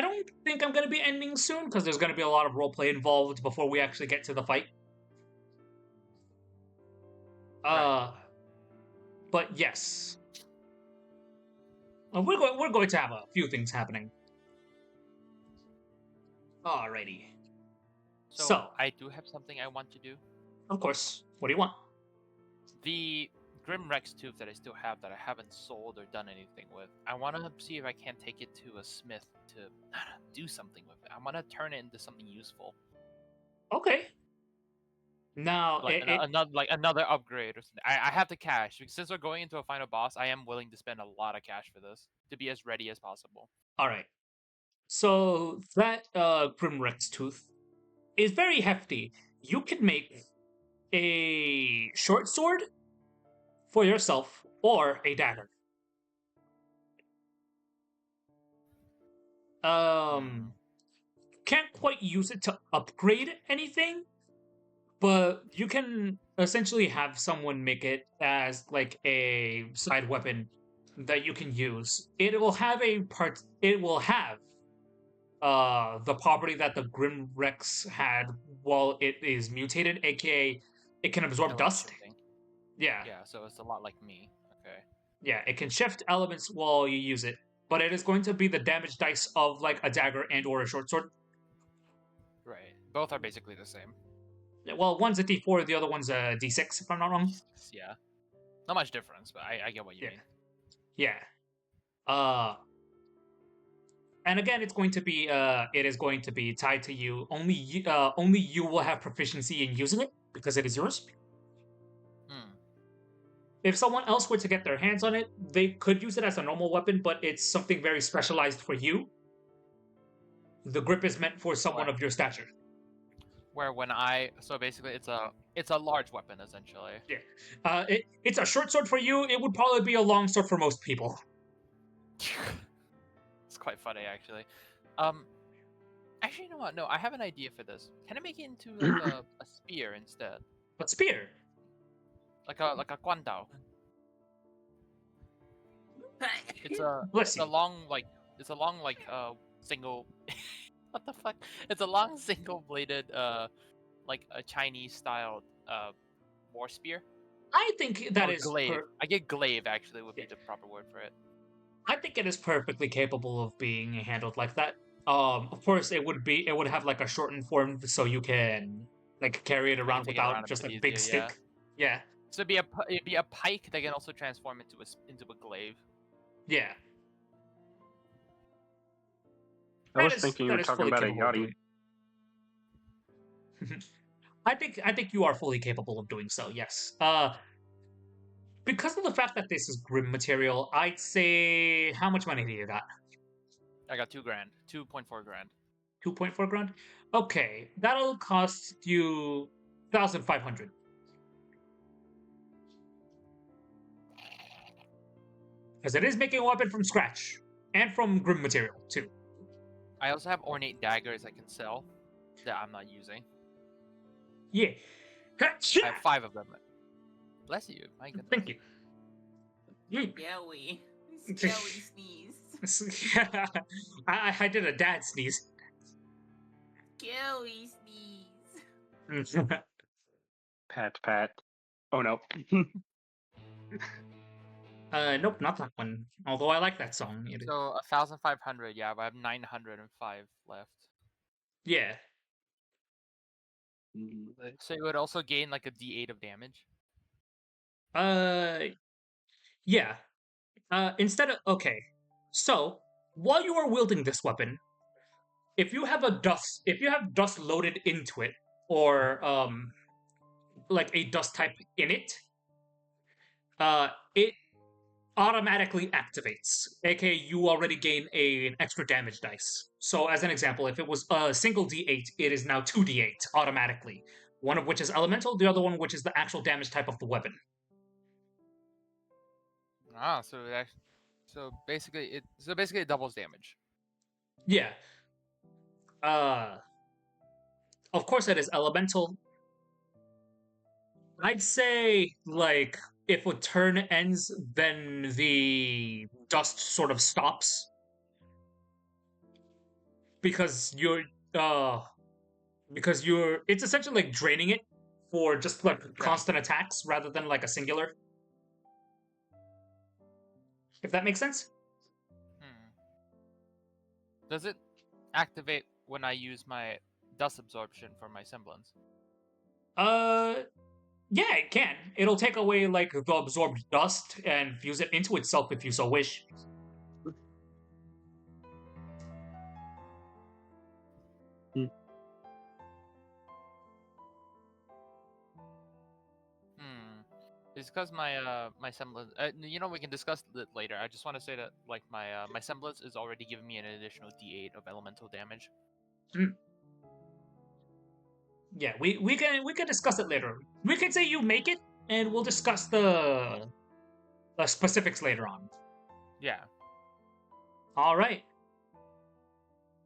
don't think I'm gonna be ending soon because there's gonna be a lot of roleplay involved before we actually get to the fight. But yes, we're going to have a few things happening. Alrighty. So- I do have something I want to do. Of course. What do you want? The Grim Rex tooth that I still have that I haven't sold or done anything with. I want to see if I can't take it to a smith to do something with it. I want to turn it into something useful, Okay. Now, like another upgrade or something. I have the cash because since we're going into a final boss. I am willing to spend a lot of cash for this to be as ready as possible. all right. So that Grimrex tooth is very hefty. You can make a short sword for yourself or a dagger. Can't quite use it to upgrade anything, but you can essentially have someone make it as like a side weapon that you can use. It will have the property that the Grim Rex had while it is mutated, aka it can absorb dust. Shifting. Yeah. Yeah, so it's a lot like me. Okay. Yeah, it can shift elements while you use it, but it is going to be the damage dice of like a dagger and or a short sword. Right. Both are basically the same. Well, one's a D4, the other one's a D6, if I'm not wrong. Yeah. Not much difference, but I get what you mean. Yeah. And again, it is going to be tied to you. Only you will have proficiency in using it because it is yours. If someone else were to get their hands on it, they could use it as a normal weapon, but it's something very specialized for you. The grip is meant for someone of your stature. Where so basically it's a large weapon essentially. Yeah. It's a short sword for you. It would probably be a long sword for most people. It's quite funny actually. Actually, you know what? No, I have an idea for this. Can I make it into like a spear instead? But spear? Like a guandao. It's a long single. What the fuck? It's a long single bladed like a Chinese styled war spear. I think that or is glaive. I get glaive actually would be the proper word for it. I think it is perfectly capable of being handled like that. Of course, it would have like a shortened form, so you can like carry it around take it around without a just a bit big easier, yeah. stick. Yeah, So it'd be a pike that can also transform into a glaive. yeah. I was thinking you were That is talking fully about a capable of yachty. doing. I think you are fully capable of doing so. Yes. Because of the fact that this is grim material, I'd say how much money do you got? I got 2 grand, 2.4 grand. 2.4 grand. Okay, that'll cost you 1,500. Because it is making a weapon from scratch and from grim material too. I also have ornate daggers I can sell that I'm not using. Yeah. I have 5 of them. Bless you, my goodness. Thank you. Scary. Scary sneeze. I did a dad sneeze. Scary sneeze. Pat. Oh no. Nope, not that one. Although I like that song. So 1,500, yeah, but I have 905 left. Yeah. So you would also gain like a D8 of damage. Yeah. Instead of okay. So while you are wielding this weapon, if you have dust loaded into it, or like a dust type in it, it automatically activates. AKA, you already gain an extra damage dice. So, as an example, if it was a single D8, it is now 2D8 automatically. One of which is elemental, the other one which is the actual damage type of the weapon. Ah, so basically it doubles damage. Yeah. Of course, it is elemental. I'd say, like, if a turn ends, then the dust sort of stops. Because uh, it's essentially like draining it for just like constant attacks rather than like a singular. If that makes sense. Does it activate when I use my dust absorption for my semblance? Yeah, it can. It'll take away like the absorbed dust and fuse it into itself if you so wish. It's because my semblance. We can discuss it later. I just want to say that like my semblance is already giving me an additional D8 of elemental damage. Yeah, we can discuss it later. We can say you make it, and we'll discuss the specifics later on. Yeah. All right.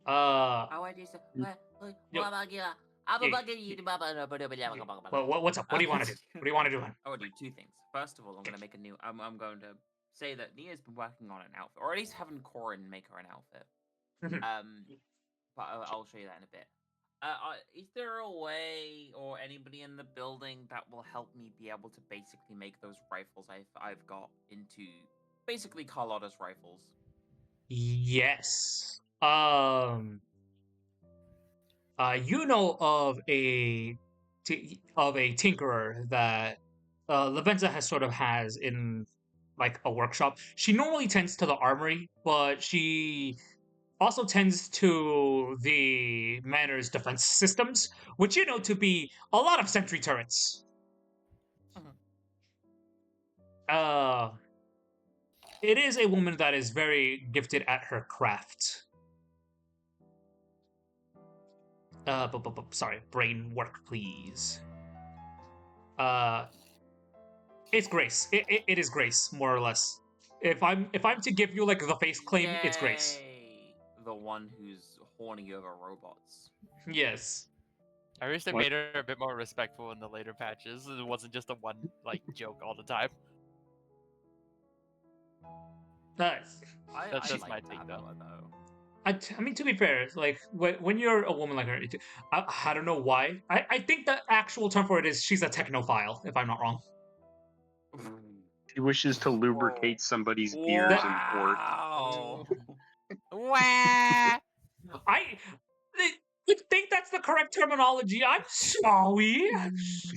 Well, what's up? What do you want to do? What do you want to do? I will do 2 things. First of all, I'm going to make a new. I'm going to say that Nia's been working on an outfit, or at least having Corin make her an outfit. But I'll show you that in a bit. Is there a way, or anybody in the building that will help me be able to basically make those rifles I've got into basically Carlotta's rifles? Yes. You know of a tinkerer that Lavenza has in like a workshop. She normally tends to the armory, but she also tends to the manor's defense systems, which you know to be a lot of sentry turrets. It is a woman that is very gifted at her craft. Sorry, brain work, please. It's Grace. It is Grace, more or less. If I'm to give you like the face claim, it's Grace. The one who's horny over robots. Yes. I wish they made her a bit more respectful in the later patches. It wasn't just a one like joke all the time. That's just my take, though. I mean, to be fair, like when you're a woman like her, I don't know why. I think the actual term for it is she's a technophile, if I'm not wrong. He wishes to lubricate somebody's ears and port. Wow. Wah! I think that's the correct terminology. I'm sorry.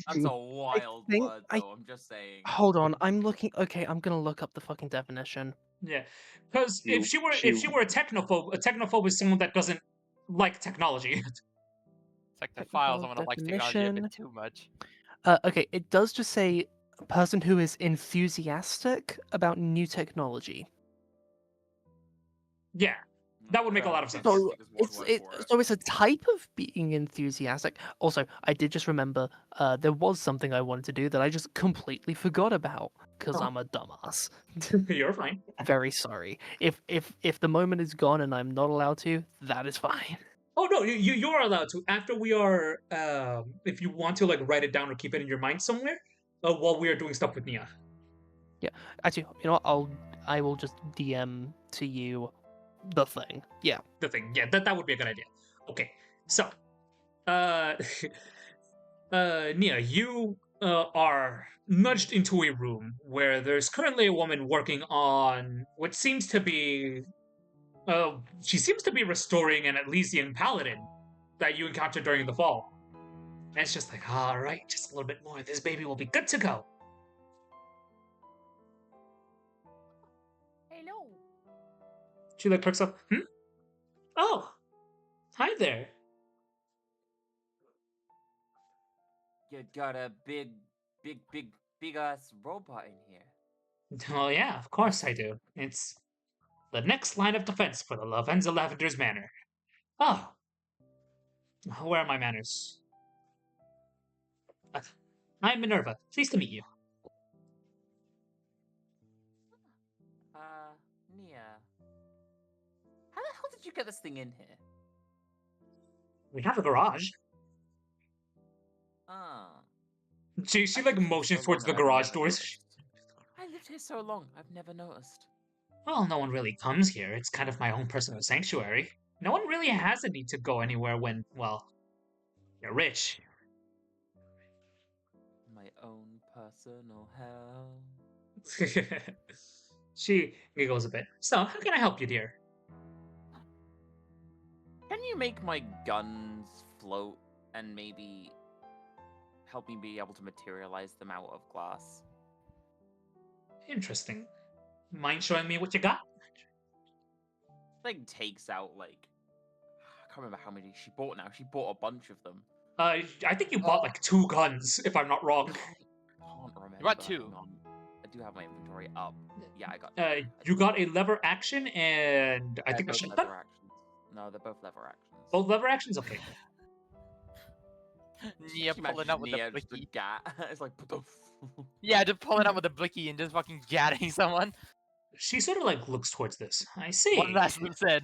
That's a wild think word, though. I'm just saying. Hold on, I'm looking. Okay, I'm gonna look up the fucking definition. Yeah, because if she were she- a technophobe is someone that doesn't like technology. It's like the files. Technical I'm gonna like technology a definition. bit too much. Okay, it does just say a person who is enthusiastic about new technology. Yeah, that would make a lot of sense. So Enthusiastic is one word for it. so it's a type of being enthusiastic. Also, I did just remember there was something I wanted to do that I just completely forgot about because Oh. I'm a dumbass. You're fine. Very sorry. If the moment is gone and I'm not allowed to, that is fine. Oh no, you are allowed to. After we are, if you want to like write it down or keep it in your mind somewhere, while we are doing stuff with Nia. Actually, you know what? I will just DM to you the thing. Yeah. The thing, yeah, that would be a good idea. Okay, so, uh, Nia, you are nudged into a room where there's currently a woman working on what seems to be, she seems to be restoring an Elysian paladin that you encountered during the fall. And it's just like, all right, just a little bit more. This baby will be good to go. Hello. She like perks up. Oh, hi there. You got a big ass robot in here. Oh yeah, of course I do. It's the next line of defense for the Lavenza Lavender's Manor. Oh, where are my manners? I'm Minerva. Pleased to meet you. Nia. How the hell did you get this thing in here? We have a garage. Ah. She I like lived here motions so towards long the and I've garage never doors. noticed. I lived here so long, I've never noticed. Well, no one really comes here. It's kind of my own personal sanctuary. No one really has a need to go anywhere when, well, you're rich. My own personal hell. She giggles a bit. So, how can I help you, dear? Can you make my guns float and maybe help me be able to materialize them out of glass? Interesting. Mind showing me what you got? Like takes out like I can't remember how many she bought now. She bought a bunch of them. I think you bought like 2 guns, if I'm not wrong. I can't remember. got 2. Hang on. I do have my inventory up. Yeah, I got. You got a lever action and I think a both shotgun? lever actions. No, they're both lever actions. Both lever actions? Okay. Nia Can you pulling imagine out with the Nia just a blicky. gat? It's like Yeah, just pulling out with the blicky and just fucking gatting someone. She sort of like looks towards this. I see. One last them said.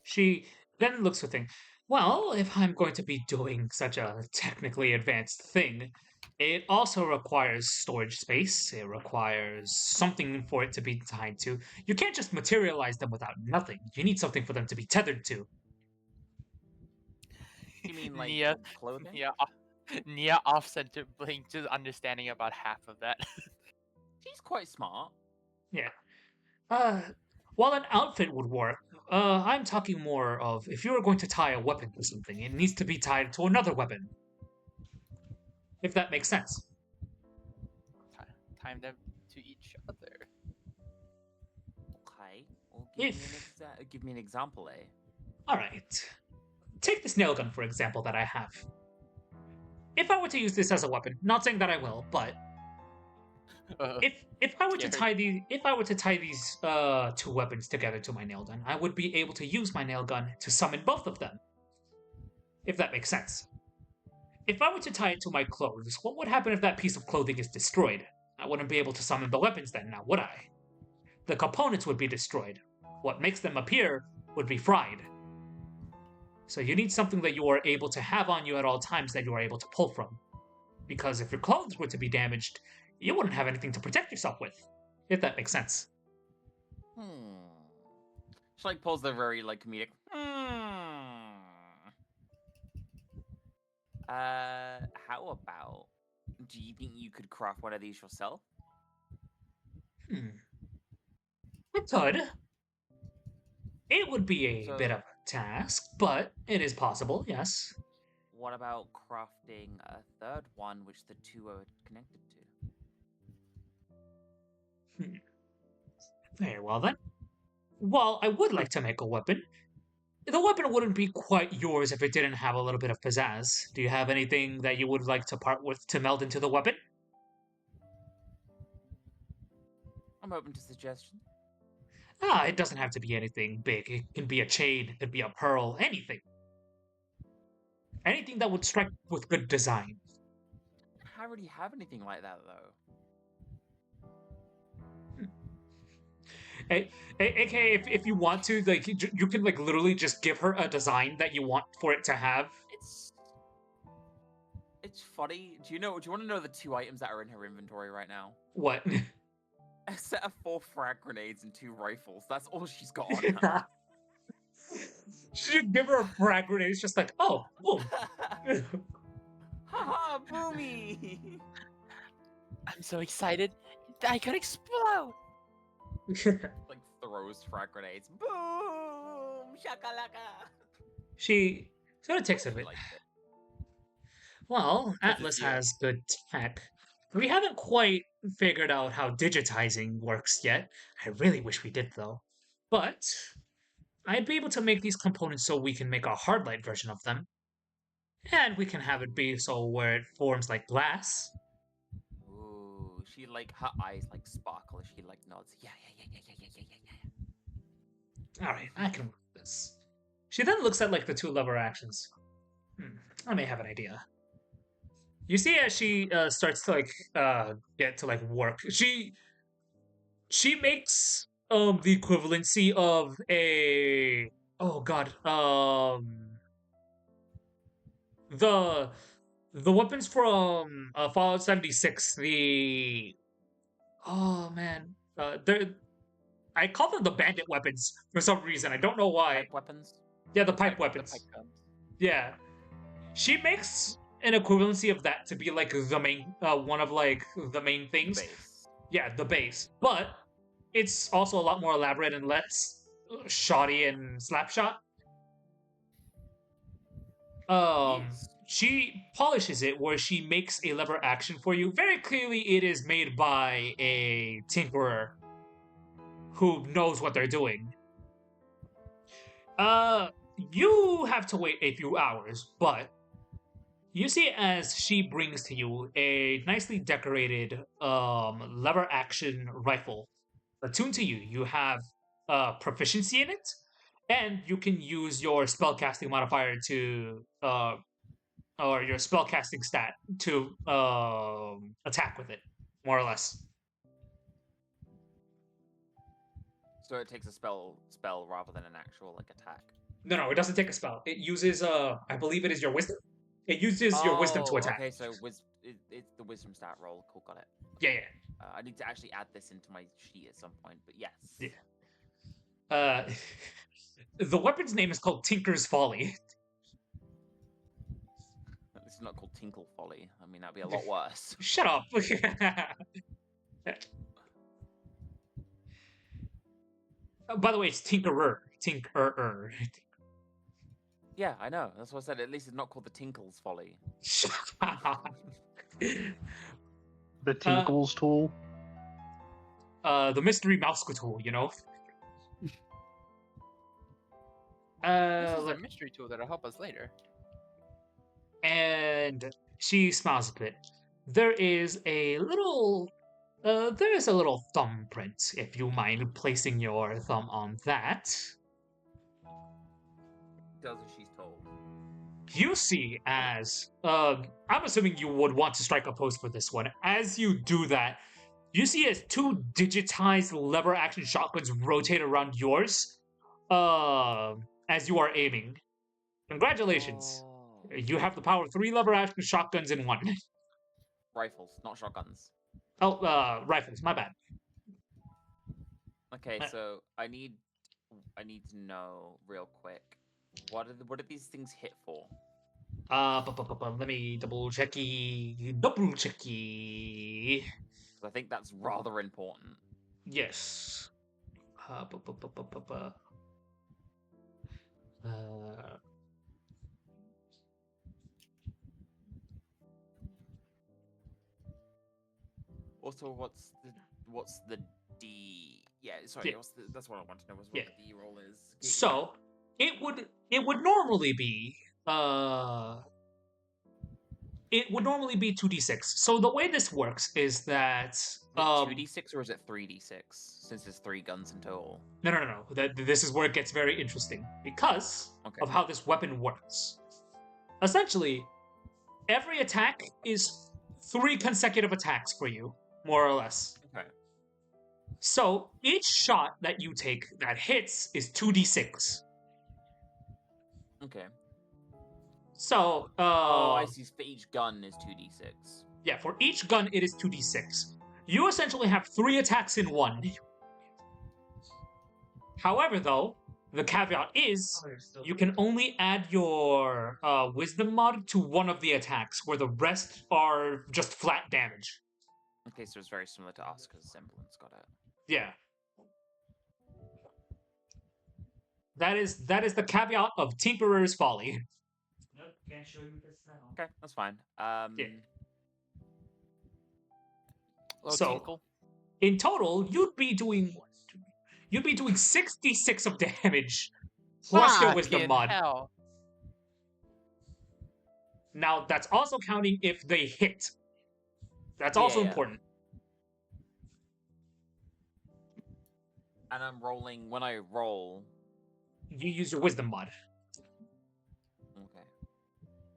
She then looks at thing. Well, if I'm going to be doing such a technically advanced thing, it also requires storage space. It requires something for it to be tied to. You can't just materialize them without nothing. You need something for them to be tethered to. You mean like Nia, clothing? Nia off-center blink, just understanding about half of that. She's quite smart. Yeah. While an outfit would work, I'm talking more of if you were going to tie a weapon to something, it needs to be tied to another weapon. If that makes sense. Time them to each other. Okay. Well, give me an example, eh? Alright. Take this nail gun, for example, that I have. If I were to use this as a weapon, not saying that I will, but if I were to tie these 2 weapons together to my nail gun, I would be able to use my nail gun to summon both of them. If that makes sense. If I were to tie it to my clothes, what would happen if that piece of clothing is destroyed? I wouldn't be able to summon the weapons then, now would I? The components would be destroyed. What makes them appear would be fried. So you need something that you are able to have on you at all times that you are able to pull from. Because if your clothes were to be damaged, you wouldn't have anything to protect yourself with. If that makes sense. She like pulls the very like comedic. How about? Do you think you could craft one of these yourself? It could. It would be a So- bit of a task, but it is possible, yes. What about crafting a third one, which the two are connected to? Very well then. Well, I would like to make a weapon. The weapon wouldn't be quite yours if it didn't have a little bit of pizzazz. Do you have anything that you would like to part with to meld into the weapon? I'm open to suggestions. It doesn't have to be anything big. It can be a chain, it could be a pearl, anything. Anything that would strike with good design. I already have anything like that, though. AKA, if you want to, like, you can like literally just give her a design that you want for it to have. It's funny. Do you want to know the two items that are in her inventory right now? What? A set of 4 frag grenades and 2 rifles. That's all she's got on her. She'd give her a frag grenade. It's just like, oh, boom. Haha, boomy! I'm so excited. I could explode. Like throws frag grenades. Boom! Shakalaka! She sort of takes a She bit. likes it. Well, Because Atlas it's you. has good tech. We haven't quite figured out how digitizing works yet. I really wish we did, though. But I'd be able to make these components so we can make a hardlight version of them. And we can have it be so where it forms like glass. Ooh, she like her eyes like sparkle as she like nods. Yeah. Alright, I can work with this. She then looks at like the 2 lever actions. I may have an idea. You see as she starts to like get to like work, she makes the equivalency of a the weapons from Fallout 76, I call them the bandit weapons for some reason. I don't know why. Pipe weapons. Yeah, the pipe weapons. The pipe guns. Yeah. She makes an equivalency of that to be like the main one of like the main things. Base. Yeah, the base. But it's also a lot more elaborate and less shoddy and slapshot. Yes. She polishes it where she makes a lever action for you. Very clearly it is made by a tinkerer who knows what they're doing. You have to wait a few hours, but you see as she brings to you a nicely decorated lever action rifle. Attuned to you, you have proficiency in it, and you can use your spellcasting modifier to or your spellcasting stat to attack with it, more or less. So it takes a spell rather than an actual like attack. No, it doesn't take a spell. It uses I believe it is your wisdom. It uses your wisdom to attack. Okay, so it's the wisdom stat roll. Cool, got it. Yeah. I need to actually add this into my sheet at some point, but yes. Yeah. The weapon's name is called Tinker's Folly. It's not called Tinkle Folly. I mean, that'd be a lot worse. Shut up. By the way, it's Tinkerer. Tinkerer. Yeah, I know. That's what I said. At least it's not called the Tinkle's Folly. The Tinkles tool. The mystery mouse tool, you know? This is a mystery tool that'll help us later. And she smiles a bit. There is a little thumbprint, if you mind placing your thumb on that. Does as she's told. You see as, I'm assuming you would want to strike a pose for this one. As you do that, you see as 2 digitized lever action shotguns rotate around yours, as you are aiming. Congratulations. Oh. You have the power of 3 lever action shotguns in one. Rifles, not shotguns. Oh, rifles, my bad. Okay, so I need to know real quick. What are these things hit for? Let me double checky. Because I think that's rather important. Yes. Bu- bu- bu- bu- bu- bu. Also, what's the D? Yeah, sorry. Yeah. That's what I want to know. Was what Yeah. the D roll is. So it would normally be it would normally be 2d6. So the way this works is that Is it 2d6 or is it 3d6? Since it's 3 guns in total. no. This is where it gets very interesting because Okay. of how this weapon works. Essentially, every attack is 3 consecutive attacks for you, more or less. Okay. So each shot that you take that hits is 2d6. Okay. So Oh, I see. For each gun is 2d6. yeah, for each gun it is 2d6. You essentially have 3 attacks in one. However, though, the caveat is you can only add your wisdom mod to one of the attacks, where the rest are just flat damage. Okay, so it's very similar to Oscar's semblance. Got it. Yeah. That is the caveat of Tinkerer's Folly. Nope, can't show you this now. Okay, that's fine. Yeah. Little So- tinkle. In total, you'd be doing 66 of damage plus your wisdom Fucking mod. hell. Now that's also counting if they hit. That's also Yeah. important. And I'm rolling. When I roll. You use your wisdom mod. Okay.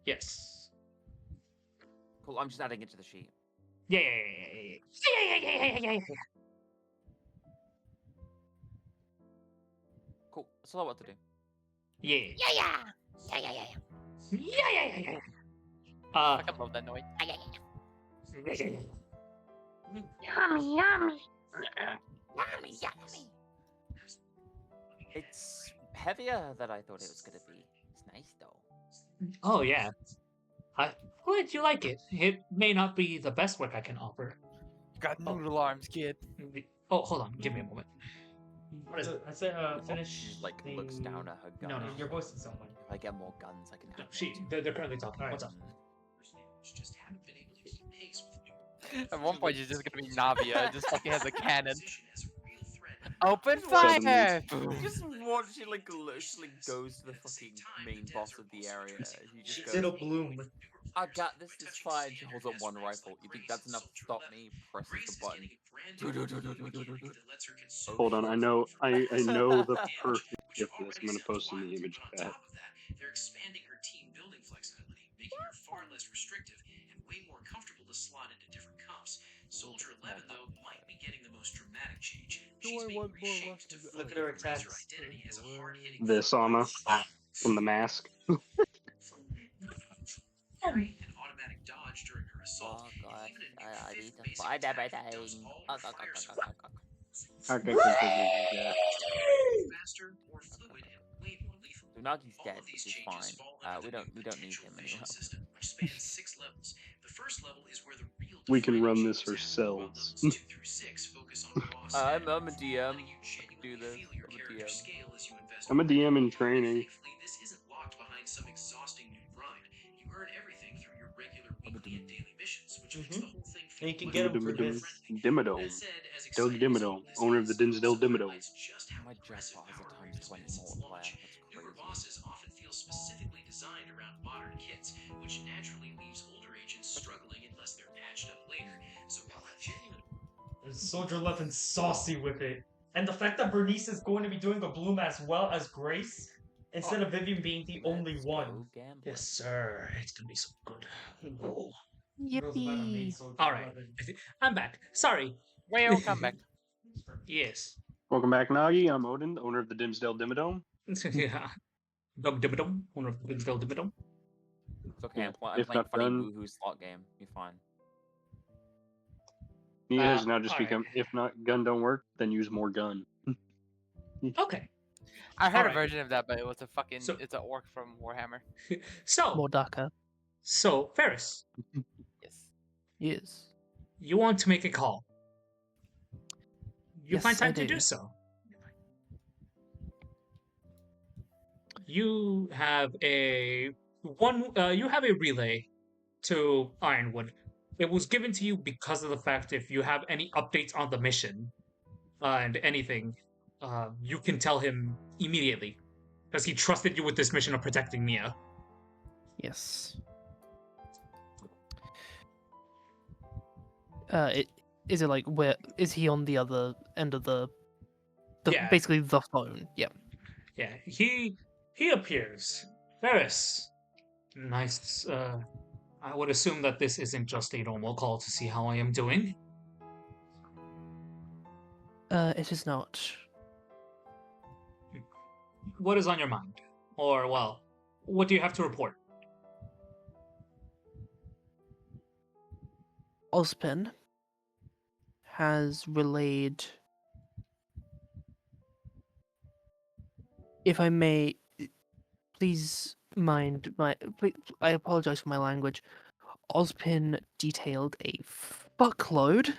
Yes. Cool. I'm just adding it to the sheet. Yeah. Cool. That's all I want to do. Yeah. I love that noise. It's heavier than I thought it was gonna be. It's nice though. Oh yeah. I'm glad you like it. It may not be the best work I can offer. Got noodle arms, kid. Oh, hold on. Give me a moment. What is it? I said finish. She like looks down at her gun. No, you're voicing someone. If I get more guns, I can have. They're currently talking. Alright. What's up? At one point, you're just gonna be Navia. Just fucking has a cannon. Open Suddenly. fire! Just watch she like literally goes to the fucking main boss of the area. He just goes, It'll bloom. I got this. It's fine. She holds up one rifle. You think that's enough to stop me? Presses the button. Hold on, I know the perfect gift for this. I'm gonna post in the image chat. They're expanding her team building flexibility, making her far less restrictive and way more comfortable to slot into different comps. Soldier 11, though, might be getting the most dramatic change. She's being reshaped to Look at her fully embrace her attacks. identity as a hard-hitting This Ama from the mask. parry and automatic dodge during her assault. Oh god, Even a new I fifth need to basic find attack everything. does all her fire support. Okay, Faster, more fluid, and way more lethal. Unagi's All dead, of these which is changes fine. fall under We the don't new need potential him vision anymore. system, which spans 6 levels. The first level is where the real We can run defining this changes happen, while ourselves. levels 2 through 6 focus on raw I'm stat, a DM. letting you Do genuinely this. feel your I'm a character's DM. scale as you invest I'm a more. DM in training. Thankfully, this isn't locked behind some exhausting new grind. You earn everything through your regular weekly and daily missions, which makes the whole thing And you feel can much get 'em for more this. friendly. Dimmadome. That said, as Doug exciting as Dimmadome, all this owner of the is, Dinsdale also Dimmadome. highlights just how My impressive jackpot has a power times has 20 been since multiplier. launch. That's Newer crazy. bosses often feel specifically designed around modern kits, which naturally leaves older agents struggling unless they're patched up later. So while a genuine Soldier 11 saucy with it. And the fact that Bernice is going to be doing the bloom as well as Grace, instead of Vivian being the only Let's one. go gambling. Yes, sir. It's gonna be so good. Oh. Girls about our main Yippee. Soldier All right. 11. I'm back. Sorry. Welcome back. Yes. Welcome back, Nagi. I'm Odin, the owner of the Dimsdale Dimmadome. Yeah. Dum Dimmadome, owner of the Dinsdale Dimmadome. It's okay. Yeah, I'm if playing not funny done- woohoo slot game. You're fine. He has now just alright. become, if not gun don't work, then use more gun. Okay. I heard Alright. a version of that, but it was a fucking. So- It's an orc from Warhammer. So, Modaka. Ferris, Yes. Yes. you want to make a call. you find Yes, I time to do. do so. You have a relay to Ironwood. It was given to you because of the fact if you have any updates on the mission and anything, you can tell him immediately because he trusted you with this mission of protecting Mia. Yes. Is it like where is he on the other end of the Yeah. basically the phone? Yeah. Yeah, he appears. Ferris, nice. I would assume that this isn't just a normal call to see how I am doing. It is not. What is on your mind? Or, well, what do you have to report? Ozpin has relayed, if I may, please mind my. I apologize for my language. Ozpin detailed a fuckload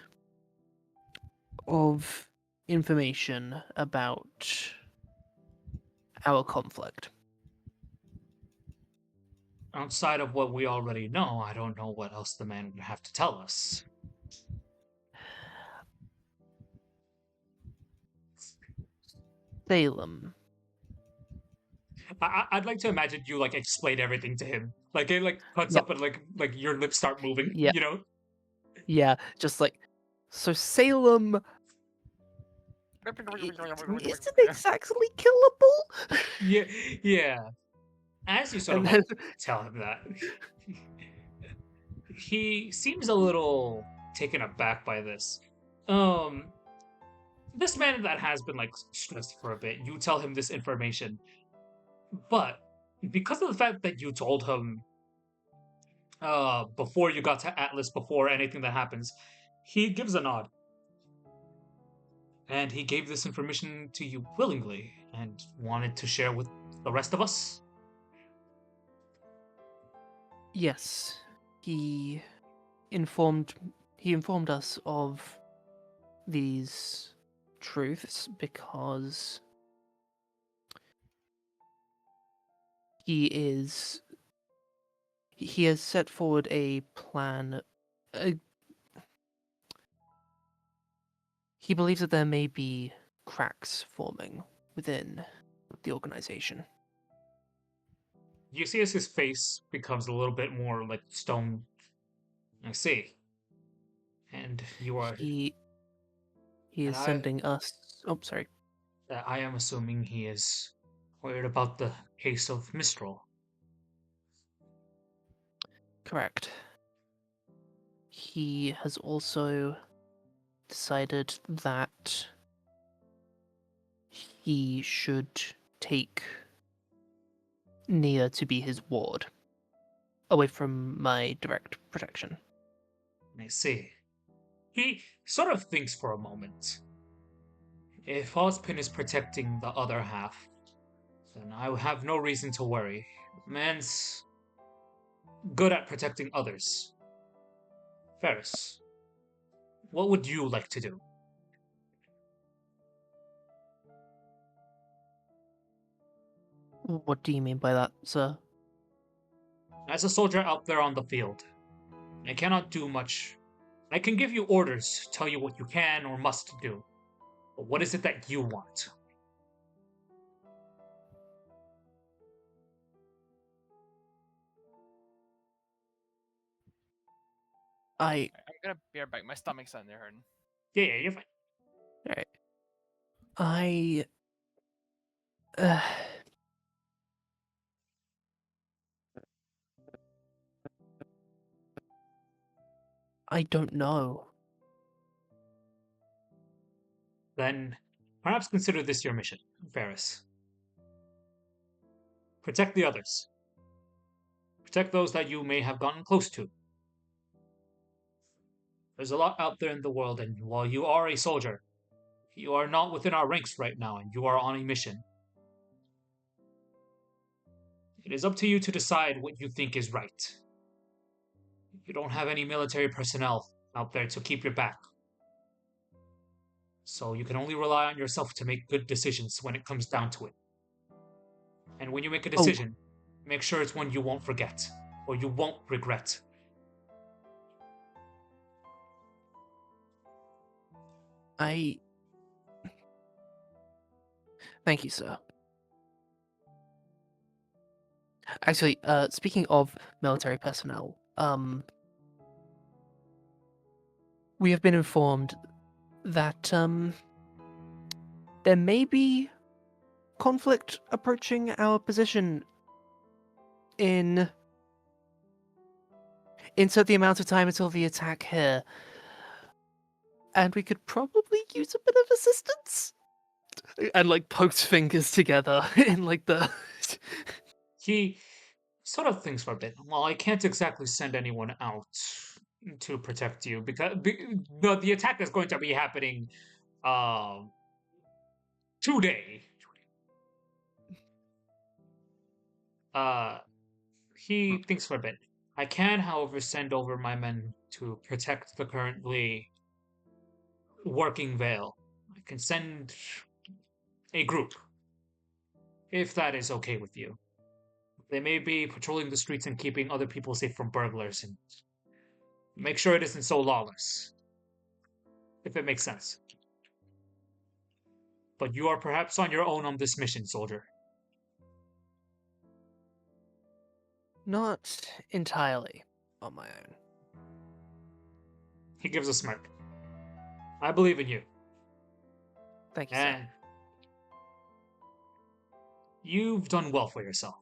of information about our conflict. Outside of what we already know, I don't know what else the man would have to tell us. Salem. I'd like to imagine you like explain everything to him. Like it like cuts Yep. up and like your lips start moving. Yeah. You know? Yeah, just like so. Salem isn't exactly killable. Yeah, yeah. As you sort And of then like tell him that, he seems a little taken aback by this. This man that has been like stressed for a bit, you tell him this information, but because of the fact that you told him before you got to Atlas, before anything that happens, he gives a nod. And he gave this information to you willingly and wanted to share with the rest of us. yes, he informed us of these truths because he has set forward a plan. He believes that there may be cracks forming within the organization. You see as his face becomes a little bit more like stone. I see. And you are. He is And sending us. Oh, sorry. I am assuming he is worried about the case of Mistral. Correct. He has also decided that he should take Nia to be his ward, away from my direct protection. I see. He sort of thinks for a moment. If Ozpin is protecting the other half, then I have no reason to worry. Man's good at protecting others. Ferris, what would you like to do? What do you mean by that, sir? As a soldier out there on the field, I cannot do much. I can give you orders, tell you what you can or must do. But what is it that you want? I. I'm gonna be right back. My stomach's on there hurting. Yeah, you're fine. Alright. I. I don't know. Then perhaps consider this your mission, Ferris. Protect the others. Protect those that you may have gotten close to. There's a lot out there in the world, and while you are a soldier, you are not within our ranks right now, and you are on a mission. It is up to you to decide what you think is right. You don't have any military personnel out there to keep your back. So you can only rely on yourself to make good decisions when it comes down to it. And when you make a decision, make sure it's one you won't forget or you won't regret. Thank you, sir. Actually, speaking of military personnel, we have been informed that there may be conflict approaching our position in insert the amount of time until the attack here, and we could probably use a bit of assistance. And like pokes fingers together in like the. He sort of thinks for a bit. Well, I can't exactly send anyone out to protect you because the attack is going to be happening today. He thinks for a bit. I can, however, send over my men to protect the currently working Vale. I can send a group, if that is okay with you. They may be patrolling the streets and keeping other people safe from burglars, and make sure it isn't so lawless. If it makes sense. But you are perhaps on your own on this mission, soldier. Not entirely on my own. He gives a smirk. I believe in you. Thank you, sir. And you've done well for yourself.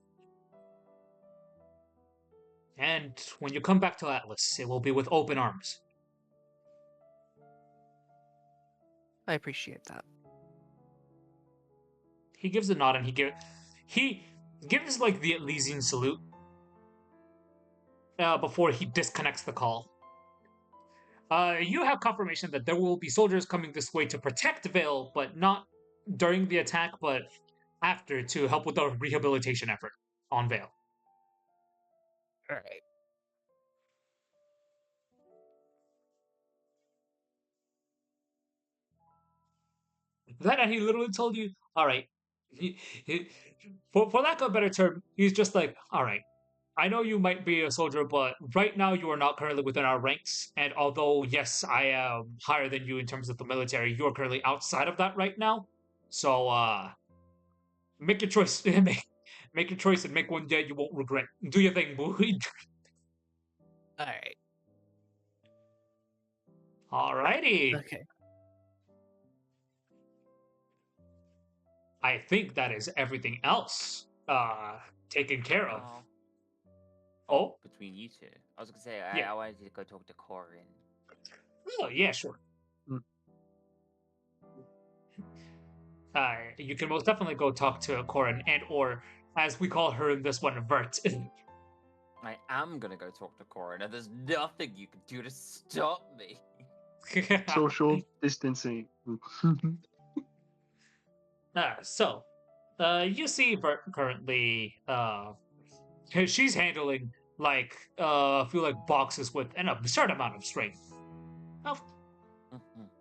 And when you come back to Atlas, it will be with open arms. I appreciate that. He gives a nod and he gives like the Elysian salute before he disconnects the call. You have confirmation that there will be soldiers coming this way to protect Vale, but not during the attack, but after to help with the rehabilitation effort on Vale. All right. That and he literally told you, all right. For lack of a better term, he's just like, all right. I know you might be a soldier, but right now you are not currently within our ranks. And although, yes, I am higher than you in terms of the military, you are currently outside of that right now. So, make your choice. make your choice and make one that you won't regret. Do your thing, boy. All right. Alrighty. Okay. I think that is everything else taken care of. Oh? Between you two. I was gonna say, Yeah. I wanted to go talk to Corin. Oh, yeah, sure. You can most definitely go talk to Corin and or, as we call her in this one, Vert. I am gonna go talk to Corin, and there's nothing you can do to stop me. Social distancing. You see Vert currently, she's handling like a few like boxes with an absurd amount of strength. Oh,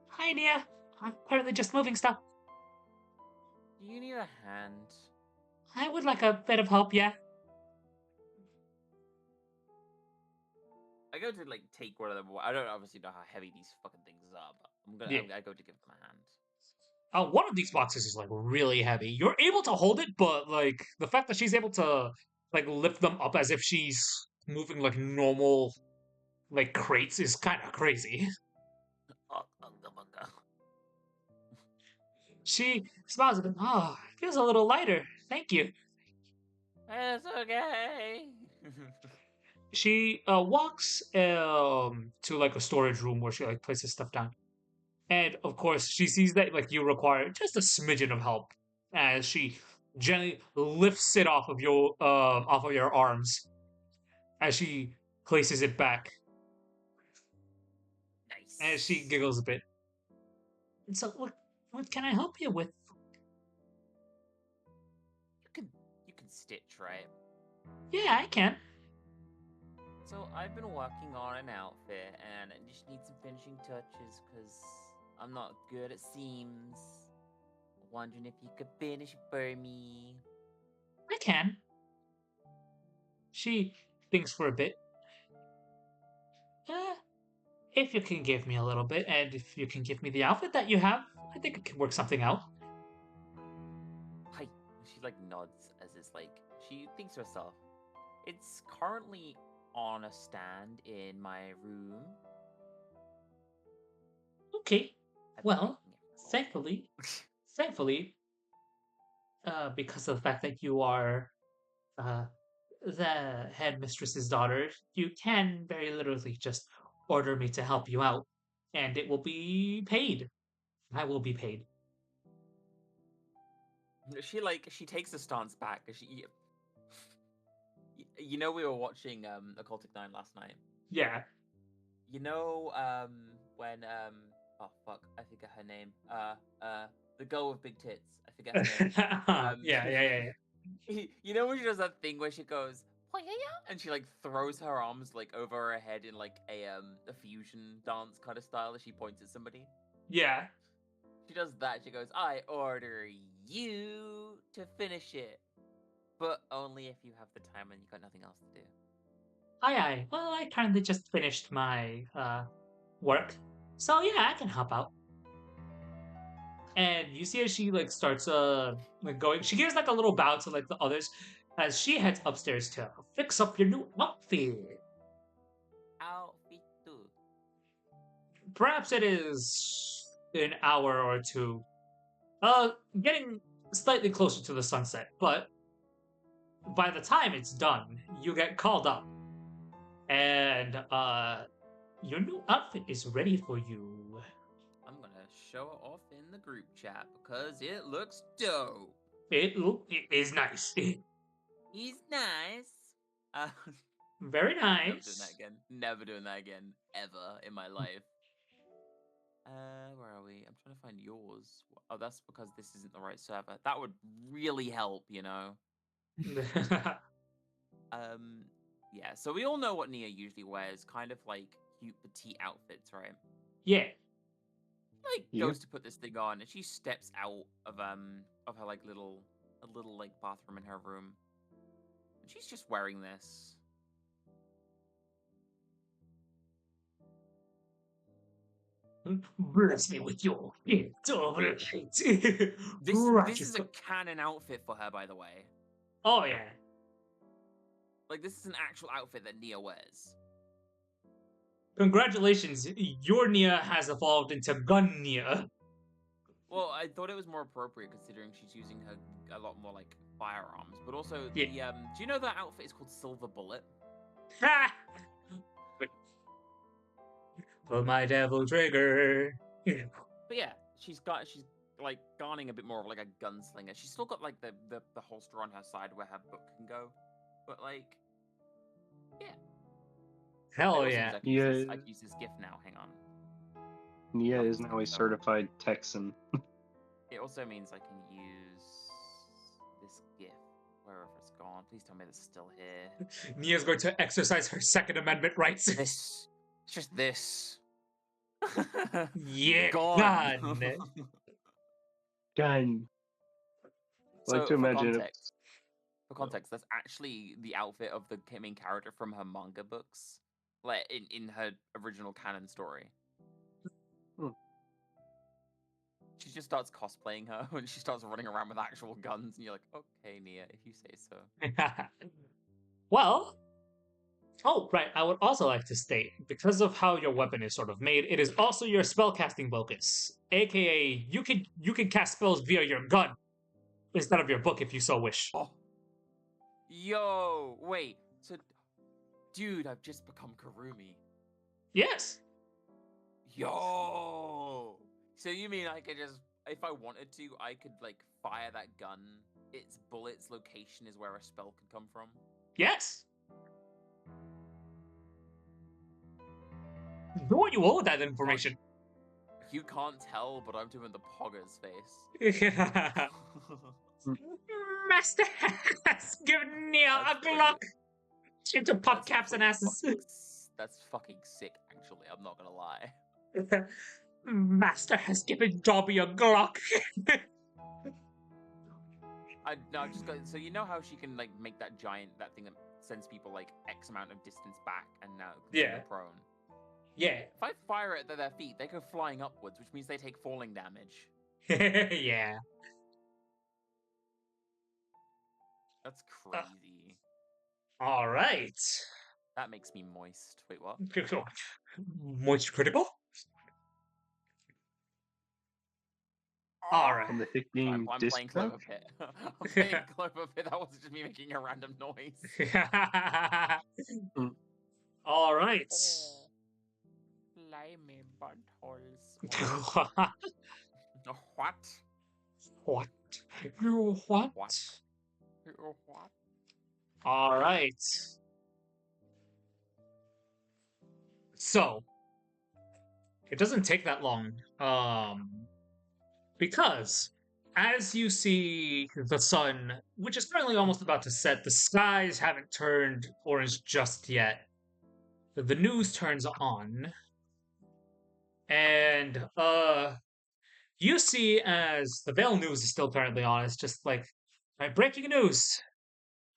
hi Nia. I'm currently just moving stuff. Do you need a hand? I would like a bit of help, yeah. I go to like take one of them. I don't obviously know how heavy these fucking things are, but I go to give them a hand. One of these boxes is like really heavy. You're able to hold it, but like the fact that she's able to like lift them up as if she's moving like normal like crates is kind of crazy. She smiles a bit. Oh, feels a little lighter. Thank you. It's okay. She walks to like a storage room where she like places stuff down. And of course, she sees that like you require just a smidgen of help as she gently lifts it off of your arms as she places it back. Nice. As she giggles a bit. And so, what can I help you with? You can stitch, right? Yeah, I can. So I've been working on an outfit, and I just need some finishing touches because I'm not good at seams. Wondering if you could finish for me. I can. She thinks for a bit. If you can give me a little bit, and if you can give me the outfit that you have, I think I can work something out. Hi. She like nods as it's like she thinks to herself. It's currently on a stand in my room. Okay. I've been Well, making it for thankfully, because of the fact that you are the headmistress's daughter, you can very literally just order me to help you out, and it will be paid. I will be paid. She takes a stance back because you know we were watching Occultic 9 last night. Yeah. You know when oh fuck, I forget her name. The girl with big tits. I forget her name. Yeah. You know when she does that thing where she goes and she like throws her arms like over her head in like a fusion dance kind of style as she points at somebody? Yeah. She does that. She goes, I order you to finish it. But only if you have the time and you got nothing else to do. Aye. Well, I currently just finished my work, so yeah, I can help out. And you see as she like starts like going, she gives like a little bow to like the others as she heads upstairs to fix up your new outfit. Outfit too. Perhaps it is an hour or two, getting slightly closer to the sunset, but by the time it's done, you get called up, and your new outfit is ready for you. I'm gonna show it off in the group chat because it looks dope. It is nice. He's nice. Very Never doing that nice. again. Never doing that again. Ever in my life. Where are we? I'm trying to find yours. Oh, that's because this isn't the right server. That would really help, you know. Yeah. So we all know what Nia usually wears, kind of like cute petite outfits, right? Yeah. Like Yeah. goes to put this thing on, and she steps out of her like little like bathroom in her room, and she's just wearing this. Bless me with your double This is a canon outfit for her, by the way. Oh yeah. Like this is an actual outfit that Nia wears. Congratulations, your Nia has evolved into Gun Nia. Well, I thought it was more appropriate considering she's using her a lot more like firearms, but also Yeah. do you know that outfit is called Silver Bullet? Ha! Pull my devil trigger. But yeah, she's like garnering a bit more of like a gunslinger. She's still got like the holster on her side where her book can go, but like, yeah. Hell Also yeah. use I can use this gift now. Hang on. Nia is Nothing's now a gonna go. certified Texan. It also means I can use this gift wherever it's gone. Please tell me it's still here. Nia's going to exercise her Second Amendment rights. This. It's just this. Yeah, Gone. Gun. So, Like to imagine for context, that's actually the outfit of the main character from her manga books, like in her original canon story. Hmm. She just starts cosplaying her when she starts running around with actual guns, and you're like, okay, Nia, if you say so. Well, oh, right. I would also like to state, because of how your weapon is sort of made, it is also your spellcasting focus. AKA, you can cast spells via your gun instead of your book if you so wish. Oh. Yo, wait. So, dude, I've just become Karumi. Yes. Yo. So you mean I could just, if I wanted to, I could like fire that gun. Its bullet's location is where a spell could come from. Yes. Do what you will with that information. You can't tell, but I'm doing the Poggers face. Master has given Nia a Glock into pop caps and asses. That's fucking sick, actually. I'm not gonna lie. Master has given Dobby a Glock. I'm just going. So you know how she can like make that thing that sends people like X amount of distance back, and now puts them Yeah. prone. Yeah. If I fire it at their feet, they go flying upwards, which means they take falling damage. Yeah. That's crazy. All right. That makes me moist. Wait, what? Moist critical. All right. And the hick So being I'm playing Clover discount? Pit. I'm playing Clover Pit. That wasn't just me making a random noise. All right. Slimy buttholes. What? What? You what? What? All right. So it doesn't take that long, because as you see the sun, which is currently almost about to set, the skies haven't turned orange just yet. The news turns on, and you see as the Vale news is still currently on. It's just like, right, breaking news.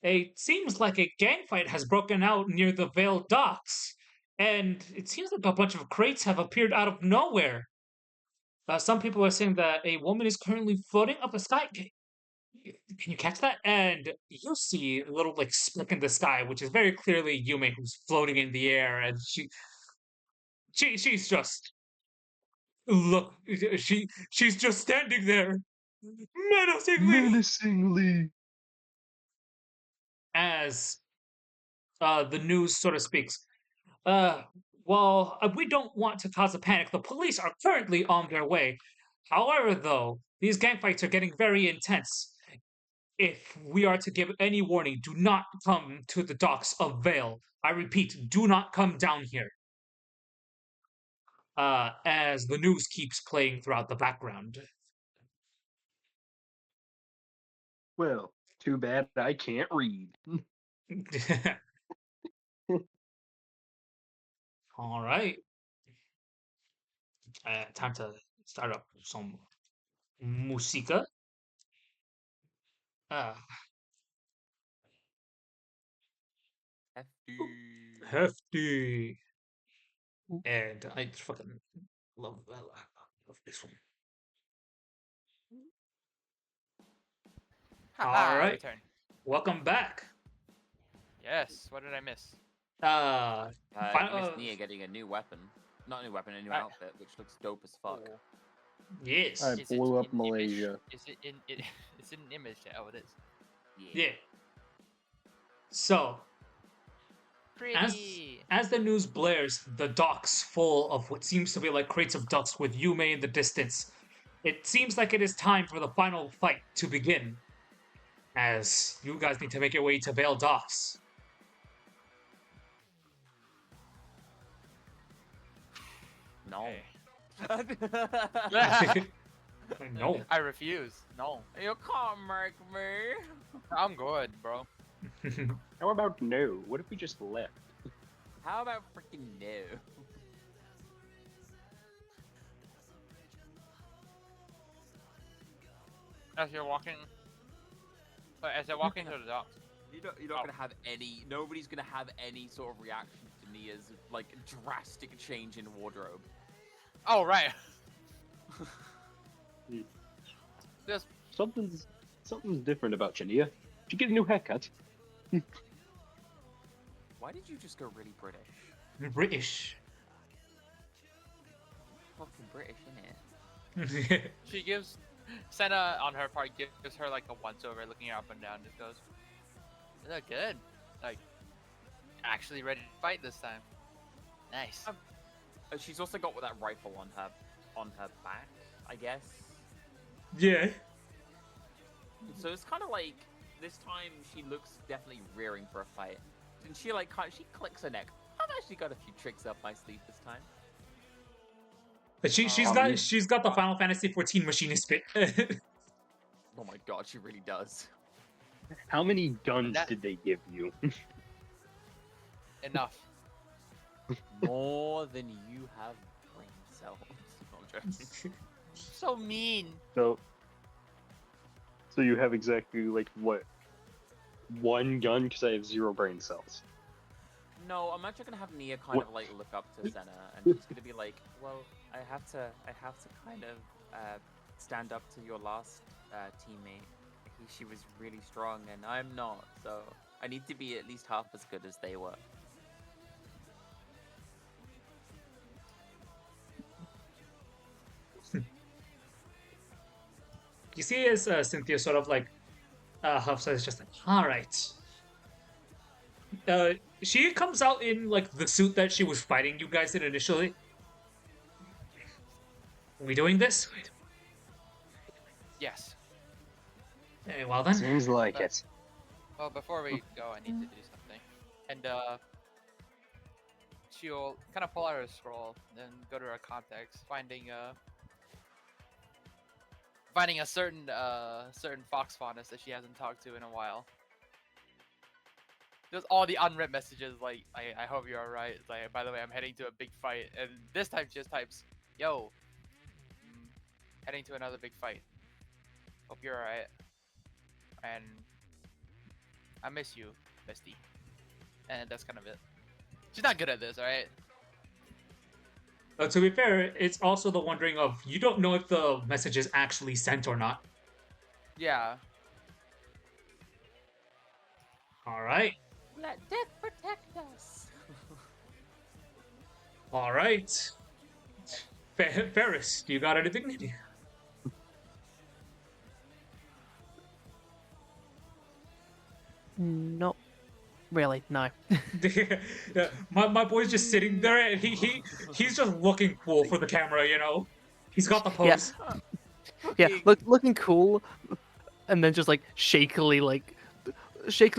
It seems like a gang fight has broken out near the Vale docks, and it seems like a bunch of crates have appeared out of nowhere. Some people are saying that a woman is currently floating up a sky. Can you catch that? And you see a little like speck in the sky, which is very clearly Yume, who's floating in the air, and she's just look. She's just standing there, menacingly, Menacingly. as the news sort of speaks. Uh, well, we don't want to cause a panic. The police are currently on their way. However, though, these gang fights are getting very intense. If we are to give any warning, do not come to the docks of Vale. I repeat, do not come down here. As the news keeps playing throughout the background. Well, too bad I can't read. All right. Time to start up some música. Uh, Hefty. hefty. And I just fucking love this one. Haha, All right. return. Welcome back. Yes, what did I miss? You missed Nia getting a new weapon. Not a new weapon, a new outfit, which looks dope as fuck. Oh. Yes. I Is it blew up in image? Malaysia. Is it in it? Is it an image? Oh, it is. Yeah. So, Pretty. as the news blares, the docks full of what seems to be like crates of ducks with Yume in the distance. It seems like it is time for the final fight to begin. As you guys need to make your way to Vale Docks. No. No. I refuse. No. You can't make me. I'm good, bro. How about no? What if we just left? How about freaking no? As you're walking, as they're walking to the docks. You're not gonna have any. Nobody's gonna have any sort of reaction to Nia's like drastic change in wardrobe. Oh right. Just Something's different about you, Nia. Did you get a new haircut? Why did you just go really British? British. Fucking British, innit? she gives Senna on her part gives her like a once over, looking her up and down. Just goes, "You look good. Like actually ready to fight this time. Nice." She's also got that rifle on her back, I guess. Yeah. So it's kind of like this time she looks definitely rearing for a fight. And she like she clicks her neck. I've actually got a few tricks up my sleeve this time. But she's got the Final Fantasy 14 machinist bit. Oh my god, she really does. How many guns did they give you? Enough. More than you have brain cells. No, I'm joking. So mean. So you have exactly like what? One gun because I have 0 brain cells. No, I'm actually gonna have Nia kind What? of like look up to Senna, and she's gonna be like, "Well, I have to kind of stand up to your last teammate. She was really strong, and I'm not, so I need to be at least half as good as they were." You see, as Cynthia sort of like huffs, is just like, all right. She comes out in like the suit that she was fighting you guys in initially. Are we doing this? Yes. Very well then. Seems like But- it. Well, before we go, I need to do something. And she'll kind of pull out her scroll, then go to her contacts, finding a certain fox faunus that she hasn't talked to in a while. There's all the unread messages like, I hope you're alright. It's like, by the way, I'm heading to a big fight. And this time she just types, yo, heading to another big fight. Hope you're alright. And I miss you, bestie. And that's kind of it. She's not good at this, alright? To be fair, it's also the wondering of you don't know if the message is actually sent or not. Yeah. All right. Let death protect us. All right. Ferris, you got anything? No, really, no. my boy's just sitting there, and he's just looking cool for the camera, you know. He's got the pose. Yeah, looking cool, and then just like shakily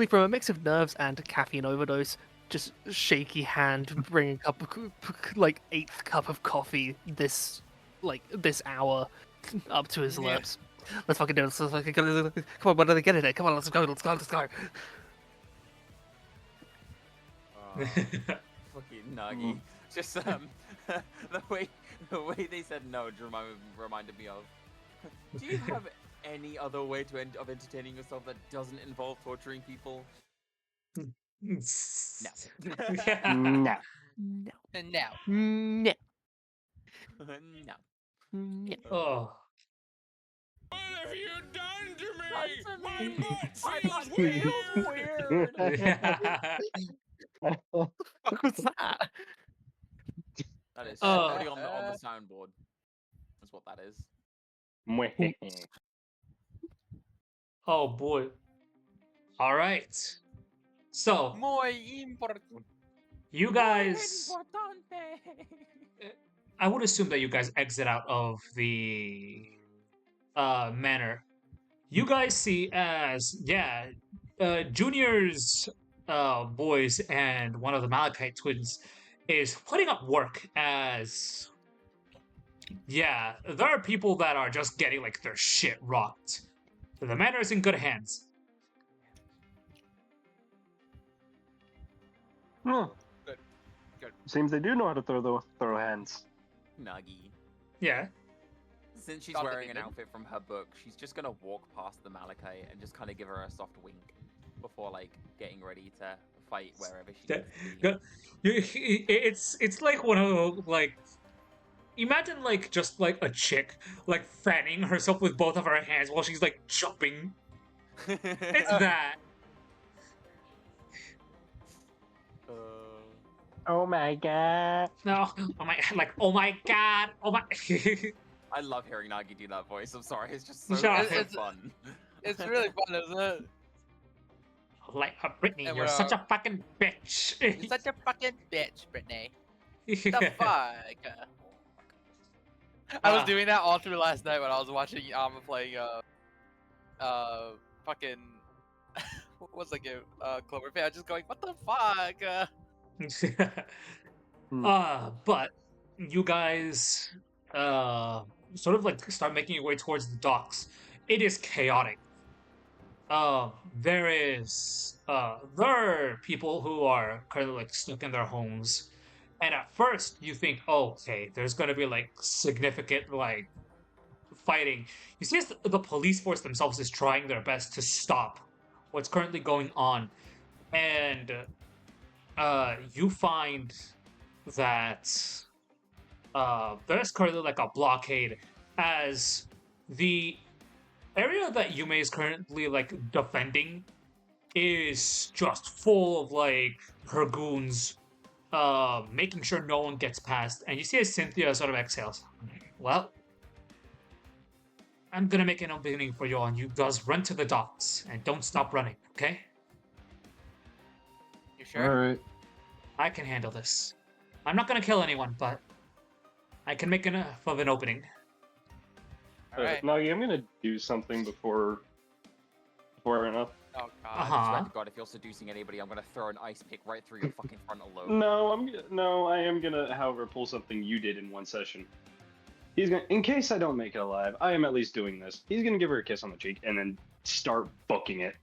from a mix of nerves and caffeine overdose, just shaky hand bringing a cup of like 8th cup of coffee this hour up to his Yeah. lips. Let's fucking do this. Come on, when do they get it? Come on, let's go. Fucking Nagi. Just the way they said no just reminded me of. Do you have any other way of entertaining yourself that doesn't involve torturing people? No. No. No. And now. No. No. No. Oh. What have you done to me? My My butt butt feels weird. What was that? That is Uh, somebody on the soundboard. That's what that is. Oh boy. All right. So Muy importante. you guys, I would assume that you guys exit out of the manor. You guys see as Junior's boys and one of the Malachite twins is putting up work as there are people that are just getting like their shit rocked. The manor is in good hands. Hmm. Good. Seems they do know how to throw hands. Nagi. Yeah. Since she's Thought that wearing they an did. outfit from her book, she's just gonna walk past the Malachite and just kind of give her a soft wink before like getting ready to fight wherever she needs to be. It's like one of those, like, imagine like just like a chick like fanning herself with both of her hands while she's like jumping. It's that. Oh my god. No, oh my, like, oh my god, oh my. I love hearing Nagi do that voice. I'm sorry, it's just so Shut up. fun. It's really fun, isn't it? Like, Brittany, And you're we're such a fucking bitch. You're such a fucking bitch, Brittany. The fuck? I was doing that all through last night when I was watching Alma playing fucking what's that game? Cloverfield. I was just going, what the fuck? But you guys sort of like start making your way towards the docks. It is chaotic. There are people who are currently like stuck in their homes. And at first, you think, oh, okay, there's gonna be like significant like fighting. You see, as the police force themselves is trying their best to stop what's currently going on, and you find that there's currently like a blockade, as the area that Yume is currently like defending is just full of like her goons, making sure no one gets past. And you see as Cynthia sort of exhales. Well, I'm gonna make an opening for you, and you guys run to the docks and don't stop running, okay? You sure? Alright. I can handle this. I'm not gonna kill anyone, but I can make enough of an opening. Alright. Nagi, I'm gonna do something before I run up. Oh god. I swear Uh-huh. to God, if you're seducing anybody, I'm gonna throw an ice pick right through your fucking frontal lobe. No, I am gonna, however, pull something you did in one session. He's gonna, in case I don't make it alive, I am at least doing this. He's gonna give her a kiss on the cheek and then start booking it.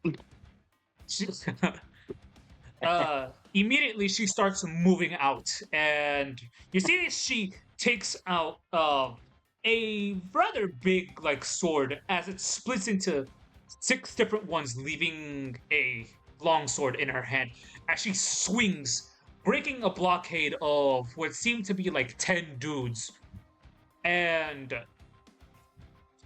Immediately she starts moving out, and you see she takes out a rather big like sword as it splits into 6 different ones, leaving a long sword in her hand as she swings, breaking a blockade of what seemed to be like 10 dudes. And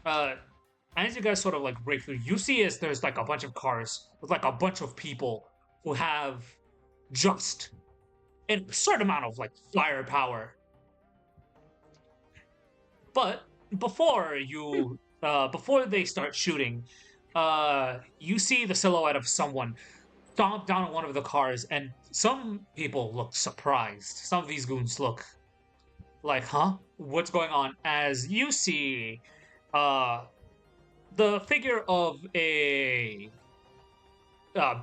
as you guys sort of like break through, you see as there's like a bunch of cars with like a bunch of people who have just a certain amount of like firepower. But before they start shooting, you see the silhouette of someone stomp down on one of the cars, and some people look surprised. Some of these goons look like, huh? What's going on? As you see, the figure of a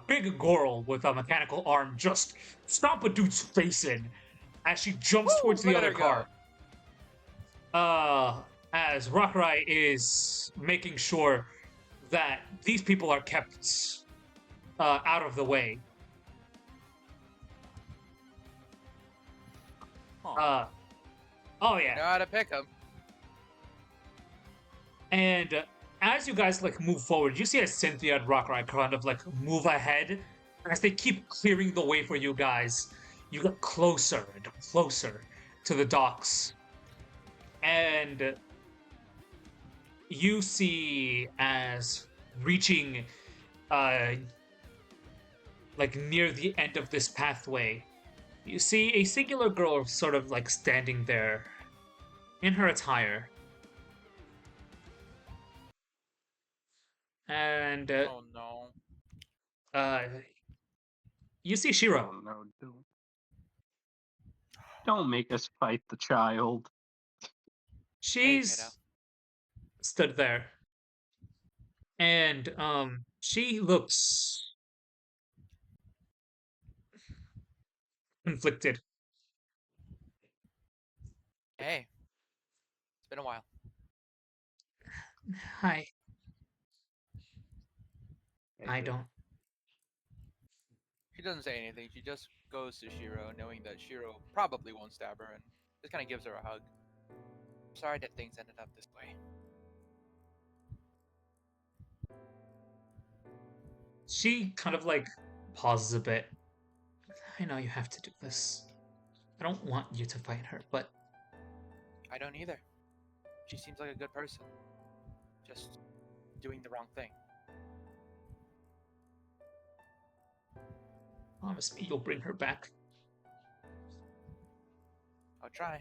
big girl with a mechanical arm just stomp a dude's face in as she jumps Woo, towards the look at other her car. As Rakurai is making sure that these people are kept out of the way. Huh. Oh Know yeah. how to pick them. And as you guys like move forward, you see as Cynthia and Rakurai kind of like move ahead. As they keep clearing the way for you guys, you get closer and closer to the docks. And you see as reaching like near the end of this pathway, you see a singular girl sort of like standing there in her attire. And Oh no. you see Shiro. Oh no, don't make us fight the child. Hey, She's kiddo. stood there. And she looks conflicted. Hey. It's been a while. Hi. I don't. She doesn't say anything. She just goes to Shiro, knowing that Shiro probably won't stab her, and just kind of gives her a hug. Sorry that things ended up this way. She kind of like pauses a bit. I know you have to do this. I don't want you to fight her, but I don't either. She seems like a good person. Just doing the wrong thing. promise me you'll bring her back. I'll try.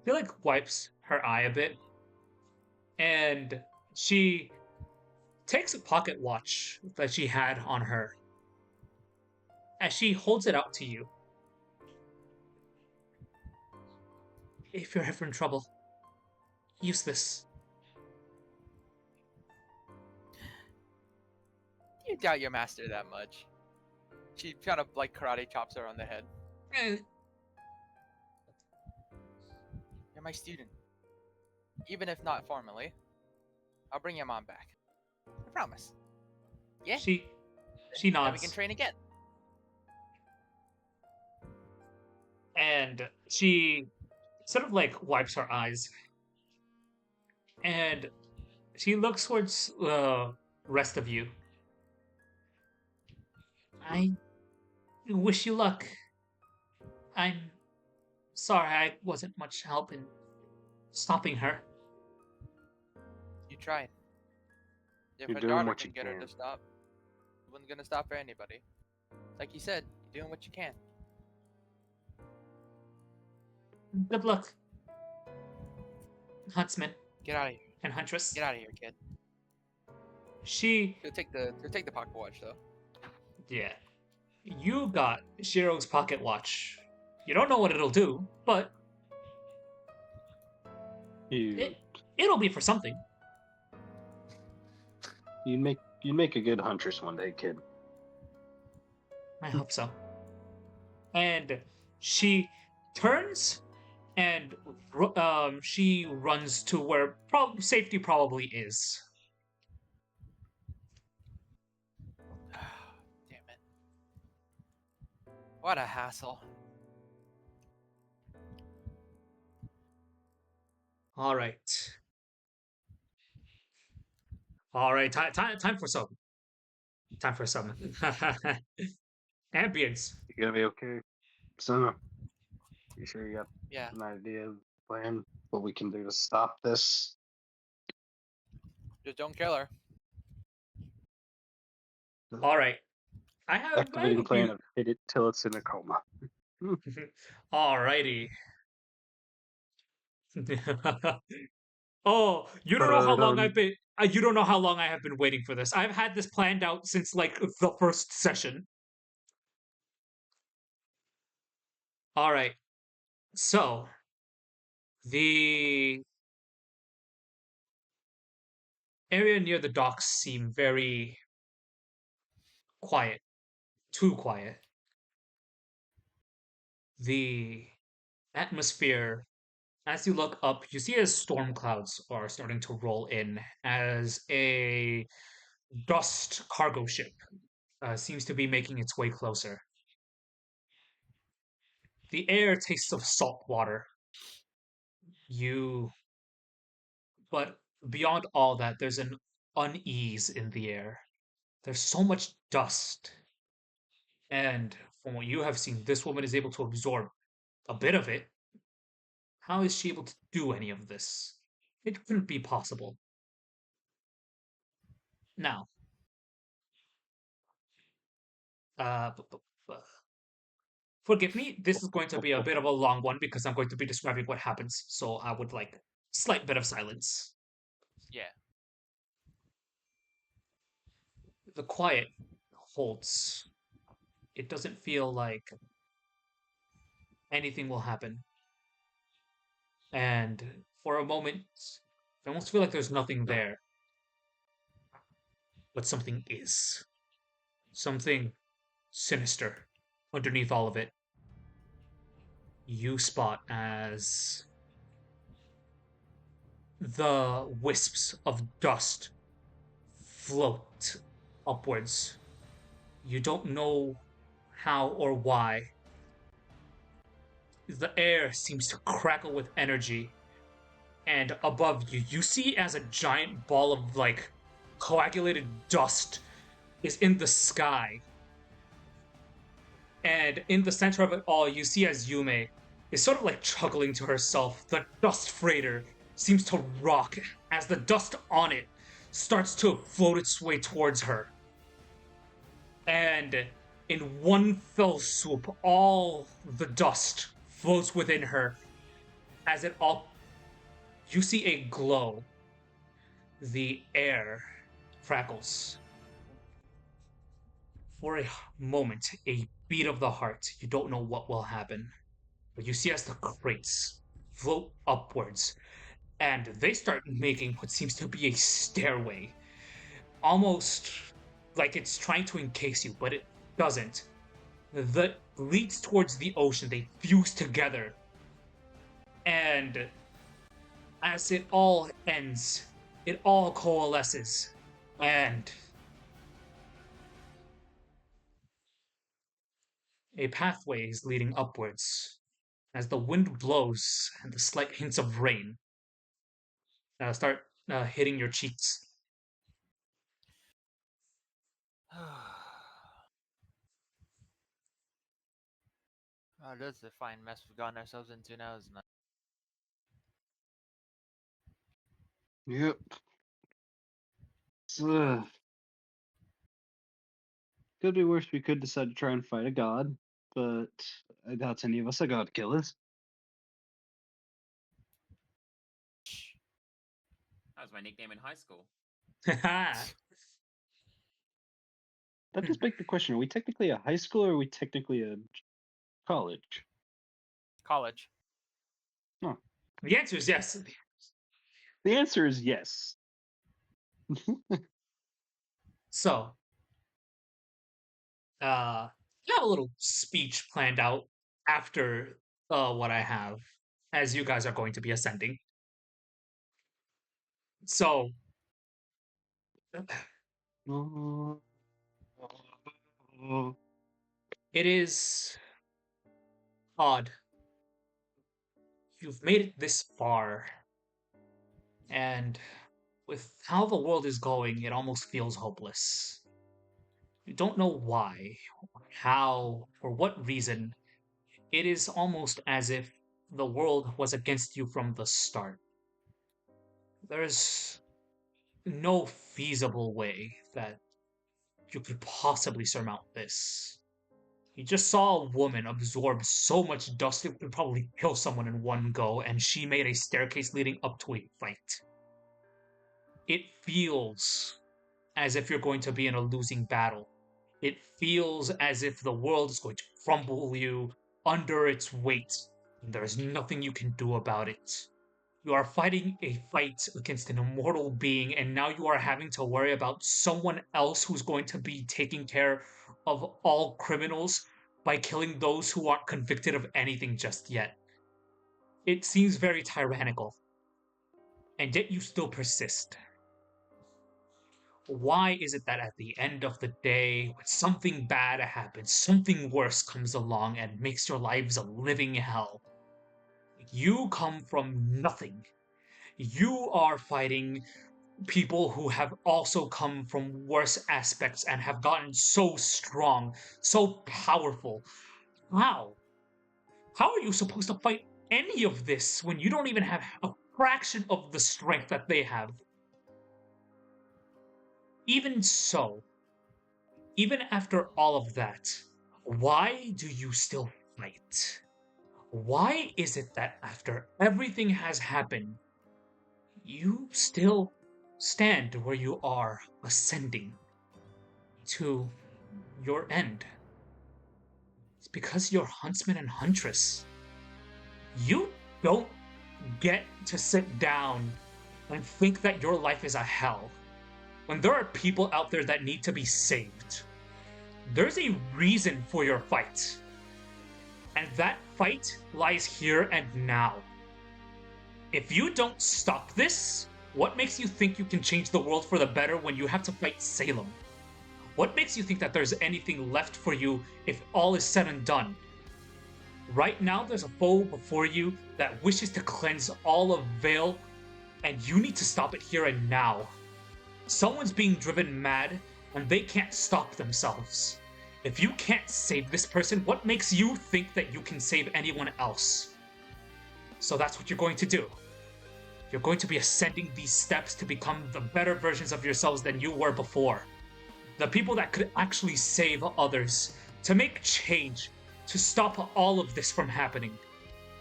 She like wipes her eye a bit, and she takes a pocket watch that she had on her as she holds it out to you. If you're ever in trouble, use this. You doubt your master that much. She kind of like karate chops her on the head. Eh, You're my student. Even if not formally, I'll bring your mom back. I promise. Yeah? She Then we nods. can train again. And she sort of like wipes her eyes, and she looks towards the rest of you. I wish you luck. I'm sorry I wasn't much help in stopping her. You tried. If You're her doing daughter what can you get her can. to stop, it wasn't gonna stop for anybody. Like you said, you're doing what you can. Good luck, Huntsman Get out of here. and Huntress. Get out of here, kid. She, He'll take the pocket watch though. yeah. You got Shiro's pocket watch. You don't know what it'll do, but You it'll be for something. you'd make a good huntress one day, kid. I hope so. And she turns and she runs to where safety probably is. Damn it. What a hassle. All right. All right. Time for some. Time for some ambience. You gonna be okay? So, you sure you got Yeah. an idea of the plan? What we can do to stop this? Just don't kill her. All right. I have Activating plan you. of hit it till it's in a coma. Alrighty. Oh, you don't know how long I've been. You don't know how long I have been waiting for this. I've had this planned out since like the first session. All right. So the area near the docks seem very quiet. Too quiet. The atmosphere, as you look up, you see as storm clouds are starting to roll in as a dust cargo ship seems to be making its way closer. The air tastes of salt water. But beyond all that, there's an unease in the air. There's so much dust. And from what you have seen, this woman is able to absorb a bit of it. How is she able to do any of this? It couldn't be possible. Now, uh, forgive me, this is going to be a bit of a long one because I'm going to be describing what happens, so I would like slight bit of silence. Yeah. The quiet holds. It doesn't feel like anything will happen. And for a moment, I almost feel like there's nothing there. But something is. Something sinister underneath all of it. You spot as the wisps of dust float upwards. You don't know how or why. The air seems to crackle with energy, and above you, you see as a giant ball of like coagulated dust is in the sky. And in the center of it all, you see as Yume is sort of like chuckling to herself. The dust freighter seems to rock as the dust on it starts to float its way towards her. And in one fell swoop, all the dust floats within her as it all. You see a glow. The air crackles. For a moment, a beat of the heart. You don't know what will happen. But you see as the crates float upwards, and they start making what seems to be a stairway. Almost like it's trying to encase you, but it doesn't. That leads towards the ocean. They fuse together. And as it all ends, it all coalesces. And a pathway is leading upwards as the wind blows and the slight hints of rain start hitting your cheeks. Oh, that's a fine mess we've gotten ourselves into now, isn't it? Yep. Ugh. Could be worse. We could decide to try and fight a god, but I doubt any of us are god killers. That was my nickname in high school. That does beg the question: are we technically a high school, or are we technically a college? College. The answer is yes. The answer is yes. So, I have a little speech planned out after what I have, as you guys are going to be ascending. So, it is odd. You've made it this far, and with how the world is going, it almost feels hopeless. You don't know why, how, for what reason. It is almost as if the world was against you from the start. There's no feasible way that you could possibly surmount this. You just saw a woman absorb so much dust it could probably kill someone in one go, and she made a staircase leading up to a fight. It feels as if you're going to be in a losing battle. It feels as if the world is going to crumble you under its weight, and there's nothing you can do about it. You are fighting a fight against an immortal being, and now you are having to worry about someone else who's going to be taking care of all criminals by killing those who aren't convicted of anything just yet. It seems very tyrannical, and yet you still persist. Why is it that at the end of the day, when something bad happens, something worse comes along and makes your lives a living hell? You come from nothing. You are fighting people who have also come from worse aspects and have gotten so strong, so powerful. How? How are you supposed to fight any of this when you don't even have a fraction of the strength that they have? Even so, even after all of that, why do you still fight? Why is it that after everything has happened, you still stand where you are, ascending to your end? It's because you're huntsman and huntress. You don't get to sit down and think that your life is a hell when there are people out there that need to be saved. There's a reason for your fight, and that fight lies here and now. If you don't stop this, what makes you think you can change the world for the better when you have to fight Salem? What makes you think that there's anything left for you if all is said and done? Right now, there's a foe before you that wishes to cleanse all of Vale, and you need to stop it here and now. Someone's being driven mad, and they can't stop themselves. If you can't save this person, what makes you think that you can save anyone else? So that's what you're going to do. You're going to be ascending these steps to become the better versions of yourselves than you were before. The people that could actually save others, to make change, to stop all of this from happening,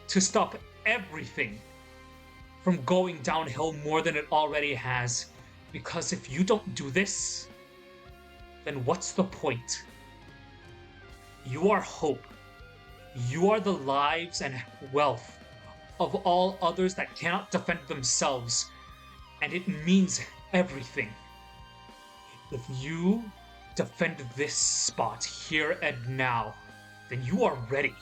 to stop everything from going downhill more than it already has. Because if you don't do this, then what's the point? You are hope. You are the lives and wealth of all others that cannot defend themselves, and it means everything. If you defend this spot here and now, then you are ready.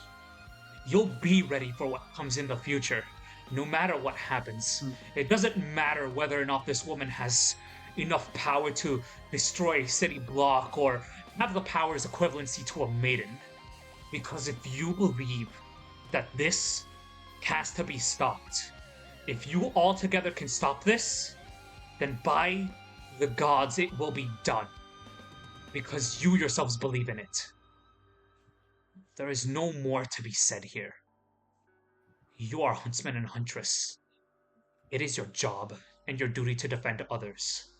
You'll be ready for what comes in the future, no matter what happens. It doesn't matter whether or not this woman has enough power to destroy a city block or have the power's equivalency to a maiden. Because if you believe that this has to be stopped. If you all together can stop this, then by the gods it will be done. Because you yourselves believe in it. There is no more to be said here. You are huntsman and huntress. It is your job and your duty to defend others.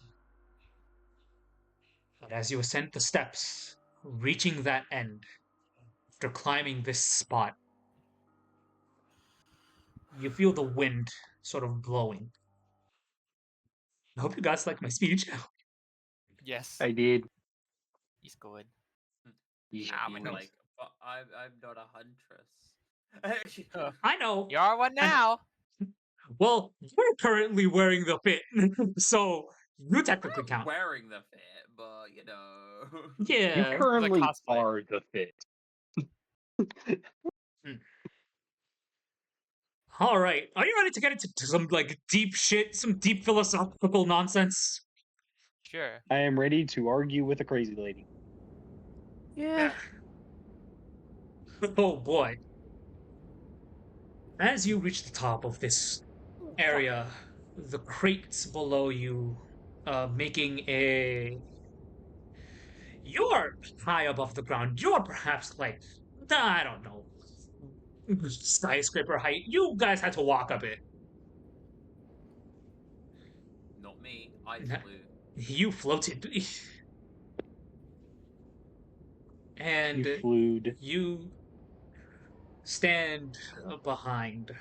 But as you ascend the steps, reaching that end, after climbing this spot, you feel the wind sort of blowing. I hope you guys like my speech. Yes. I did. He's good. I'm like, but I'm not a huntress. I know. You are one now. Well, you're currently wearing the fit, so you technically I'm count. wearing the fit, but you know. You Yeah. currently cosplay. are the fit. All right. Are you ready to get into some like deep shit, some deep philosophical nonsense? Sure. I am ready to argue with a crazy lady. Yeah. Oh boy. As you reach the top of this area, the crates below you, making a. You're high above the ground. You're perhaps like, I don't know, skyscraper height. You guys had to walk a bit. Not me. I Nah. flew. You floated. And You flued. you stand behind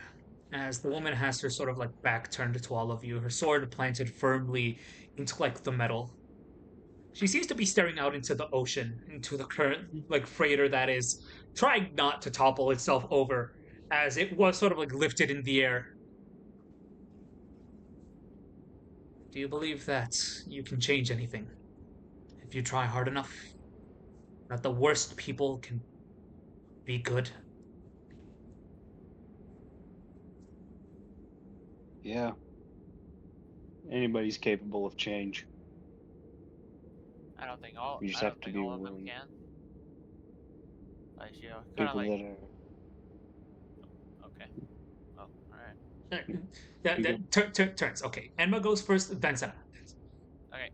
as the woman has her sort of like back turned to all of you, her sword planted firmly into like the metal. She seems to be staring out into the ocean, into the current like freighter that is trying not to topple itself over as it was sort of like lifted in the air. Do you believe that you can change anything if you try hard enough? That the worst people can be good? Yeah. Anybody's capable of change. I don't think all. You just I have don't to think be all of them willing. can. Like you know, kind of People like. that are. Okay. Oh, all right. Turns. Okay, Enma goes first, then Senna. Okay.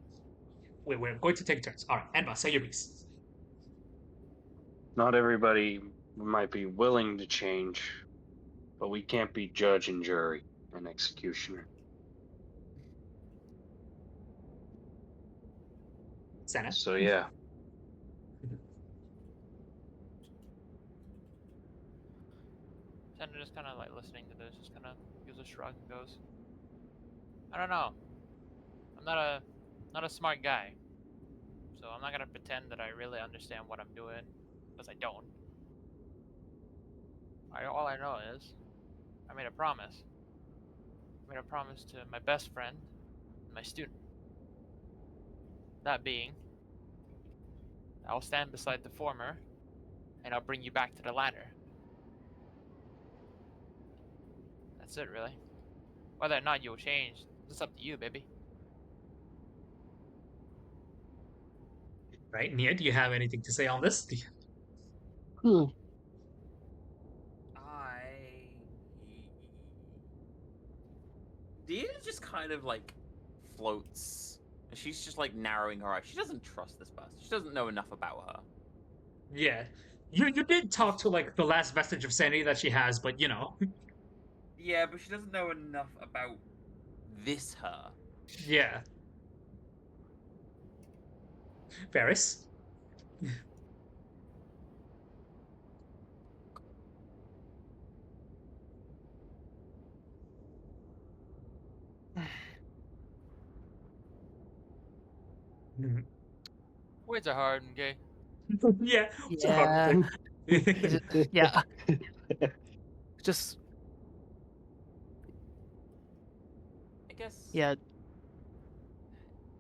We're going to take turns. All right, Enma, say your piece. Not everybody might be willing to change, but we can't be judge and jury and executioner. Senna. So yeah, Sender just kind of like listening to this, just kind of gives a shrug and goes, "I don't know. I'm not a smart guy, so I'm not gonna pretend that I really understand what I'm doing, because I don't. All I know is I made a promise. I made a promise to my best friend and my student. That being, I'll stand beside the former, and I'll bring you back to the latter. That's it, really. Whether or not you'll change, it's up to you, baby." Right, Nia, do you have anything to say on this? I. Dia just kind of like floats. And she's just like narrowing her eyes. She doesn't trust this person. She doesn't know enough about her. Yeah. You did talk to like the last vestige of sanity that she has, but you know. Yeah, but she doesn't know enough about this her. Yeah. Varys? Words are hard and gay. Yeah. It's a hard Yeah. thing. Yeah. Just I guess. yeah.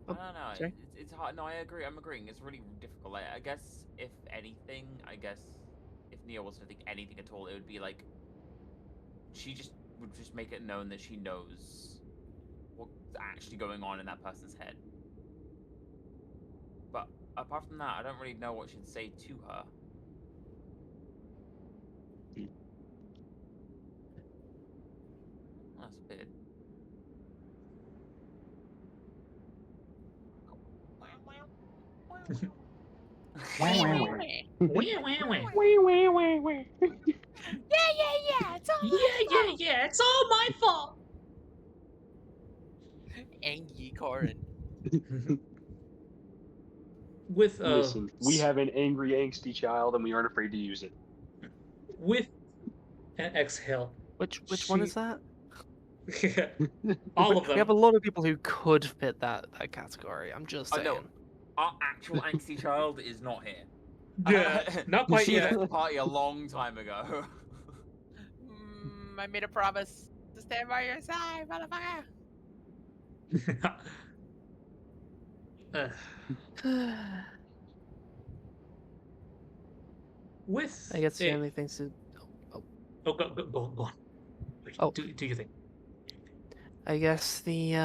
I don't know. Sorry? It's hard. No, I agree. I'm agreeing. It's really difficult. I guess if anything, if Nia was to think anything at all, it would be like she just would just make it known that she knows what's actually going on in that person's head. But apart from that, I don't really know what she'd say to her. That's weird. Yeah, it's all Yeah, it's all my fault. Angie Corin. With Listen, we have an angry, angsty child, and we aren't afraid to use it. with an exhale. Which one is that? All of We have a them. lot of people who could fit that category. I'm just I saying. know. Our actual angsty child is not here. Yeah, not quite She yet. left the party a long time ago. I made a promise to stand by your side, motherfucker. With I guess the it, only things to. oh, go on. Oh. Do you think? I guess the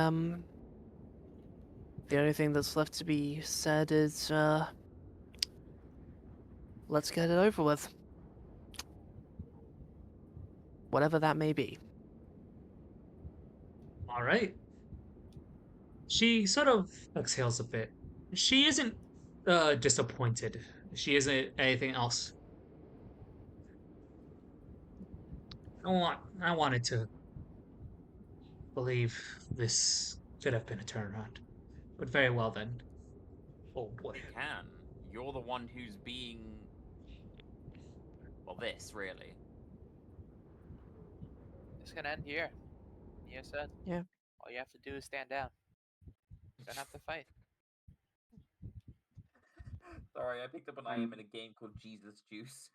only thing that's left to be said is let's get it over with. Whatever that may be. All right. She sort of exhales a bit. She isn't disappointed. She isn't anything else. I wanted to believe this could have been a turnaround. But very well then. Oh boy. It can. You're the one who's being. Well, this, really. It's gonna end here. You said. Yeah. All you have to do is stand down. You don't have to fight. Sorry, I picked up an item in a game called Jesus Juice.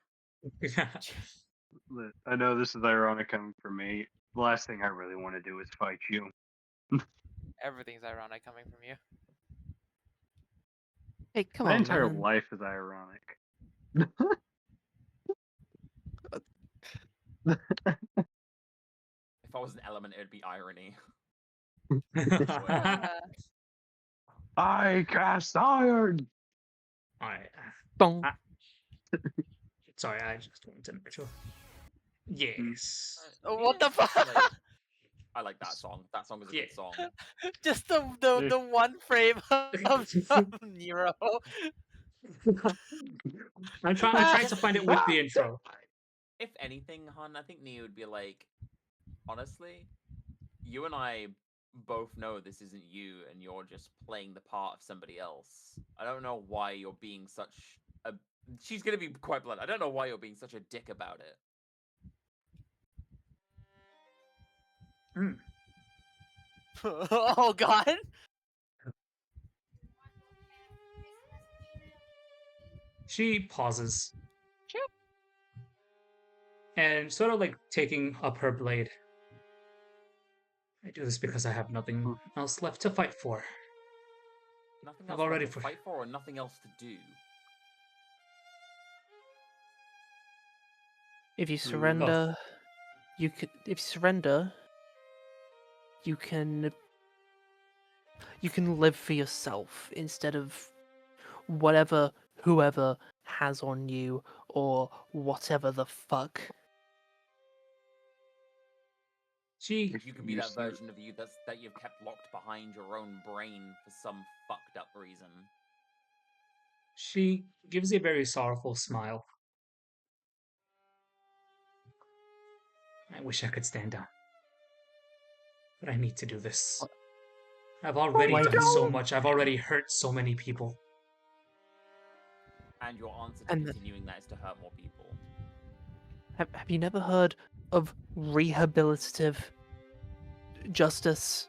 I know this is ironic coming from me. The last thing I really want to do is fight you. Everything's ironic coming from you. Hey, come My on, entire man. life is ironic. If I was an element, it would be irony. I cast iron. Alright. Bong. Sorry, I just wanted to make sure. Yes. What the fuck? I like that song. That song is a good song. Just the one frame of Nero. I tried to find it with the intro. If anything, hon, I think Neo would be like, honestly, you and I both know this isn't you and you're just playing the part of somebody else. I don't know why you're being such a... She's gonna be quite blunt. I don't know why you're being such a dick about it. Oh god. She pauses. And sort of like taking up her blade. I do this because I have nothing else left to fight for. Nothing I've else already left to fight for or nothing else to do. If you surrender, you can. If you surrender, you can live for yourself instead of whatever whoever has on you or whatever the fuck. You can be that version of you that you've kept locked behind your own brain for some fucked up reason. She gives a very sorrowful smile. I wish I could stand down. But I need to do this. I've already done so much. I've already hurt so many people. And your answer to continuing that is to hurt more people. Have you never heard of rehabilitative justice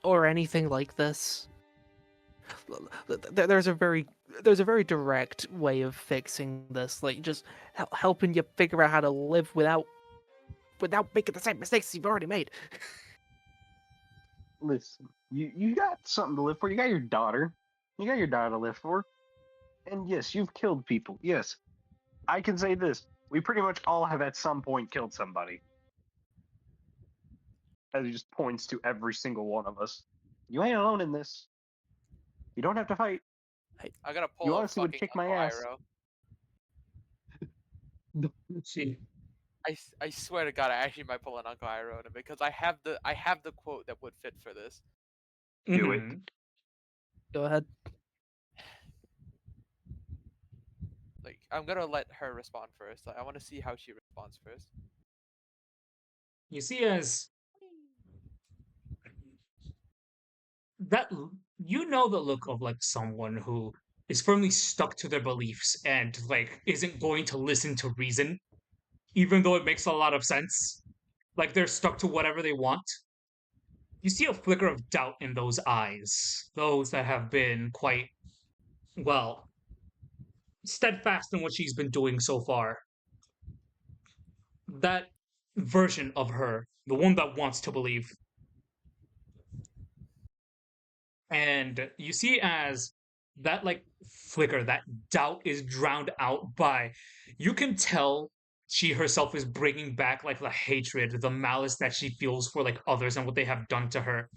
or anything like this? There's a very direct way of fixing this, like just helping you figure out how to live without making the same mistakes you've already made. Listen, you got something to live for. You got your daughter. You got your daughter to live for. And yes, you've killed people. Yes, I can say this. We pretty much all have at some point killed somebody. As he just points to every single one of us. You ain't alone in this. You don't have to fight. I gotta pull You up honestly would fucking kick my Uncle ass. Iroh. I swear to God, I actually might pull an Uncle Iroh on him because I have the quote that would fit for this. Do it. Mhm. Go ahead. Like, I'm gonna let her respond first. Like, I want to see how she responds first. You see, as that, you know the look of like someone who is firmly stuck to their beliefs and like isn't going to listen to reason, even though it makes a lot of sense. Like they're stuck to whatever they want. You see a flicker of doubt in those eyes, those that have been quite, well, steadfast in what she's been doing so far. That version of her, the one that wants to believe. And you see as that like flicker, that doubt is drowned out by, you can tell she herself is bringing back like the hatred, the malice that she feels for like others and what they have done to her.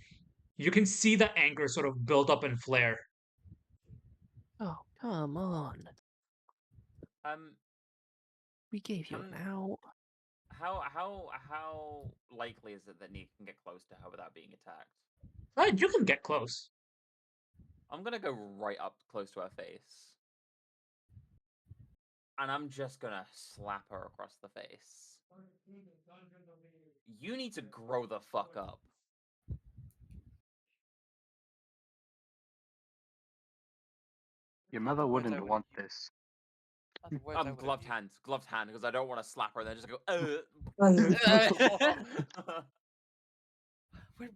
You can see the anger sort of build up and flare. Oh, come on. Um, We gave you an out. how likely is it that Nia can get close to her without being attacked? You can get close. I'm gonna go right up close to her face. And I'm just gonna slap her across the face. You need to grow the fuck up. Your mother Other words I wouldn't wouldn't want use. this. Other words I wouldn't Gloved use. hand, because I don't want to slap her and then just go,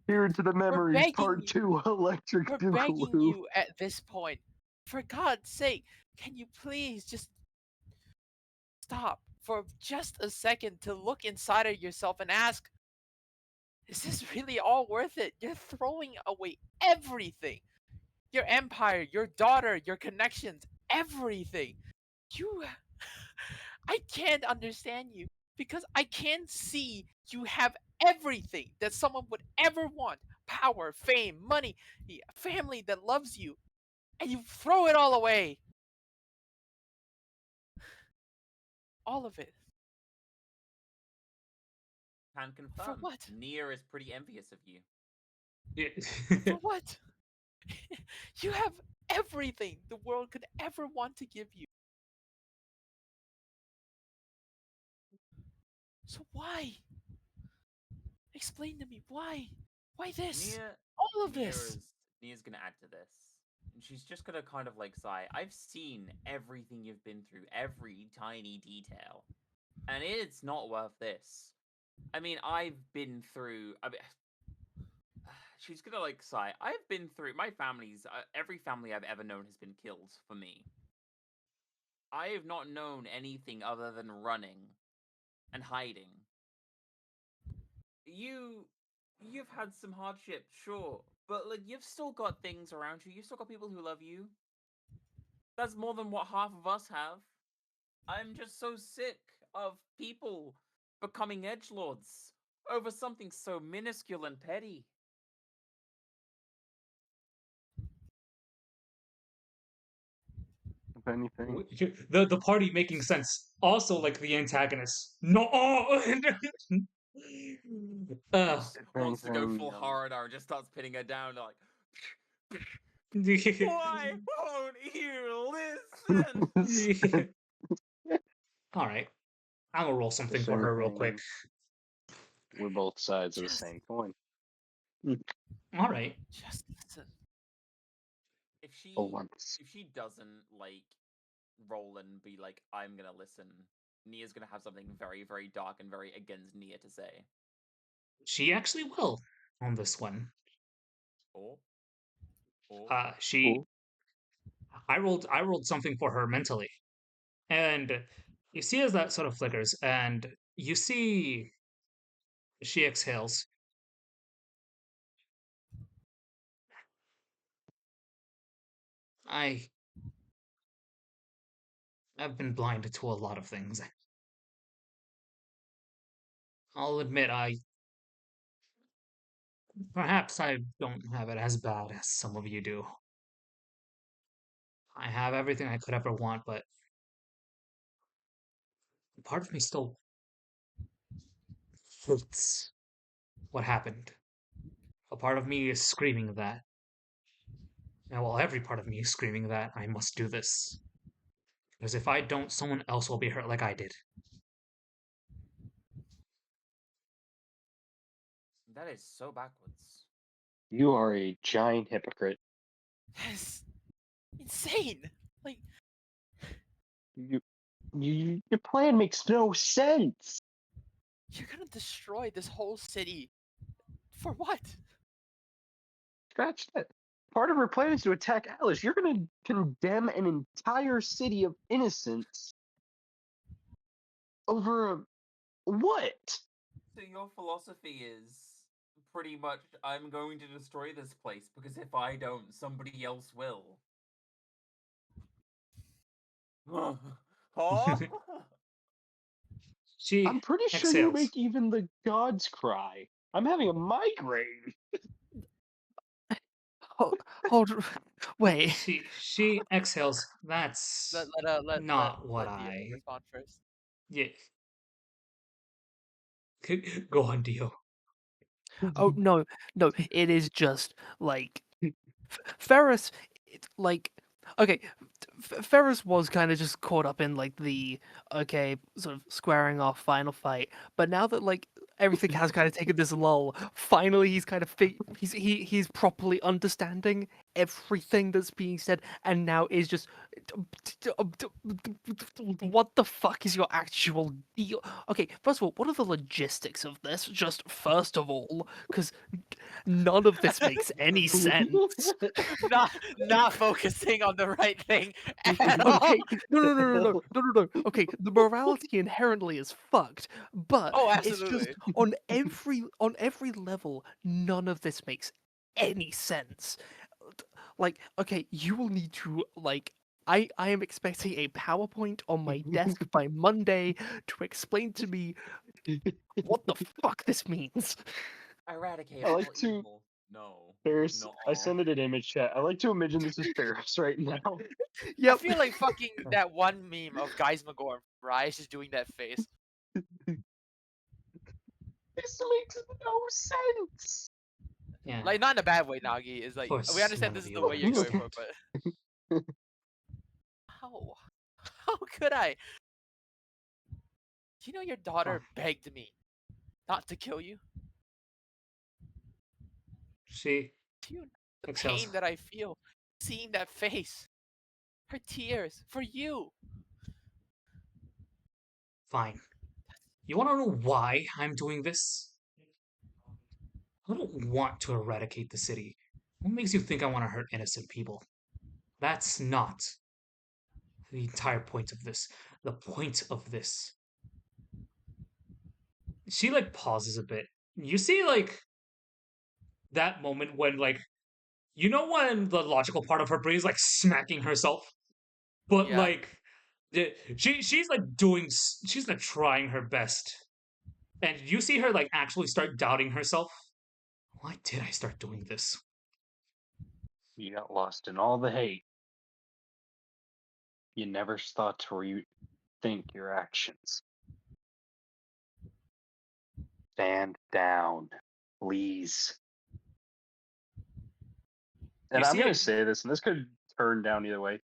Here to the memories, begging part you. 2, electric We're begging boogaloo. you at this point. For God's sake, can you please just stop for just a second to look inside of yourself and ask, is this really all worth it? You're throwing away everything. Your empire, your daughter, your connections, everything. You I can't understand you because I can see you have everything that someone would ever want. Power, fame, money, a family that loves you, and you throw it all away. All of it. Can For confirm. what? Nia is pretty envious of you. For what? You have everything the world could ever want to give you. So why? Explain to me why? Why this? Nia, All of Nia this. is Nia's gonna add to this. And she's just gonna kind of like sigh. I've seen everything you've been through, every tiny detail. And it's not worth this. I mean, I've been through. I mean, she's gonna like sigh. I've been through. My family's. Every family I've ever known has been killed for me. I have not known anything other than running and hiding. You've had some hardship, sure, but like you've still got things around you. You've still got people who love you. That's more than what half of us have. I'm just so sick of people becoming edgelords over something so minuscule and petty. If anything, the party making sense. Also, like the antagonist. No. Just if wants to go anything, full hard or just starts pinning her down like why won't you listen? All right, I'm gonna roll the something for same her real quick. thing. We're both sides of the Just, same coin. All right. just listen. If she For once. if she doesn't like roll and be like, I'm gonna listen, Nia's gonna have something very, very dark and very against Nia to say. She actually will on this one. Or She. Cool. I rolled something for her mentally, and you see as that sort of flickers, and you see she exhales. I have been blinded to a lot of things. I'll admit perhaps I don't have it as bad as some of you do. I have everything I could ever want, but part of me still That's what happened. A part of me is screaming that. Now, while every part of me is screaming that, I must do this. Because if I don't, someone else will be hurt like I did. That is so backwards. You are a giant hypocrite. That's insane. Like, Your plan makes no sense. you're gonna destroy this whole city. For what? Scratch that. Part of her plan is to attack Alice. You're going to condemn an entire city of innocents over a what? So your philosophy is pretty much, I'm going to destroy this place because if I don't, somebody else will. Huh? She I'm pretty sure you exhales. make even the gods cry. I'm having a migraine. Hold, wait. She exhales. That's not what Dio I. respond first. Yeah. Go on, Dio. Oh no, it is just like Ferris, like okay, Ferris was kind of just caught up in like the okay sort of squaring off final fight, but now that like everything has kind of taken this lull, finally he's kind of he's properly understanding everything that's being said, and now is just what the fuck is your actual deal? Okay, first of all, what are the logistics of this? Just first of all, because none of this makes any sense. Not focusing on the right thing at all. Okay, no. Okay, the morality inherently is fucked, but Oh, it's just absolutely. on every level, none of this makes any sense. Like, okay, you will need to like. I am expecting a PowerPoint on my desk by Monday to explain to me what the fuck this means. Eradicate I all like to evil. No. Ferris. Not I all. send it an image chat. I like to imagine this is Ferris right now. I Yep. feel like fucking that one meme of Guys McGorm, Rise just doing that face. This makes no sense. Yeah. Like, not in a bad way, Nagi. Is Of like, course, we understand none this of is you the way you're going understand. for, but how? How could I? You know, your daughter begged me not to kill you. She Do you know the exhales. pain that I feel seeing that face? Her tears for you. Fine. You want to know why I'm doing this? I don't want to eradicate the city. What makes you think I want to hurt innocent people? That's not the entire point of this. The point of this. She like pauses a bit. You see like that moment when like you know when the logical part of her brain is like smacking herself, but Yeah. like she's like she's like trying her best, and you see her like actually start doubting herself. Why did I start doing this? You got lost in all the hate. You never thought to rethink your actions. Stand down, please. You And I'm see going it. to say this, and this could turn down either way.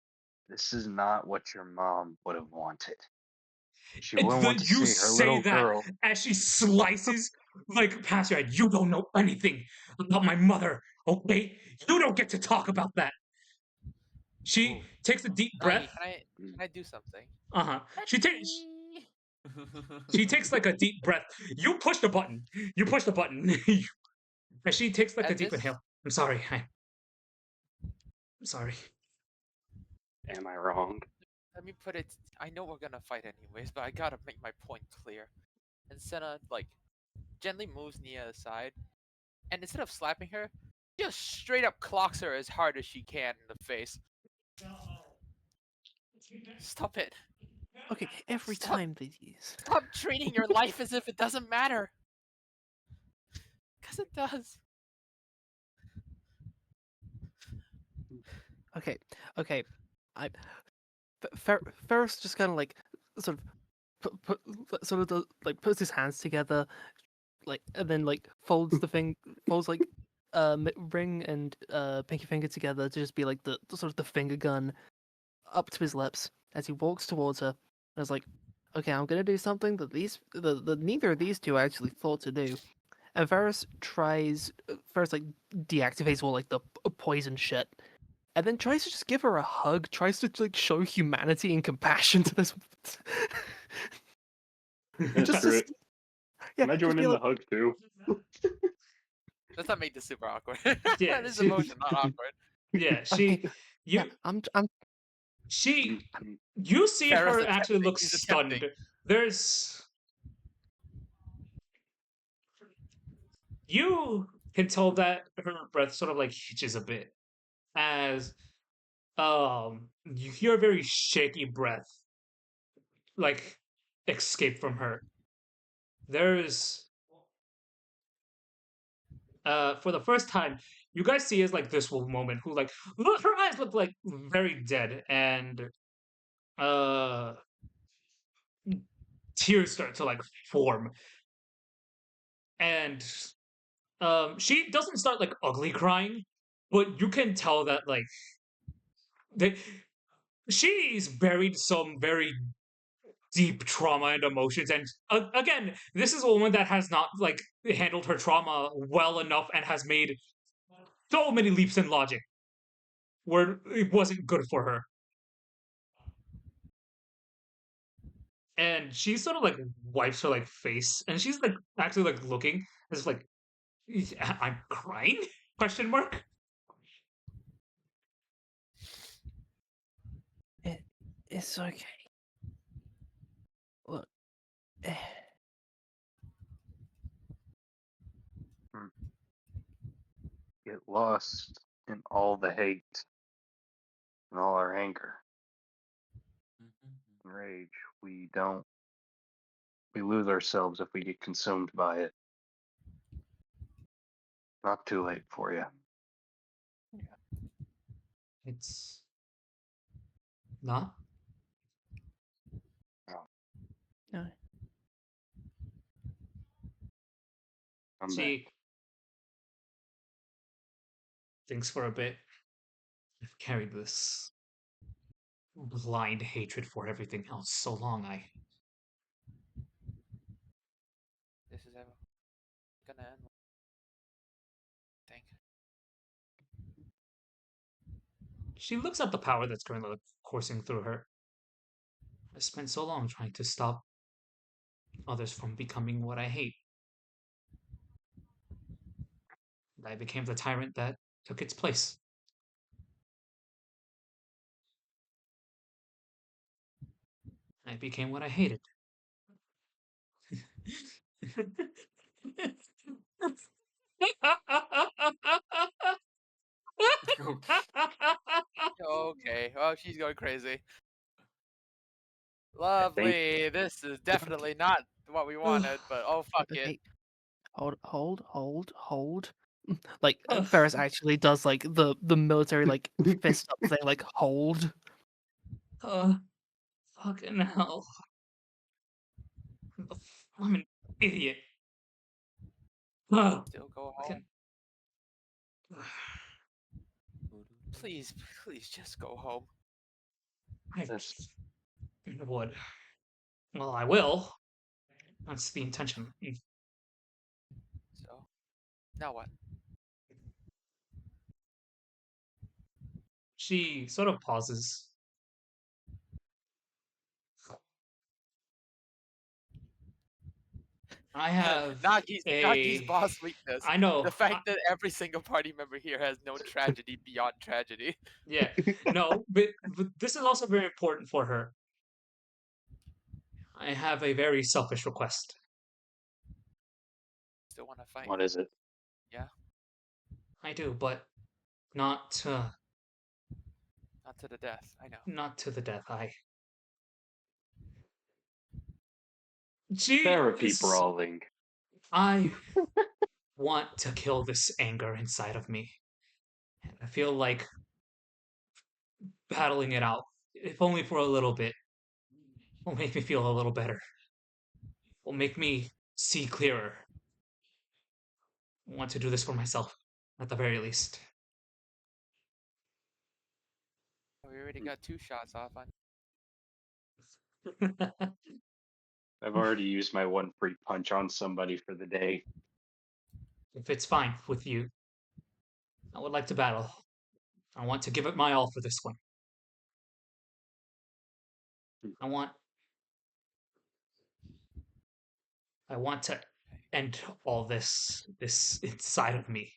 This is not what your mom would have wanted. She wouldn't want to You see her say little that girl. as she slices like past your head. You don't know anything about my mother, okay? You don't get to talk about that. She takes a deep breath. Nagi, can I do something? Uh huh. Let me. She takes like a deep breath. You push the button. You push the button. And she takes like a At deep this inhale. I'm sorry. I'm sorry. Am I wrong? Let me put it. I know we're gonna fight anyways, but I gotta make my point clear. And Senna like gently moves Nia aside, and instead of slapping her, just straight up clocks her as hard as she can in the face. Stop it! Okay, every Stop! time they use. Stop treating your life as if it doesn't matter. Cause it does. Okay, I Ferris just kind of like sort of sort of does, like puts his hands together, and then folds like ring and pinky finger together to just be like the sort of the finger gun up to his lips as he walks towards her. And it's like, okay, I'm gonna do something that neither of these two actually thought to do. And Varys deactivates all like the poison shit, and then tries to just give her a hug, tries to like show humanity and compassion to this. That's Just great. yeah, Can I just join be in the like, hug too? Let's not make this super awkward. Yeah, This she- emotion not awkward. Yeah, okay, you, yeah, I'm she, you see Farrah's her actually attempting, look he's stunned. attempting. You can tell that her breath sort of like hitches a bit as you hear a very shaky breath like escape from her. There's for the first time you guys see is like this moment who like look, her eyes look like very dead, and uh tears start to like form, and she doesn't start like ugly crying, but you can tell that like they, she's buried some very deep trauma and emotions, and again this is a woman that has not like handled her trauma well enough and has made so many leaps in logic where it wasn't good for her, and she sort of like wipes her like face, and she's like actually like looking as if like I'm crying question mark. it's okay. Look, Get lost in all the hate and all our anger and rage. We lose ourselves if we get consumed by it. Not too late for you. It's not. no. I'm back. She thinks for a bit. I've carried this blind hatred for everything else so long. This is ever gonna end. I think. She looks at the power that's currently coursing through her. I spent so long trying to stop others from becoming what I hate. I became the tyrant that took its place. I became what I hated. Okay. Oh, she's going crazy. think- Lovely. This is definitely not what we wanted, but oh fuck it. Okay, hold. Like Ferris actually does like the military like fist up thing, like hold. Fucking hell. I'm an idiot. Still go home. Please, please just go home. I would. Well, I will. That's the intention. So, now what? She sort of pauses. I have Nagi's boss weakness. I know. The fact that every single party member here has no tragedy beyond tragedy. Yeah. No, but this is also very important for her. I have a very selfish request. Still want to fight? What is it? Yeah. I do, but not to Not to the death. I know. not to the death. She Therapy is- brawling. I want to kill this anger inside of me. And I feel like battling it out, if only for a little bit, will make me feel a little better. Will make me see clearer. I want to do this for myself, at the very least. We already got 2 shots off on. I've already used my one free punch on somebody for the day. If it's fine with you, I would like to battle. I want to give it my all for this one. I want to end all this inside of me.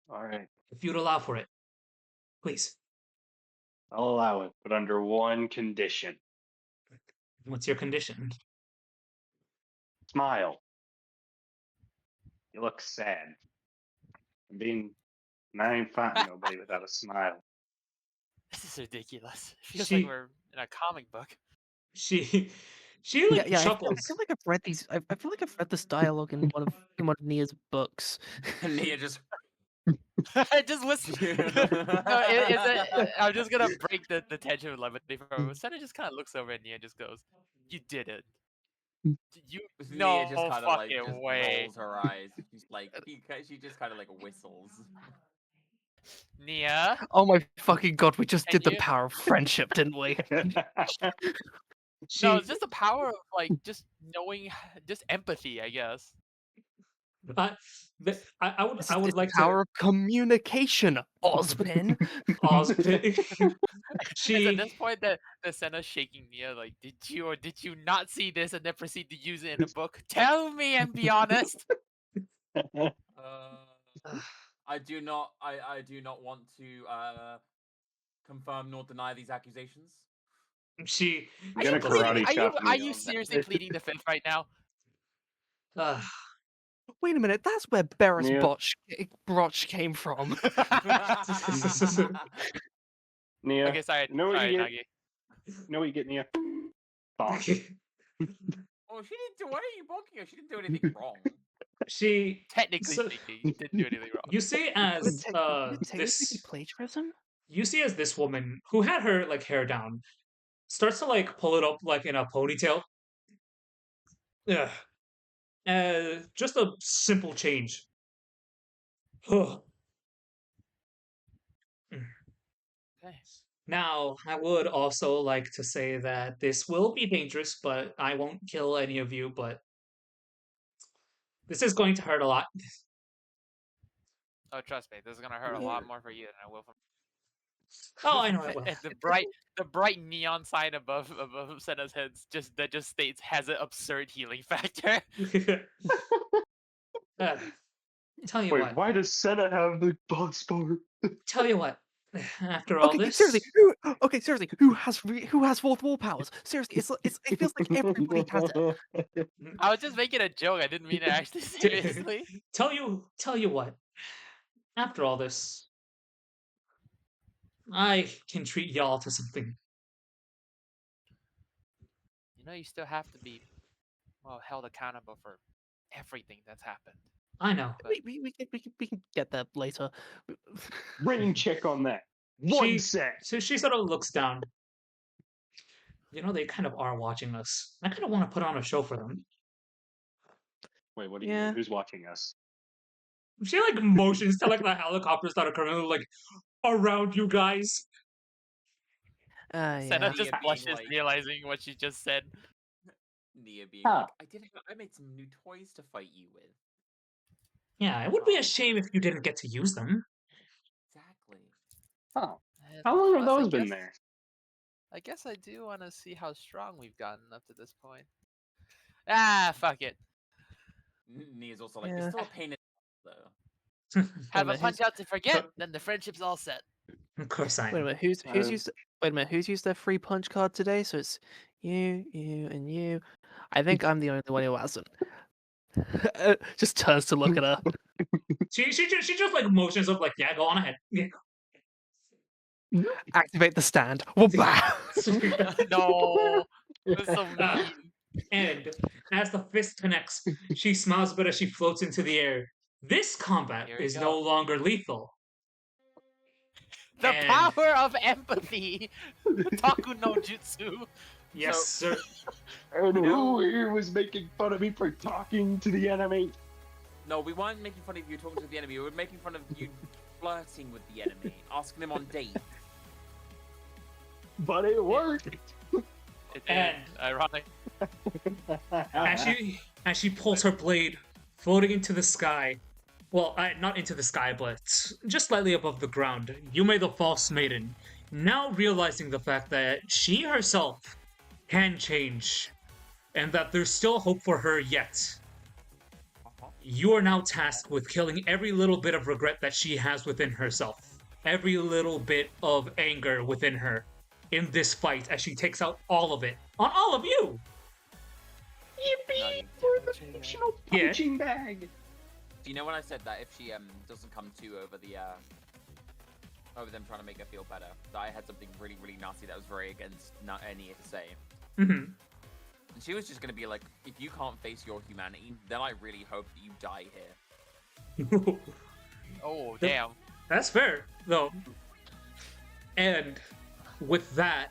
All right, If you'd allow for it, please. I'll allow it, but under one condition. What's your condition? Smile. You look sad. I ain't fighting nobody without a smile. This is ridiculous. It feels She- like we're in a comic book. She Yeah, like yeah. I chuckles. feel like I've read these. I feel like I've read this dialogue in one of Nia's books. And Nia just. Just listen. No, I'm just gonna break the tension with levity from him. Senna just kind of looks over at Nia and just goes, "You did it. You Nia no just kind of like fucking just way, rolls her eyes. She's like she just kind of like whistles. Nia." Oh my fucking god! We just Can did the you- power of friendship, didn't we? She, No, it's just the power of like just knowing, just empathy, I guess. I would It's like the power of communication, Ozpin. to Ozpin. It's at this She point that Senna's shaking Nia like, did you or did you not see this and then proceed to use it in a book? Tell me and be honest. I do not want to confirm nor deny these accusations. she Are Gonna you pleading? karate chop Are Nia you on seriously that. pleading the fifth right now? Wait a minute, that's where Beres Nia. Brotch came from. Nia, Okay, sorry, you know what you get? Nagi. You know what you get, Nia? Bonk. Oh, she didn't do. Why are you bonking her? She didn't do anything wrong. she Technically so- speaking, you didn't do anything wrong. you see as Would it technically this be plagiarism? you see as this woman who had her like hair down starts to like pull it up like in a ponytail. Yeah. Just a simple change. Okay. Now, I would also like to say that this will be dangerous, but I won't kill any of you, but this is going to hurt a lot. Oh, trust me, this is gonna hurt a lot more for you than I will for. Oh, I know it will. And the bright neon sign above Senna's heads just states has an absurd healing factor. Tell you Wait, what. why does Senna have the boss bar? Tell you what. After all Okay, this, seriously, who has fourth wall powers? Seriously, it feels like everybody has it. I was just making a joke. I didn't mean it actually seriously. tell you what. After all this, I can treat y'all to something. You know, you still have to be, well, held accountable for everything that's happened. I know. We can get that later. Rain check on that. One She set. so she sort of looks down. You know, they kind of are watching us. I kind of want to put on a show for them. Wait, what do you Yeah. mean? Who's watching us? She like motions to like the helicopters that are currently like around you guys. Senna Yeah. just Nia being blushes, like- realizing what she just said. Nia being Huh. like, I made some new toys to fight you with. Yeah, it would be a shame if you didn't get to use them. Exactly. Oh, And how long have plus, those been there? I guess I do want to see how strong we've gotten up to this point. Ah, fuck it. Nia's also like, Yeah. it's still a pain in the ass, though. Have a minute, punch out to forget, so- then the friendship's all set. Of course I Wait a am. minute, who's Uh, used? Wait a minute, who's used their free punch card today? So it's you, and you. I think I'm the only one who hasn't. Just turns to look at her. She just like motions up like, yeah, go on ahead. Yeah. Activate the stand. Wow. No, that's so Ah. mean. And as the fist connects, she smiles a bit as she floats into the air. This combat Here we is go. no longer lethal. The And- power of empathy. Taku no jutsu. Yes, So- sir. And No. who here was making fun of me for talking to the enemy? No, we weren't making fun of you talking to the enemy. We were making fun of you flirting with the enemy, asking them on dates. But it worked. It And- is ironic. As she pulls her blade, floating into the sky. Well, not into the sky, but just slightly above the ground. Yume the False Maiden, now realizing the fact that she herself can change, and that there's still hope for her yet. You are now tasked with killing every little bit of regret that she has within herself, every little bit of anger within her in this fight as she takes out all of it on all of you. Yippee for the fictional Yeah. punching bag. Do you know when I said that if she doesn't come to over the over them trying to make her feel better, that I had something really, really nasty that was very against Nia to say? Mm-hmm. And she was just gonna be like, if you can't face your humanity, then I really hope that you die here. Oh, damn. That's fair, though. And with that,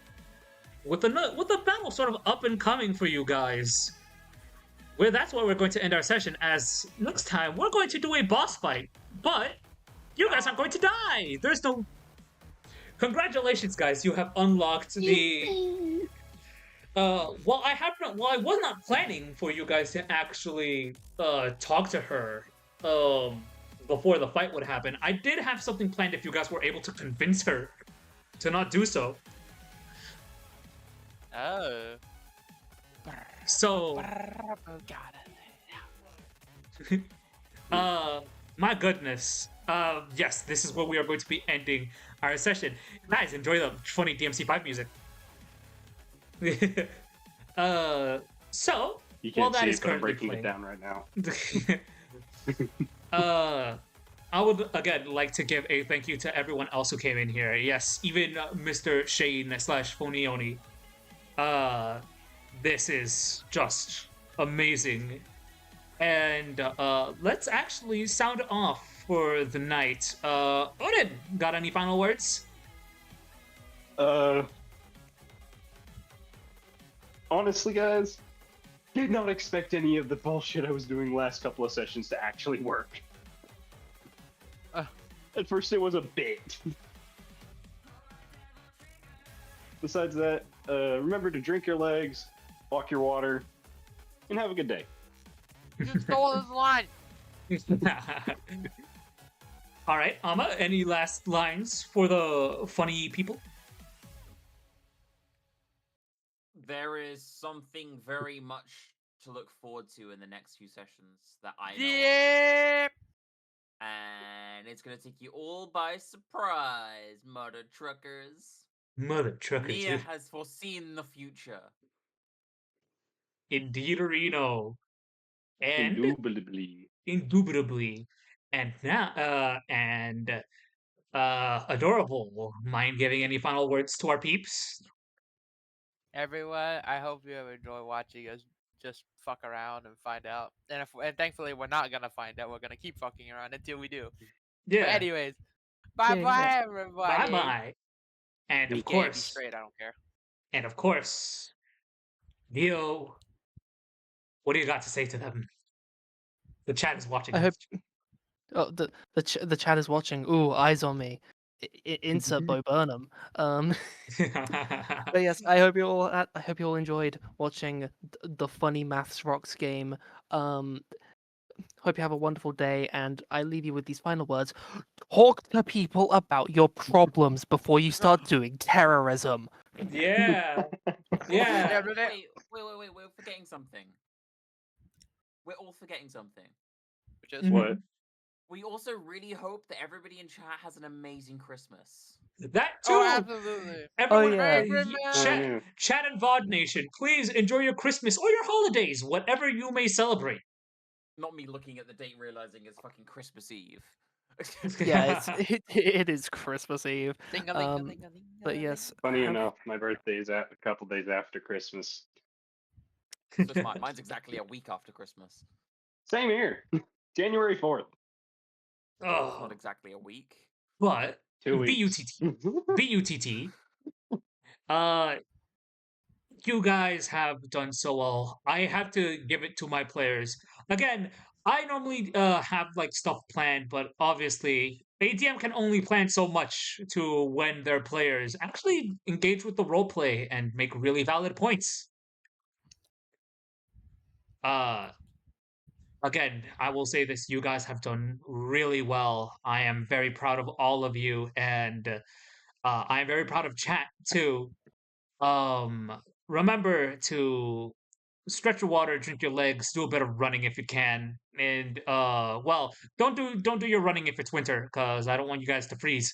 with the battle sort of up and coming for you guys, that's where we're going to end our session. As next time we're going to do a boss fight, but you guys aren't going to die. There's no. Congratulations, guys! You have unlocked the. Well, I was not planning for you guys to actually talk to her before the fight would happen. I did have something planned if you guys were able to convince her to not do so. Oh. So, my goodness. Yes, this is where we are going to be ending our session. Guys, enjoy the funny DMC5 music. So, You well, can't that see is it, but I'm currently breaking playing. it down right now. I would again like to give a thank you to everyone else who came in here. Yes, even Mr. Shane / Fonioni. This is just amazing. And let's actually sound off for the night. Odin, got any final words? Honestly, guys, did not expect any of the bullshit I was doing last couple of sessions to actually work. At first, it was a bit. Besides that, remember to drink your legs, walk your water, and have a good day. You stole his line. All right, Amma, any last lines for the funny people? There is something very much to look forward to in the next few sessions that I know of. Yeah. And it's gonna take you all by surprise, mother truckers. Mother trucker, Nia dude. has foreseen the future. Indeed, Reno. And Indubitably. indubitably. And now, adorable. Mind giving any final words to our peeps? Everyone, I hope you have enjoyed watching us just fuck around and find out. And thankfully, we're not gonna find out. We're gonna keep fucking around until we do. But Yeah. anyways, bye bye Yeah. everybody. Bye bye. And Be of gay, be course, straight. I don't care. and of course, Dio, what do you got to say to them? The chat is watching. I hope. Oh, the chat is watching. Ooh, eyes on me. Insert Bo Burnham. But yes, I hope you all enjoyed watching the funny maths rocks game. Hope you have a wonderful day, and I leave you with these final words: talk to people about your problems before you start doing terrorism. Yeah. Yeah. Wait, we're forgetting something. We're all forgetting something. Which is What? We also really hope that everybody in chat has an amazing Christmas. That too. Oh, absolutely. Everyone, yeah. chat and VOD Nation, please enjoy your Christmas or your holidays, whatever you may celebrate. Not me looking at the date realizing it's fucking Christmas Eve. Yeah, it is Christmas Eve. Ding-a-ling-a-ling-a-ling-a-ling. But yes, Funny enough, my birthday is a couple days after Christmas. So is mine. Mine's exactly a week after Christmas. Same here. January 4th. It's Oh, not exactly a week. but 2 weeks. BUTT. you guys have done so well. I have to give it to my players. Again, I normally have like stuff planned, but obviously ADM can only plan so much to when their players actually engage with the roleplay and make really valid points. Uh Again, I will say this: you guys have done really well. I am very proud of all of you, and I am very proud of chat too. Remember to stretch your water, drink your legs, do a bit of running if you can, and well, don't do your running if it's winter, because I don't want you guys to freeze,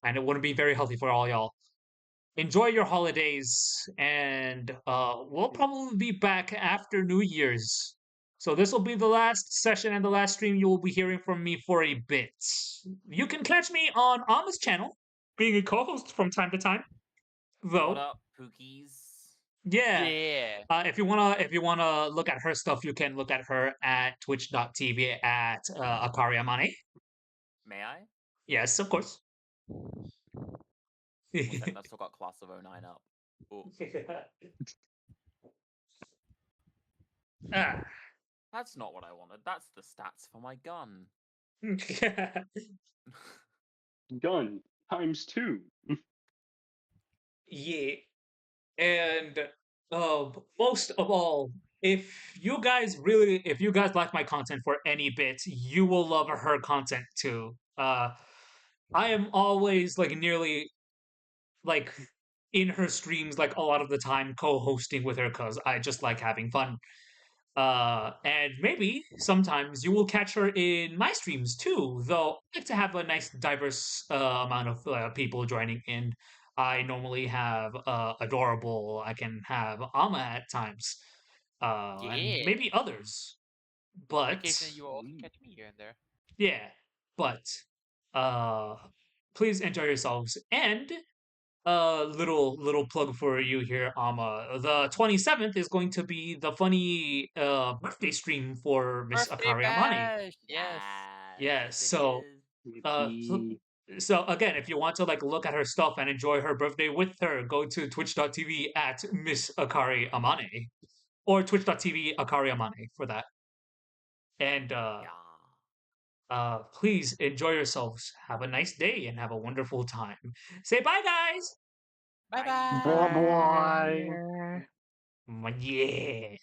and it wouldn't be very healthy for all y'all. Enjoy your holidays, and we'll probably be back after New Year's. So this will be the last session and the last stream you will be hearing from me for a bit. You can catch me on Alma's channel, being a co-host from time to time. Though, What up, Pookies? yeah. Yeah. If you wanna look at her stuff, you can look at her at twitch.tv at Akari Amane. May I? Yes, of course. 1 second, I've still got Class of 09 up. Oh, Ah. that's not what I wanted. That's the stats for my gun. Gun ×2. Yeah. And most of all, if you guys like my content for any bit, you will love her content too. I am always like nearly like in her streams like a lot of the time co-hosting with her because I just like having fun. And maybe sometimes you will catch her in my streams too, though I like to have a nice diverse amount of people joining in. I normally have Adorable, I can have Alma at times, and Yeah. maybe others. But Occasionally, you will also catch me here and there. yeah, but uh, please enjoy yourselves. And little plug for you here, Ama. The 27th is going to be the funny birthday stream for Miss Birthday Akari Amane. bash. Yes. Yes, Yes, it so is. so, so again, if you want to like look at her stuff and enjoy her birthday with her, go to twitch.tv at Miss Akari Amane or twitch.tv Akari Amane for that. And Yeah. please enjoy yourselves. Have a nice day and have a wonderful time. Say bye, guys. Bye Bye. bye. Boy. Yeah.